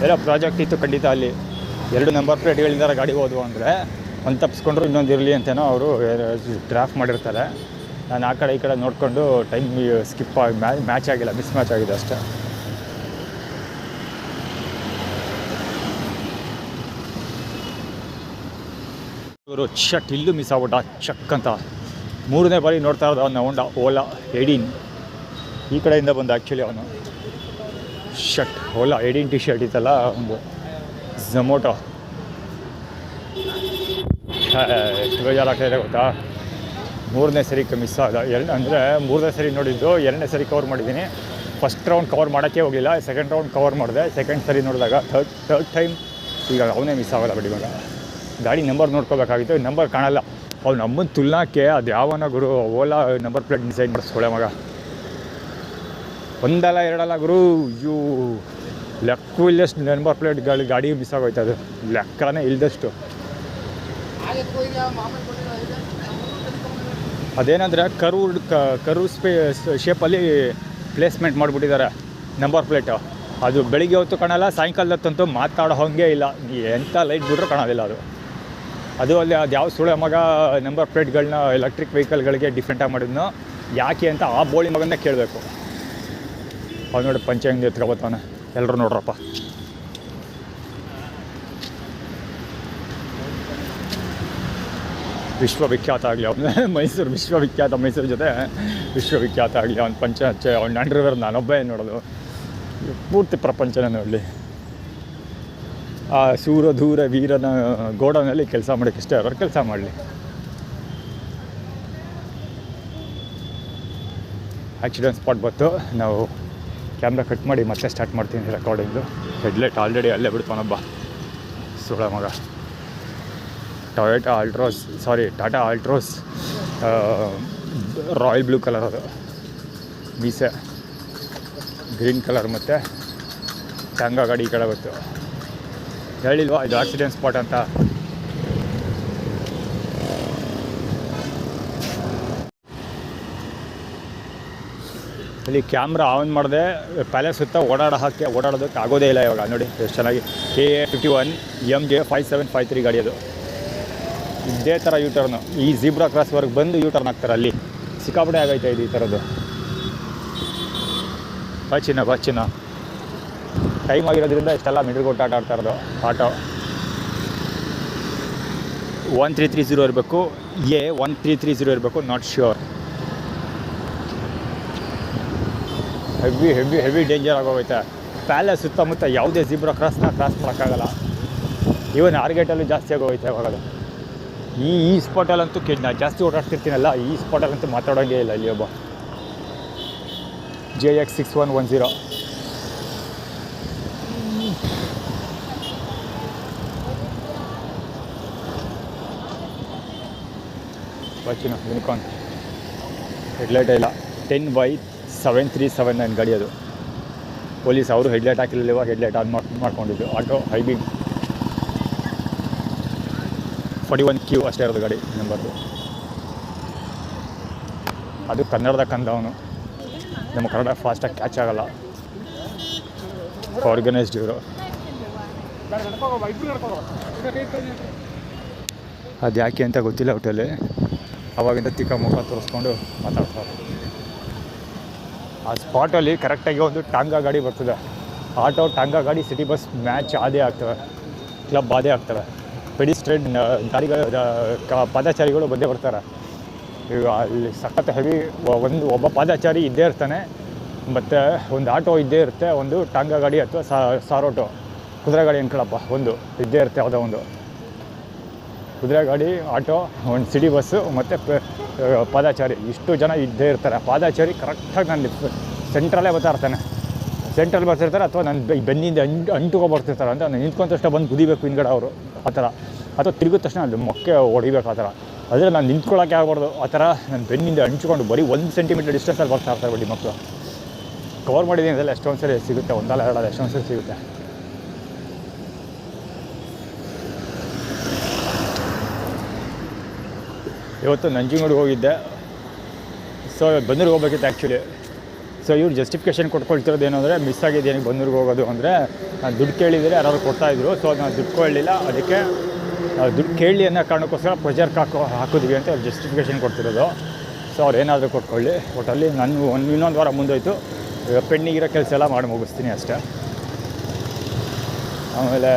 ಏನೋ ಪ್ರಾಜೆಕ್ಟ್ ಇತ್ತು ಖಂಡಿತ. ಅಲ್ಲಿ ಎರಡು ನಂಬರ್ ಪ್ಲೇಟ್ಗಳಿಂದ ಗಾಡಿ ಹೋದ್ವು ಅಂದರೆ ಒಂದು ತಪ್ಪಿಸ್ಕೊಂಡ್ರು ಇನ್ನೊಂದು ಇರಲಿ ಅಂತೇನೋ ಅವರು ಡ್ರಾಫ್ಟ್ ಮಾಡಿರ್ತಾರೆ. ನಾನು ಆ ಕಡೆ ಈ ಕಡೆ ನೋಡಿಕೊಂಡು ಟೈಮ್ ಸ್ಕಿಪ್ ಆಗಿ ಮ್ಯಾಚ್ ಆಗಿಲ್ಲ, ಮಿಸ್ ಮ್ಯಾಚ್ ಆಗಿದೆ ಅಷ್ಟೇ. ಇವರು ಶಟ್ ಇಲ್ಲೂ ಮಿಸ್ ಆಗ್ಬಿಟ್ಟ ಚಕ್ ಅಂತ. ಮೂರನೇ ಬಾರಿ ನೋಡ್ತಾ ಇರೋದು ಅವನ ಓಲಾ 18 ಈ ಕಡೆಯಿಂದ ಬಂದ. ಆ್ಯಕ್ಚುಲಿ ಅವನು ಶಟ್ ಓಲಾ 18 ಟಿ ಶರ್ಟ್ ಇತ್ತಲ್ಲ ಒಂದು ಝೊಮೊಟೊ. ಎಷ್ಟು ಬೇಜಾರಾಗ್ತಾಯಿದೆ ಗೊತ್ತಾ. ಮೂರನೇ ಸರಿ ಮಿಸ್ ಆದ. ಅಂದರೆ ಮೂರನೇ ಸರಿ ನೋಡಿದ್ದು, ಎರಡನೇ ಸರಿ ಕವರ್ ಮಾಡಿದ್ದೀನಿ. ಫಸ್ಟ್ ರೌಂಡ್ ಕವರ್ ಮಾಡೋಕ್ಕೆ ಹೋಗಲಿಲ್ಲ, ಸೆಕೆಂಡ್ ರೌಂಡ್ ಕವರ್ ಮಾಡಿದೆ. ಸೆಕೆಂಡ್ ಸರಿ ನೋಡಿದಾಗ ಥರ್ಡ್ ಟೈಮ್ ಈಗ ಅವನೇ ಮಿಸ್ ಆಗೋಲ್ಲ ಬಿಡಿ ಮಗ. ಗಾಡಿ ನಂಬರ್ ನೋಡ್ಕೋಬೇಕಾಗಿತ್ತು, ನಂಬರ್ ಕಾಣಲ್ಲ. ಅವ್ನು ನಮ್ಮನ್ನು ತುಲ್ನಾಕೆ ಅದು ಯಾವನ ಗುರು ಓಲಾ ನಂಬರ್ ಪ್ಲೇಟ್ ಡಿಸೈನ್ ಮಾಡಿಸ್ಕೊಳ್ಳೆ ಮಗ. ಒಂದಲ್ಲ ಎರಡಲ್ಲ ಗುರು, ಇವು ಲೆಕ್ಕವೂ ಇಲ್ಲಷ್ಟು ನಂಬರ್ ಪ್ಲೇಟ್ಗಳು ಗಾಡಿ ಮಿಸ್ ಆಗೋಯ್ತು, ಅದು ಲೆಕ್ಕನೇ ಇಲ್ಲದಷ್ಟು. ಅದೇನಂದರೆ ಕರು ಶೇಪಲ್ಲಿ ಪ್ಲೇಸ್ಮೆಂಟ್ ಮಾಡಿಬಿಟ್ಟಿದ್ದಾರೆ ನಂಬರ್ ಪ್ಲೇಟು. ಅದು ಬೆಳಿಗ್ಗೆ ಹೊತ್ತು ಕಾಣಲ್ಲ, ಸಾಯಂಕಾಲದತ್ತಂತೂ ಮಾತಾಡೋ ಹಾಗೆ ಇಲ್ಲ, ಎಂಥ ಲೈಟ್ ಬಿಟ್ಟರು ಕಾಣೋದಿಲ್ಲ ಅದು ಅಲ್ಲಿ ಅದು ಯಾವ ಸುಳೆ ಮಗ ನಂಬರ್ ಪ್ಲೇಟ್ಗಳನ್ನ ಎಲೆಕ್ಟ್ರಿಕ್ ವೆಹಿಕಲ್ಗಳಿಗೆ ಡಿಫ್ರೆಂಟಾಗಿ ಮಾಡಿದ್ನೋ ಯಾಕೆ ಅಂತ ಆ ಬೋಳಿ ಮಗನ್ನ ಕೇಳಬೇಕು. ಅವ್ನು ನೋಡಿ ಪಂಚ ಹೆಂಗೆ ಎತ್ಕೊಬತ್ತಾನೆ, ಎಲ್ಲರೂ ನೋಡ್ರಪ್ಪ. ವಿಶ್ವವಿಖ್ಯಾತ ಆಗಲಿ ಅವನು, ಮೈಸೂರು ವಿಶ್ವವಿಖ್ಯಾತ, ಮೈಸೂರು ಜೊತೆ ವಿಶ್ವವಿಖ್ಯಾತ ಆಗಲಿ ಅವ್ನು ಪಂಚ ಹಚ್ಚೆ, ಅವ್ನ ಅಂಡರ್ವೇರ್ ನಾನೊಬ್ಬೇ ನೋಡೋದು, ಪೂರ್ತಿ ಪ್ರಪಂಚನೇ ನೋಡಲಿ. ಆ ಸೂರಧೂರ ವೀರನ ಗೋಡನಲ್ಲಿ ಕೆಲಸ ಮಾಡೋಕ್ಕೆ ಇಷ್ಟ ಅವ್ರು ಕೆಲಸ ಮಾಡಲಿ. ಆಕ್ಸಿಡೆಂಟ್ ಸ್ಪಾಟ್ ಬಂತು, ನಾವು ಕ್ಯಾಮ್ರಾ ಕಟ್ ಮಾಡಿ ಮತ್ತೆ ಸ್ಟಾರ್ಟ್ ಮಾಡ್ತೀನಿ ರೆಕಾರ್ಡಿಂಗು. ಹೆಡ್ಲೈಟ್ ಆಲ್ರೆಡಿ ಅಲ್ಲೇ ಬಿಡ್ತಾನೊಬ್ಬ ಸುಳ ಮಗ. Tata Altroz royal blue colour, ಅದು ಮೀಸೆ ಗ್ರೀನ್ ಕಲರ್ ಮತ್ತು ಟ್ಯಾಂಗಾ ಗಾಡಿ ಈ ಕಡೆ ಬಂತು. ಹೇಳಿಲ್ವಾ ಇದು ಆಕ್ಸಿಡೆಂಟ್ ಸ್ಪಾಟ್ ಅಂತ. ಅಲ್ಲಿ ಕ್ಯಾಮ್ರಾ ಆನ್ ಮಾಡಿದೆ, ಪ್ಯಾಲೇಸ್ ಸುತ್ತ ಓಡಾಡೋದಕ್ಕೆ ಆಗೋದೇ ಇಲ್ಲ ಇವಾಗ. ನೋಡಿ ಎಷ್ಟು ಚೆನ್ನಾಗಿ KA51 MJ 5753 ಗಾಡಿ ಅದು. ಇದೇ ಥರ ಯೂಟರ್ನು ಈ ಝೀಬ್ರಾ ಕ್ರಾಸ್ವರೆಗೆ ಬಂದು ಯೂಟರ್ನ್ ಹಾಕ್ತಾರೆ. ಅಲ್ಲಿ ಸಿಕ್ಕಾಪಟ್ಟೆ ಆಗೈತೆ ಇದು ಈ ಥರದ್ದು. ಬಾಚಿನ ಟೈಮ್ ಆಗಿರೋದ್ರಿಂದ ಇಷ್ಟೆಲ್ಲ ಮಿಡಲ್ ಕೊಟ್ಟು ಆಟ ಆಡ್ತಾ ಇರೋದು. ಆಟೋ 1330 ಇರಬೇಕು, A1330 ಇರಬೇಕು, ನಾಟ್ ಶ್ಯೂರ್. ಹೆವಿ ಡೇಂಜರ್ ಆಗೋಗೈತೆ. ಪ್ಯಾಲೇಸ್ ಸುತ್ತಮುತ್ತ ಯಾವುದೇ ಝೀಬ್ರಾ ಕ್ರಾಸ್ ಮಾಡೋಕ್ಕಾಗಲ್ಲ. ಈವನ್ ಆರ್ಗೇಟಲ್ಲೂ ಜಾಸ್ತಿ ಆಗೋಗೈತೆ ಅವಾಗ. ಈ ಸ್ಪಾಟಲ್ಲಂತೂ ನಾನು ಜಾಸ್ತಿ ಓಡಾಡ್ತಿರ್ತೀನಲ್ಲ, ಈ ಸ್ಪಾಟಲ್ಲಂತೂ ಮಾತಾಡೋಂಗೇ ಇಲ್ಲ. ಇಲ್ಲಿ ಒಬ್ಬ JX 6110 ವಾಚಿನ ಯೂನಿಕಾರ್ನ್. ಹೆಡ್ಲೈಟ್ ಇಲ್ಲ, 10Y7379 ಗಾಡಿ ಅದು. ಪೊಲೀಸ್ ಅವರು ಹೆಡ್ಲೈಟ್ ಹಾಕಿರಲಿಲ್ಲ, ಹೆಡ್ಲೈಟ್ ಆನ್ ಮಾಡ್ಕೊಂಡಿದ್ದು. ಆಟೋ ಹೈಬೀಮ್ 41Q ಅಷ್ಟೇ ಇರೋದು ಗಾಡಿ ನಂಬರ್ದು. ಅದು ಕನ್ನಡದ ಕಂದವನು, ನಮ್ಮ ಕನ್ನಡ ಫಾಸ್ಟಾಗಿ ಕ್ಯಾಚ್ ಆಗೋಲ್ಲ. ಆರ್ಗನೈಸ್ಡ್ ಇವರು. ಅದು ಯಾಕೆ ಅಂತ ಗೊತ್ತಿಲ್ಲ. ಒಟ್ಟಲ್ಲಿ ಅವಾಗಿಂದ ತಿಕ್ಕ ಮುಖ ತೋರಿಸ್ಕೊಂಡು ಮಾತಾಡ್ತಾರೆ. ಆ ಸ್ಪಾಟಲ್ಲಿ ಕರೆಕ್ಟಾಗಿ ಒಂದು ಟಾಂಗಾ ಗಾಡಿ ಬರ್ತದೆ. ಆಟೋ ಟಾಂಗಾ ಗಾಡಿ ಸಿಟಿ ಬಸ್ ಮ್ಯಾಚ್ ಆದೇ ಆಗ್ತವೆ, ಕ್ಲಬ್ ಆದೇ ಆಗ್ತವೆ. ಪೆಡಿಸ್ಟ್ರೇನ್ ಗಾಡಿಗಳು ಪಾದಚಾರಿಗಳು ಬಂದೇ ಬರ್ತಾರೆ. ಈಗ ಅಲ್ಲಿ ಸಖತ್ ಹೆವಿ ಒಬ್ಬ ಪಾದಚಾರಿ ಇದ್ದೇ ಇರ್ತಾನೆ, ಮತ್ತು ಒಂದು ಆಟೋ ಇದ್ದೇ ಇರುತ್ತೆ, ಒಂದು ಟಾಂಗಾ ಗಾಡಿ ಅಥವಾ ಸಾರೋಟೋ ಕುದುರೆ ಗಾಡಿ ಅನ್ಕೊಳಪ್ಪ, ಒಂದು ಇದ್ದೇ ಇರುತ್ತೆ. ಯಾವುದೋ ಒಂದು ಕುದುರೆ ಗಾಡಿ, ಆಟೋ, ಒಂದು ಸಿಟಿ ಬಸ್ಸು ಮತ್ತು ಪಾದಚಾರಿ, ಇಷ್ಟು ಜನ ಇದ್ದೇ ಇರ್ತಾರೆ. ಪಾದಚಾರಿ ಕರೆಕ್ಟಾಗಿ ನನ್ನ ಸೆಂಟ್ರಲ್ಲೇ ಬರ್ತಾಯಿರ್ತಾನೆ, ಸೆಂಟ್ರಲ್ಲಿ ಬರ್ತಿರ್ತಾರೆ, ಅಥವಾ ನನ್ನ ಬೆನ್ನಿಂದ ಅಂಟುಕೊ ಬರ್ತಿರ್ತಾರೆ. ಅಂತ ನಾನು ನಿಂತ್ಕೊಂಡ ತಕ್ಷಣ ಬಂದು ಕುದಿಬೇಕು ಹಿಂದ್ಗಡೆ ಅವರು, ಆ ಥರ. ಅಥವಾ ತಿರುಗಿದ ತಕ್ಷಣ ಅಲ್ಲಿ ಮೊಕ್ಕೆ ಹೊಡಿಬೇಕು, ಆ ಥರ. ಆದರೆ ನಾನು ನಿಂತ್ಕೊಳ್ಳೋಕ್ಕೆ ಆಗ್ಬಾರ್ದು, ಆ ಥರ ನನ್ನ ಬೆನ್ನಿಂದ ಹಂಚ್ಕೊಂಡು ಬರೀ 1 ಸೆಂಟಿಮೀಟರ್ ಡಿಸ್ಟೆನ್ಸಲ್ಲಿ ಬರ್ತಾ ಇರ್ತಾರೆ ಬಡ್ಡಿ ಮಕ್ಕಳು. ಕವರ್ ಮಾಡಿದ್ದೀನಿ ಅದೆಲ್ಲ ಎಷ್ಟೊಂದು ಸರಿ ಸಿಗುತ್ತೆ, ಒಂದಲ್ಲ ಎರಡಲ್ಲ ಎಷ್ಟೊಂದು ಸರಿ ಸಿಗುತ್ತೆ. ಇವತ್ತು ನಂಜನಗೂಡಿಗೆ ಹೋಗಿದ್ದೆ. ಸೊ ಬಂದೂರಿಗೆ ಹೋಗ್ಬೇಕಿತ್ತು ಆ್ಯಕ್ಚುಲಿ. ಸೊ ಇವ್ರು ಜಸ್ಟಿಫಿಕೇಷನ್ ಕೊಟ್ಕೊಳ್ತಿರೋದು ಏನಂದರೆ, ಮಿಸ್ ಆಗಿದೆ ಏನಕ್ಕೆ ಬಂದೂರಿಗೆ ಹೋಗೋದು ಅಂದರೆ, ನಾನು ದುಡ್ಡು ಕೇಳಿದರೆ ಯಾರು ಕೊಡ್ತಾಯಿದ್ರು. ಸೊ ನಾನು ದುಡ್ಡು ಕೊಡಲಿಲ್ಲ, ಅದಕ್ಕೆ ದುಡ್ಡು ಕೇಳಲಿ ಅನ್ನೋ ಕಾರಣಕ್ಕೋಸ್ಕರ ಪ್ರೆಷರ್ ಹಾಕಿದ್ವಿ ಅಂತ ಅವ್ರು ಜಸ್ಟಿಫಿಕೇಷನ್ ಕೊಡ್ತಿರೋದು. ಸೊ ಅವ್ರು ಏನಾದರೂ ಕೊಟ್ಕೊಳ್ಳಿ. ಒಟ್ಟಲ್ಲಿ ನಾನು ಇನ್ನೊಂದು ವಾರ ಮುಂದೋಯ್ತು. ಈಗ ಪೆಂಡಿಗಿರೋ ಕೆಲಸ ಎಲ್ಲ ಮಾಡಿ ಮುಗಿಸ್ತೀನಿ ಅಷ್ಟೇ. ಆಮೇಲೆ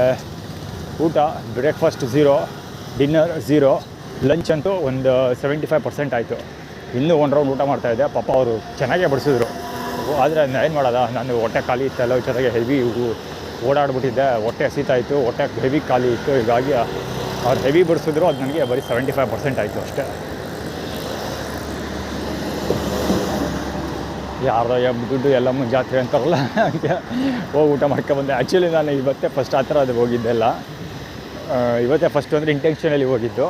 ಊಟ, ಬ್ರೇಕ್ಫಾಸ್ಟ್ 0, ಡಿನ್ನರ್ 0, ಲಂಚ್ ಅಂತೂ ಒಂದು 75% ಆಯಿತು. ಇನ್ನೂ 1 ರೌಂಡ್ ಊಟ ಮಾಡ್ತಾಯಿದ್ದೆ. ಪಾಪ ಅವರು ಚೆನ್ನಾಗೇ ಬಡಿಸಿದ್ರು. ಆದರೆ ಏನು ಮಾಡೋದ, ನಾನು ಹೊಟ್ಟೆ ಖಾಲಿ ಇತ್ತಲ್ಲ, ಜೊತೆಗೆ ಹೆವಿ ಓಡಾಡ್ಬಿಟ್ಟಿದ್ದೆ, ಹೊಟ್ಟೆ ಹಸಿತಾಯಿತು, ಹೊಟ್ಟೆ ಹೆವಿ ಖಾಲಿ ಇತ್ತು. ಹೀಗಾಗಿ ಅವ್ರು ಹೆವಿ ಬಡಿಸಿದ್ರು, ಅದು ನನಗೆ ಬರೀ 75% ಆಯಿತು ಅಷ್ಟೇ. ಯಾರ್ದೋ ದುಡ್ಡು ಎಲ್ಲಮ್ಮ ಜಾತ್ರೆ ಅಂತಾರಲ್ಲ, ಹಂಗೆ ಹೋಗಿ ಊಟ ಮಾಡ್ಕೊಬಂದೆ. ಆ್ಯಕ್ಚುಲಿ ನಾನು ಇವತ್ತೇ ಫಸ್ಟ್ ಆ ಥರ ಅದು ಹೋಗಿದ್ದೆಲ್ಲ. ಇವತ್ತೇ ಫಸ್ಟು ಅಂದರೆ ಇಂಟೆನ್ಷನಲ್ಲಿ ಹೋಗಿದ್ದು.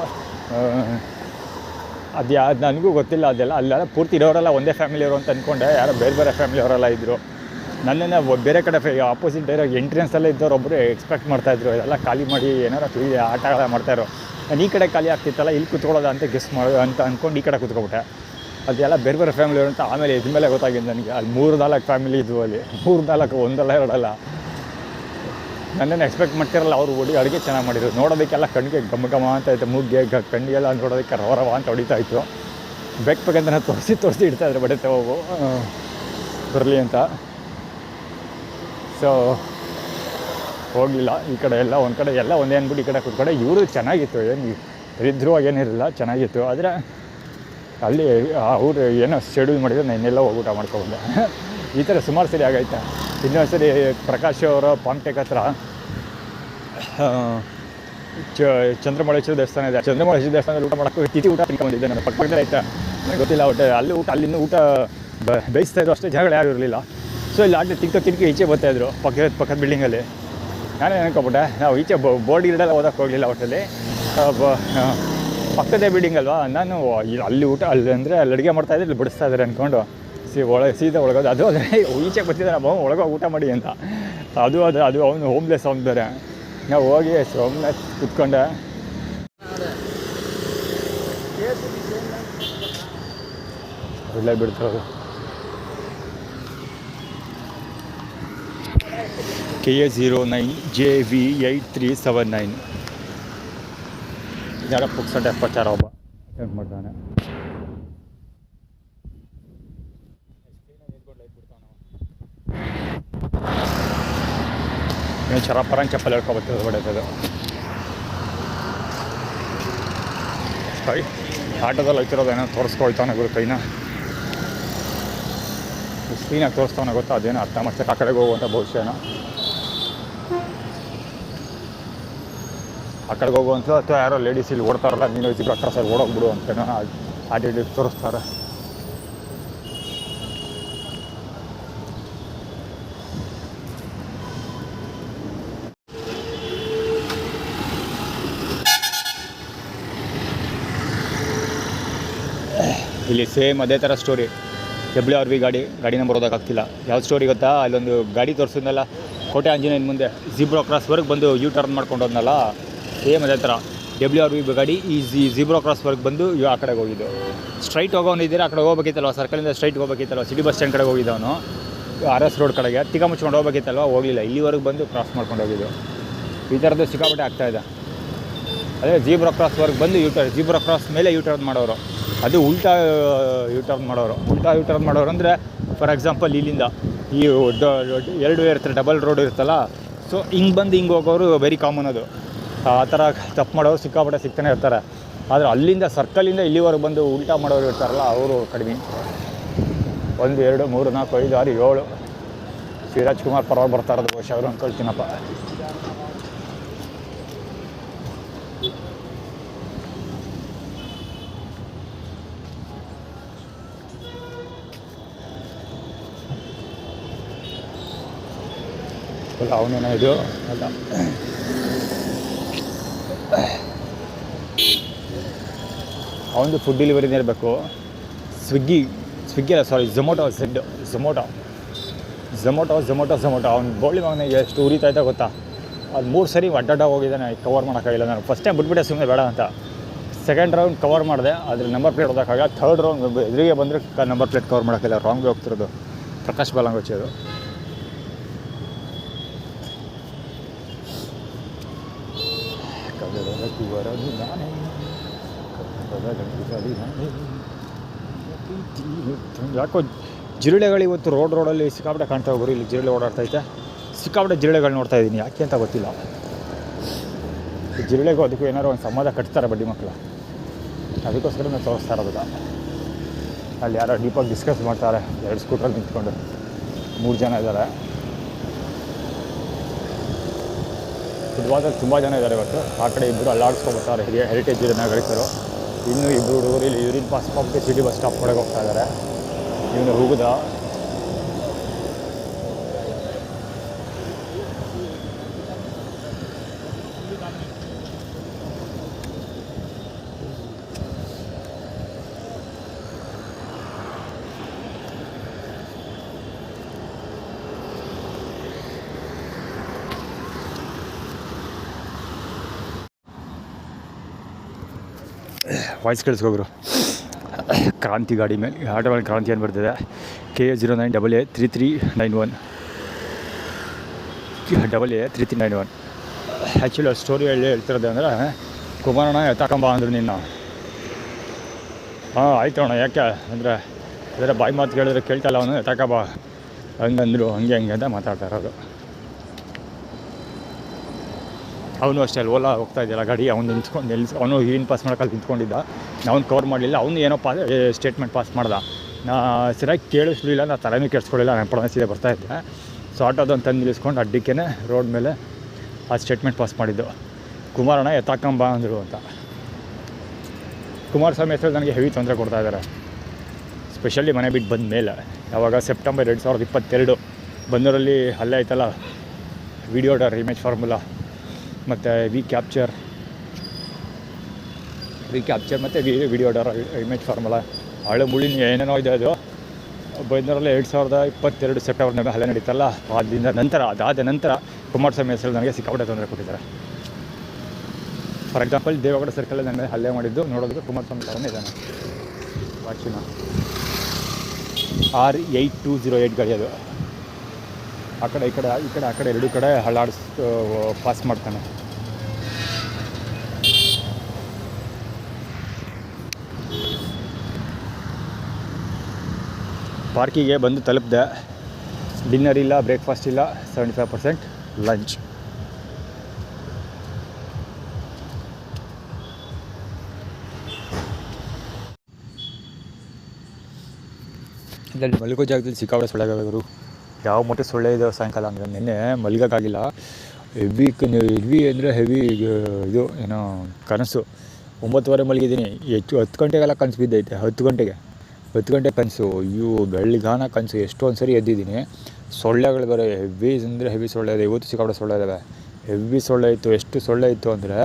ಅದು ನನಗೂ ಗೊತ್ತಿಲ್ಲ ಅದೆಲ್ಲ. ಅಲ್ಲೆಲ್ಲ ಪೂರ್ತಿ ಇರೋರೆಲ್ಲ ಒಂದೇ ಫ್ಯಾಮಿಲಿಯವರು ಅಂತ ಅಂದ್ಕೊಂಡೆ. ಯಾರೋ ಬೇರೆ ಬೇರೆ ಫ್ಯಾಮಿಲಿಯವರೆಲ್ಲ ಇದ್ದರು. ನನ್ನನ್ನು ಬೇರೆ ಕಡೆ ಆಪೋಸಿಟ್ ಡೈರೆಕ್ಟ್ ಎಂಟ್ರೆನ್ಸಲ್ಲೇ ಇದ್ದವ್ರು ಒಬ್ಬರು ಎಕ್ಸ್ಪೆಕ್ಟ್ ಮಾಡ್ತಾಯಿದ್ರು ಇದೆಲ್ಲ ಖಾಲಿ ಮಾಡಿ ಏನಾರು ಆಟಗಳ ಮಾಡ್ತಾಯಿರೋ. ನಾನು ಈ ಕಡೆ ಖಾಲಿ ಆಗ್ತಿತ್ತಲ್ಲ ಇಲ್ಲಿ ಕೂತ್ಕೊಳ್ಳೋದ ಅಂತ ಗೆಸ್ ಮಾಡೋದು ಅಂತ ಅಂದ್ಕೊಂಡು ಈ ಕಡೆ ಕೂತ್ಕೊಬಿಟ್ಟೆ. ಅದೆಲ್ಲ ಬೇರೆ ಬೇರೆ ಫ್ಯಾಮಿಲಿಯವರು ಅಂತ ಆಮೇಲೆ ಇದ್ಮೇಲೆ ಗೊತ್ತಾಗಿದೆ ನನಗೆ. ಅಲ್ಲಿ 3-4 ಫ್ಯಾಮಿಲಿ ಇದ್ವು ಅಲ್ಲಿ. 3-4 ಒಂದಲ್ಲ ಎರಡಲ್ಲ. ನನ್ನನ್ನು ಎಕ್ಸ್ಪೆಕ್ಟ್ ಮಾಡ್ತಿರಲ್ಲ. ಅವರು ಅಡುಗೆ ಚೆನ್ನಾಗಿ ಮಾಡಿದ್ರು. ನೋಡೋದಕ್ಕೆಲ್ಲ ಕಣ್ಣಿಗೆ ಘಮ ಅಂತ ಐತೆ. ಮೂಗಿಗೆ ಕಣ್ಣಿಗೆಲ್ಲ ನೋಡೋದಕ್ಕೆ ರವ ಅಂತ ಹೊಡಿತಾ ಇತ್ತು. ಬೇಕಂತ ನಾನು ತೋರಿಸಿ ಇಡ್ತಾಯಿದ್ರು ಬಡತೆ ಹೋಗು ಬರಲಿ ಅಂತ. ಸೊ ಹೋಗಲಿಲ್ಲ. ಈ ಕಡೆ ಎಲ್ಲ ಒಂದು ಕಡೆ ಎಲ್ಲ ಒಂದೇ ಅಂದ್ಬಿಟ್ಟು ಈ ಕಡೆ ಕೂತ್ಕಡೆ. ಇವರು ಚೆನ್ನಾಗಿತ್ತು, ಏನು ದರಿದ್ರೂ ಏನಿರಲಿಲ್ಲ, ಚೆನ್ನಾಗಿತ್ತು. ಆದರೆ ಅಲ್ಲಿ ಅವರು ಏನೋ ಶೆಡ್ಯೂಲ್ ಮಾಡಿದ್ರು, ನಾನು ಇನ್ನೆಲ್ಲ ಹೋಗಿ ಊಟ ಮಾಡ್ಕೊಬಂದೆ. ಈ ಥರ ಸುಮಾರು ಸರಿ ಆಗೈತೆ. ಇನ್ನೊಂದು ಸರಿ ಪ್ರಕಾಶ್ ಅವರ ಪಾಂಟೆಕ್ ಹತ್ರ ಚಂದ್ರಮೌಳೇಶ್ವರ ದೇವಸ್ಥಾನ ಇದೆ. ಚಂದ್ರಮೌಳೇಶ್ವರ ದೇವಸ್ಥಾನದಲ್ಲಿ ಊಟ ಮಾಡೋಕ್ಕೆ ತಿಥಿ ಊಟ ತಿನ್ಕೊಂಡಿದ್ದೆ. ನಾನು ಪಕ್ಕದಲ್ಲೇ ಆಯ್ತಾ, ನನಗೆ ಗೊತ್ತಿಲ್ಲ ಒಟ್ಟು ಅಲ್ಲಿ ಅಲ್ಲಿಂದ ಊಟ ಬೇಯಿಸ್ತಾಯಿದ್ರು ಅಷ್ಟೇ, ಜಾಗಗಳು ಯಾರು ಇರಲಿಲ್ಲ. ಸೊ ಇಲ್ಲಿ ಆಟೆ ತಿನ್ಕೊ ಈಚೆ ಬರ್ತಾಯಿದ್ರು ಪಕ್ಕದ ಬಿಲ್ಡಿಂಗಲ್ಲಿ. ನಾನೇ ಅನ್ಕೊಬಿಟ್ಟೆ, ನಾವು ಈಚೆ ಬೋರ್ಡ್ ಗಿರಡೆಲ್ಲ ಓದಕ್ಕೆ ಹೋಗಲಿಲ್ಲ ಒಟ್ಟಲ್ಲಿ. ಪಕ್ಕದೇ ಬಿಲ್ಡಿಂಗ್ ಅಲ್ವಾ, ನಾನು ಅಲ್ಲಿ ಊಟ ಅಲ್ಲಿ ಅಂದರೆ ಅಲ್ಲಿ ಅಡುಗೆ ಮಾಡ್ತಾಯಿದ್ರೆ ಇಲ್ಲಿ ಬಡಿಸ್ತಾ ಇದ್ದಾರೆ ಅಂದ್ಕೊಂಡು ಸೀದಾ ಒಳಗೋದು. ಅದು ಅಂದರೆ ಈಚೆ ಬರ್ತಿದ್ದೆ ನಾವು ಒಳಗೋಗಿ ಊಟ ಮಾಡಿ ಅಂತ. ಅದು ಅವನು ಹೋಮ್ಲೆಸ್ ಅವ್ನು ಬೇರೆ. ನಾವು ಹೋಗಿ ಸುಮ್ಮನೆ ಕುತ್ಕೊಂಡೆ. ಒಳ್ಳೆ ಬಿಡ್ತಾರದು. KA09JV8379 ಯಾರ ಪುಕ್ಸಂಟ ಪ್ರಚಾರ ಒಬ್ಬ ಅಟೆಂಡ್ ಮಾಡ್ತಾನೆ. ಏನು ಚರಪರಂಗ್ ಚಪ್ಪಲ್ ಹೇಳ್ಕೊಬರ್ತದೆ ಹೊಡೆತದು. ಸರಿ ಆಟೋದಲ್ಲಿ ಹೋಗ್ತಿರೋದು ಏನೋ ತೋರಿಸ್ಕೊಳ್ತಾನೆ ಗುರು ಕೈನ. ಸ್ಕ್ರೀನಾಗಿ ತೋರಿಸ್ತಾವನ ಗೊತ್ತಾ, ಅದೇನೋ ಅರ್ಥ ಮಾಡ್ಸಕ್ಕೆ ಆ ಕಡೆಗೆ ಹೋಗುವಂಥ ಭವಿಷ್ಯನ. ಆ ಕಡೆಗೆ ಹೋಗುವಂಥ ಅಥವಾ ಯಾರೋ ಲೇಡೀಸ್ ಇಲ್ಲಿ ಓಡ್ತಾರಲ್ಲ, ನೀನು ಸಿಕ್ಕ ಹತ್ರ ಸರ್ ಓಡೋಗ್ಬಿಡು ಅಂತೇನೋ ಆಟಿಟ್ಯೂಡ್ ತೋರಿಸ್ತಾರೆ. ಇಲ್ಲಿ ಸೇಮ್ ಅದೇ ಥರ ಸ್ಟೋರಿ. WRV ಗಾಡಿ ನಂಬರ್ ಓದೋಕ್ಕಾಗ್ತಿಲ್ಲ. ಯಾವ ಸ್ಟೋರಿ ಗೊತ್ತಾ, ಅಲ್ಲೊಂದು ಗಾಡಿ ತೋರಿಸಿದ್ನಲ್ಲ ಕೋಟೆ ಆಂಜನೇಯನ ಮುಂದೆ ಝೀಬ್ರಾ ಕ್ರಾಸ್ವರೆಗೆ ಬಂದು ಟರ್ನ್ ಮಾಡ್ಕೊಂಡು ಹೋದ್ನಲ್ಲ, ಸೇಮ್ ಅದೇ ಥರ WRV ಗಾಡಿ ಈ ಝೀಬ್ರಾ ಕ್ರಾಸ್ವರೆಗೆ ಬಂದು ಆ ಕಡೆಗೆ ಹೋಗಿದ್ದು. ಸ್ಟ್ರೈಟ್ ಹೋಗೋನಿದ್ದೀರಾ, ಆ ಕಡೆ ಹೋಗ್ಬೇಕಿತ್ತಲ್ವ, ಸರ್ಕಲಿಂದ ಸ್ಟ್ರೈಟ್ ಹೋಗ್ಬೇಕಿತ್ತಲ್ವ, ಸಿಟಿ ಬಸ್ ಸ್ಟ್ಯಾಂಡ್ ಕಡೆಗೆ ಹೋಗಿದ್ದವನು. RS ರೋಡ್ ಕಡೆಗೆ ತಿಕ್ಕ ಮುಚ್ಕೊಂಡು ಹೋಗ್ಬೇಕಿತ್ತಲ್ವ, ಹೋಗಲಿಲ್ಲ, ಇಲ್ಲಿವರೆಗೆ ಬಂದು ಕ್ರಾಸ್ ಮಾಡ್ಕೊಂಡು ಹೋಗಿದ್ದು. ಈ ಥರದ್ದು ಸಿಕ್ಕಾಪಟ್ಟೆ ಆಗ್ತಾಯಿದೆ. ಅದೇ ಝೀಬ್ರಾ ಕ್ರಾಸ್ವರೆಗೆ ಬಂದು ಝೀಬ್ರಾ ಕ್ರಾಸ್ ಮೇಲೆ ಟರ್ನ್ ಮಾಡೋರು. ಅದು ಉಲ್ಟಾ ಯೂಟರ್ನ್ ಮಾಡೋರು ಅಂದರೆ ಫಾರ್ ಎಕ್ಸಾಂಪಲ್ ಇಲ್ಲಿಂದ ಈ ಎರಡು ಇರ್ತಾರೆ, ಡಬಲ್ ರೋಡ್ ಇರುತ್ತಲ್ಲ, ಸೊ ಹಿಂಗೆ ಬಂದು ಹಿಂಗೆ ಹೋಗೋರು ವೆರಿ ಕಾಮನ್. ಅದು ಆ ಥರ ತಪ್ಪು ಮಾಡೋರು ಸಿಕ್ಕಾಪಟ್ಟೆ ಸಿಗ್ತಾನೆ ಇರ್ತಾರೆ. ಆದರೆ ಅಲ್ಲಿಂದ ಸರ್ಕಲಿಂದ ಇಲ್ಲಿವರೆಗೆ ಬಂದು ಉಲ್ಟಾ ಮಾಡೋರು ಇರ್ತಾರಲ್ಲ, ಅವರು ಕಡಿಮೆ. 1 2 3 4 5 6 7 ಶಿವರಾಜ್ ಕುಮಾರ್ ಪರವಾಗಿ ಬರ್ತಾ ಇರೋದು ಬಹುಶಃ ಅವರು ಅಂದ್ಕೊಳ್ತೀನಪ್ಪ. ಅಲ್ಲ ಅವನೇನೋ ಇದು ಅಲ್ಲ, ಅವನದು ಫುಡ್ ಡೆಲಿವರಿನೇ ಇರಬೇಕು. ಸ್ವಿಗ್ಗಿ ಅಲ್ಲ, ಸಾರಿ, ಝೊಮೊಟೊ. ಅವ್ನು ಬೋಳಿ ಮಗನಿಗೆ ಎಷ್ಟು ಉರಿತಾಯ್ತಾ ಗೊತ್ತಾ. ಅದು 3 ಸರಿ ಅಡ್ಡಾಡ ಹೋಗಿದ್ದಾನೆ, ಕವರ್ ಮಾಡೋಕ್ಕಾಗಿಲ್ಲ. ನಾನು ಫಸ್ಟ್ ಟೈಮ್ ಬಿಟ್ಬಿಟ್ಟೆ ಸುಮ್ಮನೆ ಬೇಡ ಅಂತ. ಸೆಕೆಂಡ್ ರೌಂಡ್ ಕವರ್ ಮಾಡಿದೆ, ಅದ್ರ ನಂಬರ್ ಪ್ಲೇಟ್ ಓದೋಕ್ಕಾಗ. ಥರ್ಡ್ ರೌಂಡ್ ಎದುರಿಗೆ ಬಂದರೆ ನಂಬರ್ ಪ್ಲೇಟ್ ಕವರ್ ಮಾಡೋಕ್ಕಿಲ್ಲ, ರಾಂಗ್ ಹೋಗ್ತಿರೋದು. ಪ್ರಕಾಶ್ ಬಾಲಂಗೋಚಿ ಅದು. ಯಾಕೋ ಜಿರಳೆಗಳು ಇವತ್ತು ರೋಡಲ್ಲಿ ಸಿಕ್ಕಾಪಟ್ಟೆ ಕಾಣ್ತಾ ಹೋಗೋರು. ಇಲ್ಲಿ ಜಿರಳೆ ಓಡಾಡ್ತೈತೆ, ಸಿಕ್ಕಾಪಟ್ಟೆ ಜಿರಳೆಗಳು ನೋಡ್ತಾ ಇದ್ದೀನಿ. ಯಾಕೆ ಅಂತ ಗೊತ್ತಿಲ್ಲ. ಈ ಜಿರಳೆಗೂ ಅದಕ್ಕೂ ಏನಾದ್ರು ಒಂದು ಸಂವಾದ ಕಟ್ತಾರೆ ಬಡ್ಡಿ ಮಕ್ಕಳು, ಅದಕ್ಕೋಸ್ಕರ ನಾವು ತೋರಿಸ್ತಾ ಇರೋದು. ಅಲ್ಲಿ ಯಾರೋ ಡೀಪಾಗಿ ಡಿಸ್ಕಸ್ ಮಾಡ್ತಾರೆ, 2 ಸ್ಕೂಟ್ರಲ್ಲಿ ನಿಂತ್ಕೊಂಡು 3 ಜನ ಇದ್ದಾರೆ. ಫುಟ್ಬಾಲಲ್ಲಿ ತುಂಬ ಜನ ಇದ್ದಾರೆ ಇವತ್ತು. ಆ ಕಡೆ ಇಬ್ಬರು ಅಲ್ಲಾಡಿಸ್ಕೊಬರ್ತಾರೆ, ಹೆರಿಟೇಜ್ ನಾಗರಿಕರು. ಇನ್ನೂ 2 ಹುಡುಗರು ಇಲ್ಲಿ ಯೂರಿನ್ ಪಾಸ್ ಮಾಡ್ಬಿಟ್ಟು ಸಿಟಿ ಬಸ್ ಸ್ಟಾಪ್ ಕಡೆಗೆ ಹೋಗ್ತಾ ಇದ್ದಾರೆ. ಇವನು ಹೋಗುದ ವಾಯ್ಸ್ ಕೇಳಿಸ್ಕೊಬ್ರು. ಕ್ರಾಂತಿ ಗಾಡಿ ಮೇಲೆ ಆಟೋ ಮೇಲೆ ಕ್ರಾಂತಿ ಏನು ಬರ್ತಿದೆ, KA09AA3391 AA3391. ಆ್ಯಕ್ಚುಲಿ ಆ ಸ್ಟೋರಿ ಹೇಳ್ತಿರೋದು ಅಂದರೆ, ಕುಮಾರಣ್ಣ ಎತ್ತಾಕೊಂಬ ಅಂದರು ನಿನ್ನ. ಹಾಂ ಆಯ್ತು ಅಣ್ಣ, ಯಾಕೆ ಅಂದರೆ ಅದರ ಬಾಯಿ ಮಾತು ಕೇಳಿದ್ರೆ ಕೇಳ್ತಲ್ಲ ಅವನು, ಎತ್ತಾಕಬ ಹಂಗಂದರು, ಹಂಗೆ ಅಂತ ಮಾತಾಡ್ತಾ ಇರೋದು. ಅವನು ಅಷ್ಟೇ ಅಲ್ಲಿ ಓಲಾ ಹೋಗ್ತಾ ಇದೆಯಲ್ಲ ಗಾಡಿ, ಅವನು ಅವನು ಹೀರಿನ ಪಾಸ್ ಮಾಡೋಕ್ಕಲ್ಲಿ ನಿಂತ್ಕೊಂಡಿದ್ದ. ಅವ್ನು ಕವರ್ ಮಾಡಲಿಲ್ಲ, ಅವನು ಏನೋ ಸ್ಟೇಟ್ಮೆಂಟ್ ಪಾಸ್ ಮಾಡ್ದ. ನಾ ಸರಿಯಾಗಿ ಕೇಳಿಸ್ಲಿಲ್ಲ, ನಾ ತಲೆನೂ ಕೇಳಿಸ್ಕೊಳ್ಳಿಲ್ಲ, ನಾನು ಪ್ರೊನೌನ್ಸಿಯೇ ಬರ್ತಾಯಿದ್ದೆ. ಸೊ ಆಟೋದೊಂದು ತಂದು ನಿಲ್ಲಿಸ್ಕೊಂಡು ಅಡ್ಡಿಕ್ಕೇ ರೋಡ್ ಮೇಲೆ ಆ ಸ್ಟೇಟ್ಮೆಂಟ್ ಪಾಸ್ ಮಾಡಿದ್ದು. ಕುಮಾರಣ್ಣ ಎತ್ತಾಕಂಬ ಅಂದರು ಅಂತ. ಕುಮಾರಸ್ವಾಮಿ ಹೆಸರು ನನಗೆ ಹೆವಿ ತೊಂದರೆ ಕೊಡ್ತಾಯಿದ್ದಾರೆ, ಸ್ಪೆಷಲಿ ಮನೆ ಬಿಟ್ಟು ಬಂದ ಮೇಲೆ. ಯಾವಾಗ ಸೆಪ್ಟೆಂಬರ್ 2022 ಬಂದೂರಲ್ಲಿ ಹಲ್ಲೆ ಆಯ್ತಲ್ಲ, ವಿಡಿಯೋ ಡರ್ ಇಮೇಜ್ ಫಾರ್ಮುಲಾ ಮತ್ತು ವಿ ಕ್ಯಾಪ್ಚರ್ ಮತ್ತು ವಿಡಿಯೋ ಡರ್ ಇಮೇಜ್ ಫಾರ್ಮುಲಾ ಹಳೆ ಮುಳ್ಳಿನ ಏನೇನೋ ಇದೆ. ಅದು ಬಂದೂರಲ್ಲಿ 2022 ಸೆಪ್ಟೆಂಬರ್ ಹಲ್ಲೆ ನಡೀತಲ್ಲ, ಅದಾದ ನಂತರ ಕುಮಾರಸ್ವಾಮಿ ಹೆಸರು ನನಗೆ ಸಿಕ್ಕಾಪಟ್ಟೆ ತೊಂದರೆ ಕೊಟ್ಟಿದ್ದಾರೆ. ಫಾರ್ ಎಕ್ಸಾಂಪಲ್, ದೇವೇಗೌಡ ಸರ್ಕಲಲ್ಲಿ ನನ್ನ ಮೇಲೆ ಹಲ್ಲೆ ಮಾಡಿದ್ದು ನೋಡೋದಕ್ಕೆ ಕುಮಾರಸ್ವಾಮಿ ಥರನೇ ಇದ್ದಾನೆ. ವಾಚಿನ R8208 ಗಾಡಿ ಅದು. ಆ ಕಡೆ ಈ ಕಡೆ ಎರಡೂ ಕಡೆ ಪಾಸ್ ಮಾಡ್ತಾನೆ. ಪಾರ್ಕಿಗೆ ಬಂದು ತಲುಪಿದೆ. ಡಿನ್ನರ್ ಇಲ್ಲ, ಬ್ರೇಕ್ಫಾಸ್ಟ್ ಇಲ್ಲ, 75% ಲಂಚ್. ಇಲ್ಲಿ ಮಲ್ಗೋ ಜಾಗದಲ್ಲಿ ಸಿಕ್ಕಾಪಟ್ಟೆ ಸೊಳ್ಳೆಗಳು. ಯಾವ ಮಟ್ಟ ಸೊಳ್ಳೆ ಇದೆ ಸಾಯಂಕಾಲ ಅಂದರೆ, ನಿನ್ನೆ ಮಲ್ಗೋಕ್ಕಾಗಿಲ್ಲ. ಹೆವಿ ಅಂದರೆ ಹೆವಿ ಇದು ಏನೋ ಕನಸು. 9:30 ಮಲಗಿದ್ದೀನಿ, 10 ಗಂಟೆಗೆಲ್ಲ ಕನಸು ಬಿದ್ದೈತೆ. 10 ಗಂಟೆ ಕನಸು. ಅಯ್ಯೋ ಬೆಳಗಾನ ಕನಸು. ಎಷ್ಟೊಂದು ಸರಿ ಎದ್ದಿದ್ದೀನಿ. ಸೊಳ್ಳೆಗಳು ಬರೋ ಹೆವಿ ಅಂದರೆ ಹೆವಿ ಸೊಳ್ಳೆ ಇದೆ. ಇವತ್ತು ಸಿಕ್ಕಾಪಟ್ಟೆ ಸೊಳ್ಳೆ ಇದ್ದಾವೆ, ಹೆವಿ ಸೊಳ್ಳೆ ಇತ್ತು. ಎಷ್ಟು ಸೊಳ್ಳೆ ಇತ್ತು ಅಂದರೆ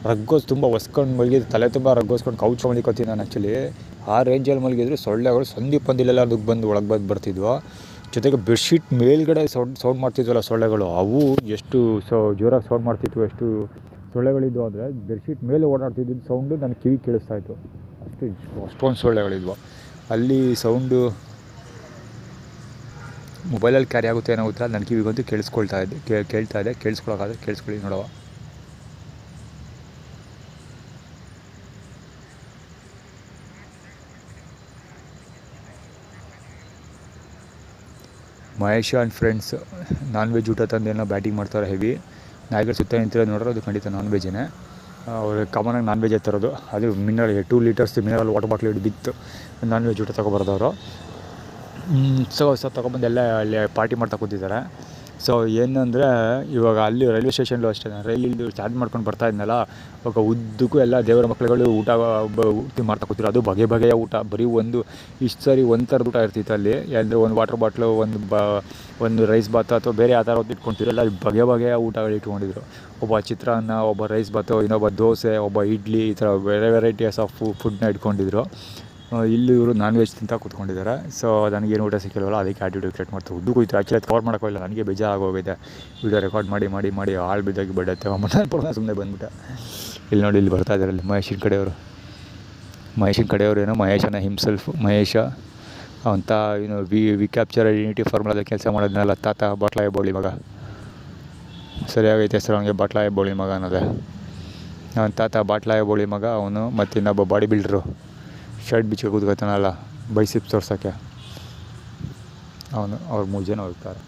ರಗ್ಗೋಸ್ ತುಂಬ ಒಸ್ಕೊಂಡು ಮಲಗಿದ್ದು, ತಲೆ ತುಂಬ ರಗ್ಗೋಸ್ಕೊಂಡು ಕೌಚ್ ಮಲಿಕೋತೀನಿ ನಾನು. ಆ್ಯಕ್ಚುಲಿ ಆ ರೇಂಜಲ್ಲಿ ಮಲಗಿದ್ರು ಸೊಳ್ಳೆಗಳು ಸಂದಿಪ್ಪಂದಿಲ್ಲೆಲ್ಲ ಅದಕ್ಕೆ ಬಂದು ಒಳಗೆ ಬರ್ತಿದ್ವು. ಜೊತೆಗೆ ಬೆಡ್ಶೀಟ್ ಮೇಲ್ಗಡೆ ಸೌಂಡ್ ಮಾಡ್ತಿದ್ವಲ್ಲ ಸೊಳ್ಳೆಗಳು, ಅವು ಎಷ್ಟು ಜೋರಾಗಿ ಸೌಂಡ್ ಮಾಡ್ತಿದ್ವು. ಎಷ್ಟು ಸೊಳ್ಳೆಗಳಿದ್ವು ಅಂದರೆ ಬೆಡ್ಶೀಟ್ ಮೇಲೆ ಓಡಾಡ್ತಿದ್ದಿದ್ದು ಸೌಂಡು ನನ್ನ ಕಿವಿ ಕೇಳಿಸ್ತಾಯಿತ್ತು. ಅಷ್ಟೊಂದು ಸೊಳ್ಳೆಗಳಿದ್ವು ಅಲ್ಲಿ. ಸೌಂಡು ಮೊಬೈಲಲ್ಲಿ ಕ್ಯಾರಿ ಆಗುತ್ತೆ ಏನೋ ಗೊತ್ತಿಲ್ಲ, ನನ್ನ ಕಿವಿಗಂತೂ ಕೇಳಿಸ್ತಾ ಇದೆ. ಕೇಳಿಸ್ಕೊಳ್ಳೋಕ್ಕಾದ್ರೆ ಕೇಳಿಸ್ಕೊಳ್ಳಿ ನೋಡವ. Mahesh and friends non veg ಊಟ ತಂದು ಏನೋ ಬ್ಯಾಟಿಂಗ್ ಮಾಡ್ತಾರೆ ಹೆವಿ. ನಾಯಿಗಳು ಸುತ್ತ ನಿಂತಿರೋದು ನೋಡ್ರೆ ಅದು ಖಂಡಿತ ನಾನ್ ವೆಜ್ಜೇ. ಅವ್ರು ಕಾಮನಾಗಿ ನಾನ್ ವೆಜ್ ತರೋದು. ಅದು mineral 2 litres mineral water bottle ಬಿತ್ತು ನಾನ್ ವೆಜ್ ಊಟ ತೊಗೊಬಾರ್ದವರು. ಸೊ ತೊಗೊಬಂದು ಎಲ್ಲ ಅಲ್ಲಿ ಪಾರ್ಟಿ ಮಾಡ್ತಾ ಕೂತಿದ್ದಾರೆ. ಸೊ ಏನಂದರೆ ಇವಾಗ ಅಲ್ಲಿ ರೈಲ್ವೆ ಸ್ಟೇಷನ್ಲು ಅಷ್ಟೇ, ರೈಲಿಂದು ಚಾರ್ಜ್ ಮಾಡ್ಕೊಂಡು ಬರ್ತಾ ಇದ್ನಲ್ಲ, ಇವಾಗ ಉದ್ದಕ್ಕೂ ಎಲ್ಲ ದೇವರ ಮಕ್ಕಳುಗಳು ಊಟ ಮಾಡ್ತಾ ಕೂತಿರೋ. ಅದು ಬಗೆಯ ಊಟ. ಬರೀ ಇಷ್ಟು ಸರಿ ಒಂದು ಥರದ ಊಟ ಇರ್ತಿತ್ತು ಅಲ್ಲಿ. ಅಂದರೆ ಒಂದು ವಾಟರ್ ಬಾಟ್ಲು, ಒಂದು ರೈಸ್ ಬಾತ್ ಅಥವಾ ಬೇರೆ ಆ ಥರ ಇಟ್ಕೊತಿದ್ರು. ಎಲ್ಲ ಬಗೆಯ ಊಟಗಳು ಇಟ್ಕೊಂಡಿದ್ರು. ಒಬ್ಬ ಚಿತ್ರಾನ್ನ, ಒಬ್ಬ ರೈಸ್ ಬಾತು, ಇನ್ನೊಬ್ಬ ದೋಸೆ, ಒಬ್ಬ ಇಡ್ಲಿ, ಈ ಥರ ವೆರೈಟೀಸ್ ಆಫ್ ಫುಡ್ನ ಇಟ್ಕೊಂಡಿದ್ರು. ಇಲ್ಲಿ ಇವರು ನಾನ್ ವೆಜ್ ತಿಂತ ಕೂತ್ಕೊಂಡಿದ್ದಾರೆ. ಸೊ ನನಗೇನು ಊಟ ಸಿಕ್ಕಿಲ್ವಲ್ಲ, ಅದಕ್ಕೆ ಆ್ಯಟಿಟ್ಯೂಡ್ ಕ್ರಿಯೇಟ್ ಮಾಡ್ತಾರೆ. ಉದ್ದು ಕೂಯ್ತು. ಆ್ಯಕ್ಚುಲಿ ಕವರ್ ಮಾಡೋಕ್ಕೋಗಿಲ್ಲ, ನನಗೆ ಬೇಜಾರಾಗೋಗಿದೆ. ವೀಡಿಯೋ ರೆಕಾರ್ಡ್ ಮಾಡಿ ಹಾಳು ಬಿದ್ದಾಗಿ ಬಿಡುತ್ತೆ. ಸುಮ್ಮನೆ ಬಂದ್ಬಿಟ್ಟೆ. ಇಲ್ಲಿ ನೋಡಿ, ಇಲ್ಲಿ ಬರ್ತಾ ಇದ್ದಾರೆ ಅಲ್ಲಿ ಮಹೇಶಿನ ಕಡೆಯವರು ಏನೋ ಮಹೇಶನ ಹಿಮ್ಸೆಲ್ಫ್ ಮಹೇಶ ಅಂತ ಏನು ವಿ ಕ್ಯಾಪ್ಚರ್ ಐಡೆಂಟಿಟಿ ಫಾರ್ಮುಲಾದ ಕೆಲಸ ಮಾಡೋದನ್ನೆಲ್ಲ ತಾತ ಬಾಟ್ಲಾಯ ಬೋಳಿ ಮಗ. ಸರಿಯಾಗೈತೆ ಹೆಸರು ಅವನಿಗೆ, ಬಾಟ್ಲಾಯ ಬೋಳಿ ಮಗ ಅನ್ನೋದೇ. ಅವನ ತಾತ ಬಾಟ್ಲಾಯ ಬೋಳಿ ಮಗ ಅವನು. ಮತ್ತು ಇನ್ನೊಬ್ಬ ಬಾಡಿ ಬಿಲ್ಡ್ರು ಶರ್ಟ್ ಬಿಚ್ಚಿ ಕೂತ್ಕೊತಾನಲ್ಲ ಬೈಸಿಪ್ಸ್ ತೋರ್ಸೋಕ್ಕೆ, ಅವನು. ಅವ್ರು 3 ಜನ ಹೋಗ್ತಾರೆ.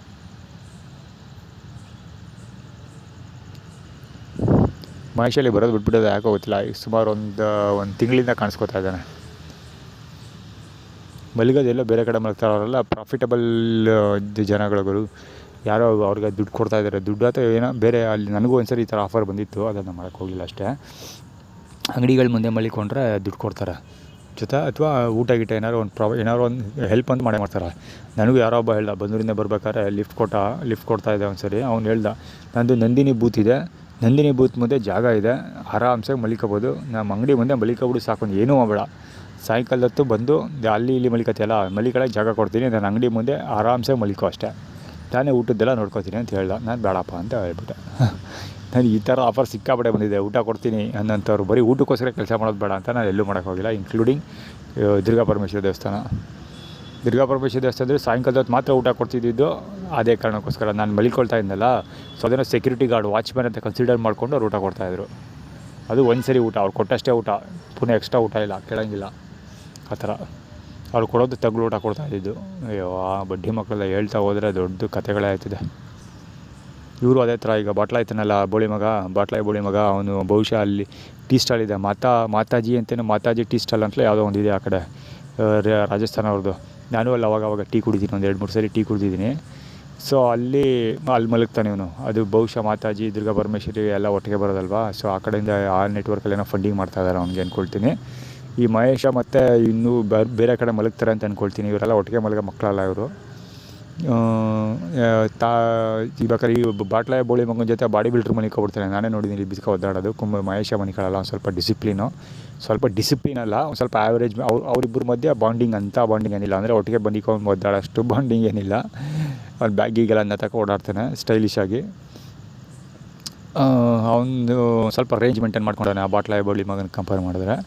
ಮಹೇಶಲ್ಲಿ ಬರೋದು ಬಿಟ್ಬಿಟ್ಟೋದು ಯಾಕೋ ಗೊತ್ತಿಲ್ಲ. ಸುಮಾರು ಒಂದು ತಿಂಗಳಿಂದ ಕಾಣಿಸ್ಕೊತಾ ಇದ್ದಾನೆ. ಮಲಗೋದೆಲ್ಲೋ ಬೇರೆ ಕಡೆ ಮಲಗ್ತಾರಲ್ಲ, ಪ್ರಾಫಿಟಬಲ್ ಜನಗಳು ಯಾರೋ ಅವ್ರಿಗೆ ದುಡ್ಡು ಕೊಡ್ತಾಯಿದ್ದಾರೆ. ದುಡ್ಡು ಅಥವಾ ಏನೋ ಬೇರೆ. ಅಲ್ಲಿ ನನಗೂ ಒಂದು ಸರಿ ಈ ಥರ ಆಫರ್ ಬಂದಿತ್ತು, ಅದನ್ನು ಮಾಡೋಕ್ಕೆ ಹೋಗಿಲ್ಲ ಅಷ್ಟೇ. ಅಂಗಡಿಗಳ ಮುಂದೆ ಮಲಿಕೊಂಡ್ರೆ ದುಡ್ಡು ಕೊಡ್ತಾರೆ ಜೊತೆ, ಅಥವಾ ಊಟ ಗೀಟ ಏನಾದ್ರು ಒಂದು ಹೆಲ್ಪ್ ಅಂತ ಮಾಡ್ತಾರೆ. ನನಗೂ ಯಾರೋ ಒಬ್ಬ ಹೇಳ್ದ, ಬಂದೂರಿಂದ ಬರ್ಬೇಕಾದ್ರೆ ಲಿಫ್ಟ್ ಕೊಡ್ತಾಯಿದ್ದೆ ಒಂದು ಸರಿ. ಅವ್ನು ಹೇಳ್ದ, ನಂದು ನಂದಿನಿ ಬೂತ್ ಇದೆ, ನಂದಿನಿ ಬೂತ್ ಮುಂದೆ ಜಾಗ ಇದೆ, ಆರಾಮ್ಸಾಗಿ ಮಲಿಕೋಬೋದು. ನಮ್ಮ ಅಂಗಡಿ ಮುಂದೆ ಮಲಿಕೋಬಿಡು ಸಾಕು, ಏನೂ ಮಾಡಬೇಡ. ಸಾಯಂಕಾಲದ ಹೊತ್ತು ಬಂದು ಅಲ್ಲಿ ಇಲ್ಲಿ ಮಲಿಕತ್ತೆಲ್ಲ, ಮಲಿಕೊಳ್ಳೋಕೆ ಜಾಗ ಕೊಡ್ತೀನಿ, ನನ್ನ ಅಂಗಡಿ ಮುಂದೆ ಆರಾಮ್ಸಾಗಿ ಮಲಿಕೋ ಅಷ್ಟೇ, ತಾನೇ ಊಟದ್ದೆಲ್ಲ ನೋಡ್ಕೊತೀನಿ ಅಂತ ಹೇಳ್ದ. ನಾನು ಬೇಡಪ್ಪ ಅಂತ ಹೇಳ್ಬಿಟ್ಟೆ. ನಾನು ಈ ಥರ ಆಫರ್ ಸಿಕ್ಕಾಪಟ್ಟೆ ಬಂದಿದೆ, ಊಟ ಕೊಡ್ತೀನಿ ಅನ್ನೋಂಥವ್ರು ಬರೀ ಊಟಕ್ಕೋಸ್ಕರ ಕೆಲಸ ಮಾಡೋದು ಬೇಡ ಅಂತ ನಾನು ಎಲ್ಲೂ ಮಾಡೋಕ್ಕೋಗಿಲ್ಲ, ಇನ್ಕ್ಲೂಡಿಂಗ್ ದುರ್ಗಾಪರಮೇಶ್ವರಿ ದೇವಸ್ಥಾನ. ದುರ್ಗಾಪರಮೇಶ್ವರಿ ದೇವಸ್ಥಾನದಲ್ಲಿ ಸಾಯಂಕಾಲದ ಹೊತ್ತು ಮಾತ್ರ ಊಟ ಕೊಡ್ತಿದ್ದಿದ್ದು ಅದೇ ಕಾರಣಕ್ಕೋಸ್ಕರ. ನಾನು ಮಲಿಕೊಳ್ತಾ ಇದ್ದನಲ್ಲ, ಸೊ ಅದನ್ನು ಸೆಕ್ಯೂರಿಟಿ ಗಾರ್ಡ್ ವಾಚ್ಮ್ಯಾನ್ ಅಂತ ಕನ್ಸಿಡರ್ ಮಾಡಿಕೊಂಡು ಅವ್ರು ಊಟ ಕೊಡ್ತಾಯಿದ್ರು. ಅದು ಒಂದು ಸರಿ ಊಟ, ಅವ್ರು ಕೊಟ್ಟಷ್ಟೇ ಊಟ, ಪುನಃ ಎಕ್ಸ್ಟ್ರಾ ಊಟ ಇಲ್ಲ, ಕೇಳೋಂಗಿಲ್ಲ ಆ ಥರ. ಅವ್ರು ಕೊಡೋದು ತಗ್ಲು ಊಟ ಕೊಡ್ತಾಯಿದ್ದು. ಅಯ್ಯೋ ಆ ಬಡ್ಡಿ ಮಕ್ಕಳೆಲ್ಲ ಹೇಳ್ತಾ ಹೋದರೆ ದೊಡ್ಡ ಕತೆಗಳೇ ಆಯ್ತದೆ. ಇವರು ಅದೇ ಥರ, ಈಗ ಬಾಟ್ಲ ಆಯ್ತಾನಲ್ಲ ಬೋಳಿ ಮಗ, ಅವನು ಬಹುಶಃ ಅಲ್ಲಿ ಟೀ ಸ್ಟಾಲ್ ಇದೆ, ಮಾತಾಜಿ ಅಂತೇನೋ, ಮಾತಾಜಿ ಟೀ ಸ್ಟಾಲ್ ಅಂತಲೇ ಯಾವುದೋ ಒಂದಿದೆ ಆ ಕಡೆ ರಾಜಸ್ಥಾನ ಅವ್ರದ್ದು. ನಾನು ಅಲ್ಲಿ ಅವಾಗ ಟೀ ಕುಡಿದ್ದೀನಿ, ಒಂದು 2-3 ಸರಿ ಟೀ ಕುಡಿದಿದ್ದೀನಿ. ಸೊ ಅಲ್ಲಿ ಮಲಗ್ತಾನೆ ಇವನು. ಅದು ಬಹುಶಃ ಮಾತಾಜಿ, ದುರ್ಗಾಪರಮೇಶ್ವರಿ ಎಲ್ಲ ಒಟ್ಟಿಗೆ ಬರೋದಲ್ವಾ. ಸೊ ಆ ಕಡೆಯಿಂದ ಆ ನೆಟ್ವರ್ಕಲ್ಲಿ ಏನೋ ಫಂಡಿಂಗ್ ಮಾಡ್ತಾಯಿದ್ದಾರೆ ಅವ್ನಿಗೆ ಅಂದ್ಕೊಳ್ತೀನಿ. ಈ ಮಹೇಶ ಮತ್ತು ಇನ್ನೂ ಬೇರೆ ಕಡೆ ಮಲಗ್ತಾರೆ ಅಂತ ಅಂದ್ಕೊಳ್ತೀನಿ. ಇವರೆಲ್ಲ ಒಟ್ಟಿಗೆ ಮಲಗೋ ಮಕ್ಕಳಲ್ಲ ಇವರು. ಬೇಕಾದ್ರೆ ಈ ಬಾಟ್ಲ ಬೋಳಿ ಮಗನ ಜೊತೆ ಬಾಡಿ ಬಿಲ್ಡ್ರ್ ಮನಿಕೊಬಿಡ್ತಾನೆ. ನಾನೇ ನೋಡಿದ್ದೀನಿ ಬಿಸ್ಕ ಒದ್ದಾಡೋದು. ಮಹೇಶ ಮನಿಕೊಳ್ಳಲ್ಲ, ಒಂದು ಸ್ವಲ್ಪ ಡಿಸಿಪ್ಲಿನ್ ಅಲ್ಲ, ಒಂದು ಸ್ವಲ್ಪ ಆ್ಯಾವ್ರೇಜ್. ಅವರಿಬ್ಬರ ಮಧ್ಯೆ ಬಾಂಡಿಂಗ್ ಏನಿಲ್ಲ, ಅಂದರೆ ಒಟ್ಟಿಗೆ ಬಂದಿಕೊಂಡು ಒದ್ದಾಡೋಷ್ಟು ಬಾಂಡಿಂಗ್ ಏನಿಲ್ಲ. ಅವ್ನು ಬ್ಯಾಗಿಗೆಲ್ಲ ತಕ ಓಡಾಡ್ತಾನೆ ಸ್ಟೈಲಿಶ್ ಆಗಿ. ಅವನು ಸ್ವಲ್ಪ ರೇಂಜ್ ಮೇಂಟೈನ್ ಮಾಡ್ಕೊಂಡಾನೆ ಆ ಬಾಟ್ಲ ಬೋಳಿ ಮಗನ ಕಂಪೇರ್ ಮಾಡಿದ್ರೆ.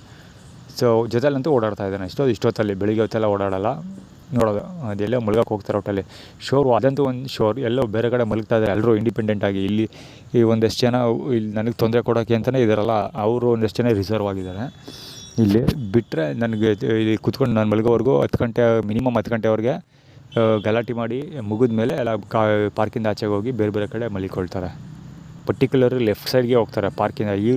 ಸೊ ಜೊತೆಲಂತೂ ಓಡಾಡ್ತಾ ಇದ್ದಾನೆ ಇಷ್ಟೊತ್ತಲ್ಲಿ, ಬೆಳಿಗ್ಗೆ ಹೊತ್ತೆಲ್ಲ ಓಡಾಡಲ್ಲ. ನೋಡೋದು ಅದೆಲ್ಲೋ ಮಲ್ಗಕ್ಕೆ ಹೋಗ್ತಾರೆ ಒಟ್ಟಲ್ಲಿ. ಶೋರು ಅದಂತೂ ಒಂದು ಶೋರ್, ಎಲ್ಲೋ ಬೇರೆ ಕಡೆ ಮಲಗ್ತಾ ಇದ್ದಾರೆ ಎಲ್ಲರೂ ಇಂಡಿಪೆಂಡೆಂಟಾಗಿ. ಇಲ್ಲಿ ಈ ಒಂದಷ್ಟು ಜನ ಇಲ್ಲಿ ನನಗೆ ತೊಂದರೆ ಕೊಡೋಕ್ಕೆ ಅಂತಲೇ ಇದ್ದಾರಲ್ಲ, ಅವರು ಒಂದಷ್ಟು ಜನ ರಿಸರ್ವ್ ಆಗಿದ್ದಾರೆ. ಇಲ್ಲಿ ಬಿಟ್ಟರೆ ನನಗೆ ಇಲ್ಲಿ ಕುತ್ಕೊಂಡು ನಾನು ಮಲಗೋವರೆಗೂ 10 ಗಂಟೆ, ಮಿನಿಮಮ್ 10 ಗಂಟೆವರೆಗೆ ಗಲಾಟೆ ಮಾಡಿ ಮುಗಿದ ಮೇಲೆ ಎಲ್ಲ ಪಾರ್ಕಿಂದ ಆಚೆಗೆ ಹೋಗಿ ಬೇರೆ ಬೇರೆ ಕಡೆ ಮಲಿಕೊಳ್ತಾರೆ. ಪರ್ಟಿಕ್ಯುಲರ್ ಲೆಫ್ಟ್ ಸೈಡ್ಗೆ ಹೋಗ್ತಾರೆ ಪಾರ್ಕಿಂದ. ಈ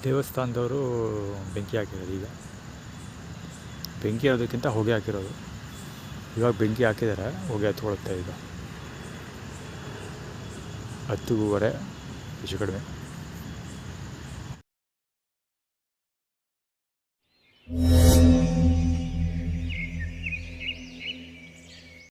ದೇವಸ್ಥಾನದವರು ಬೆಂಕಿ ಹಾಕಿರೋದು. ಈಗ ಬೆಂಕಿ ಹಾಕೋದಕ್ಕಿಂತ ಹೊಗೆ ಹಾಕಿರೋದು. ಇವಾಗ ಬೆಂಕಿ ಹಾಕಿದ್ದಾರೆ, ಹೊಗೆ ಹತ್ಕೊಳುತ್ತೆ. ಈಗ 10:15 ಹೆಚ್ಚು ಕಡಿಮೆ.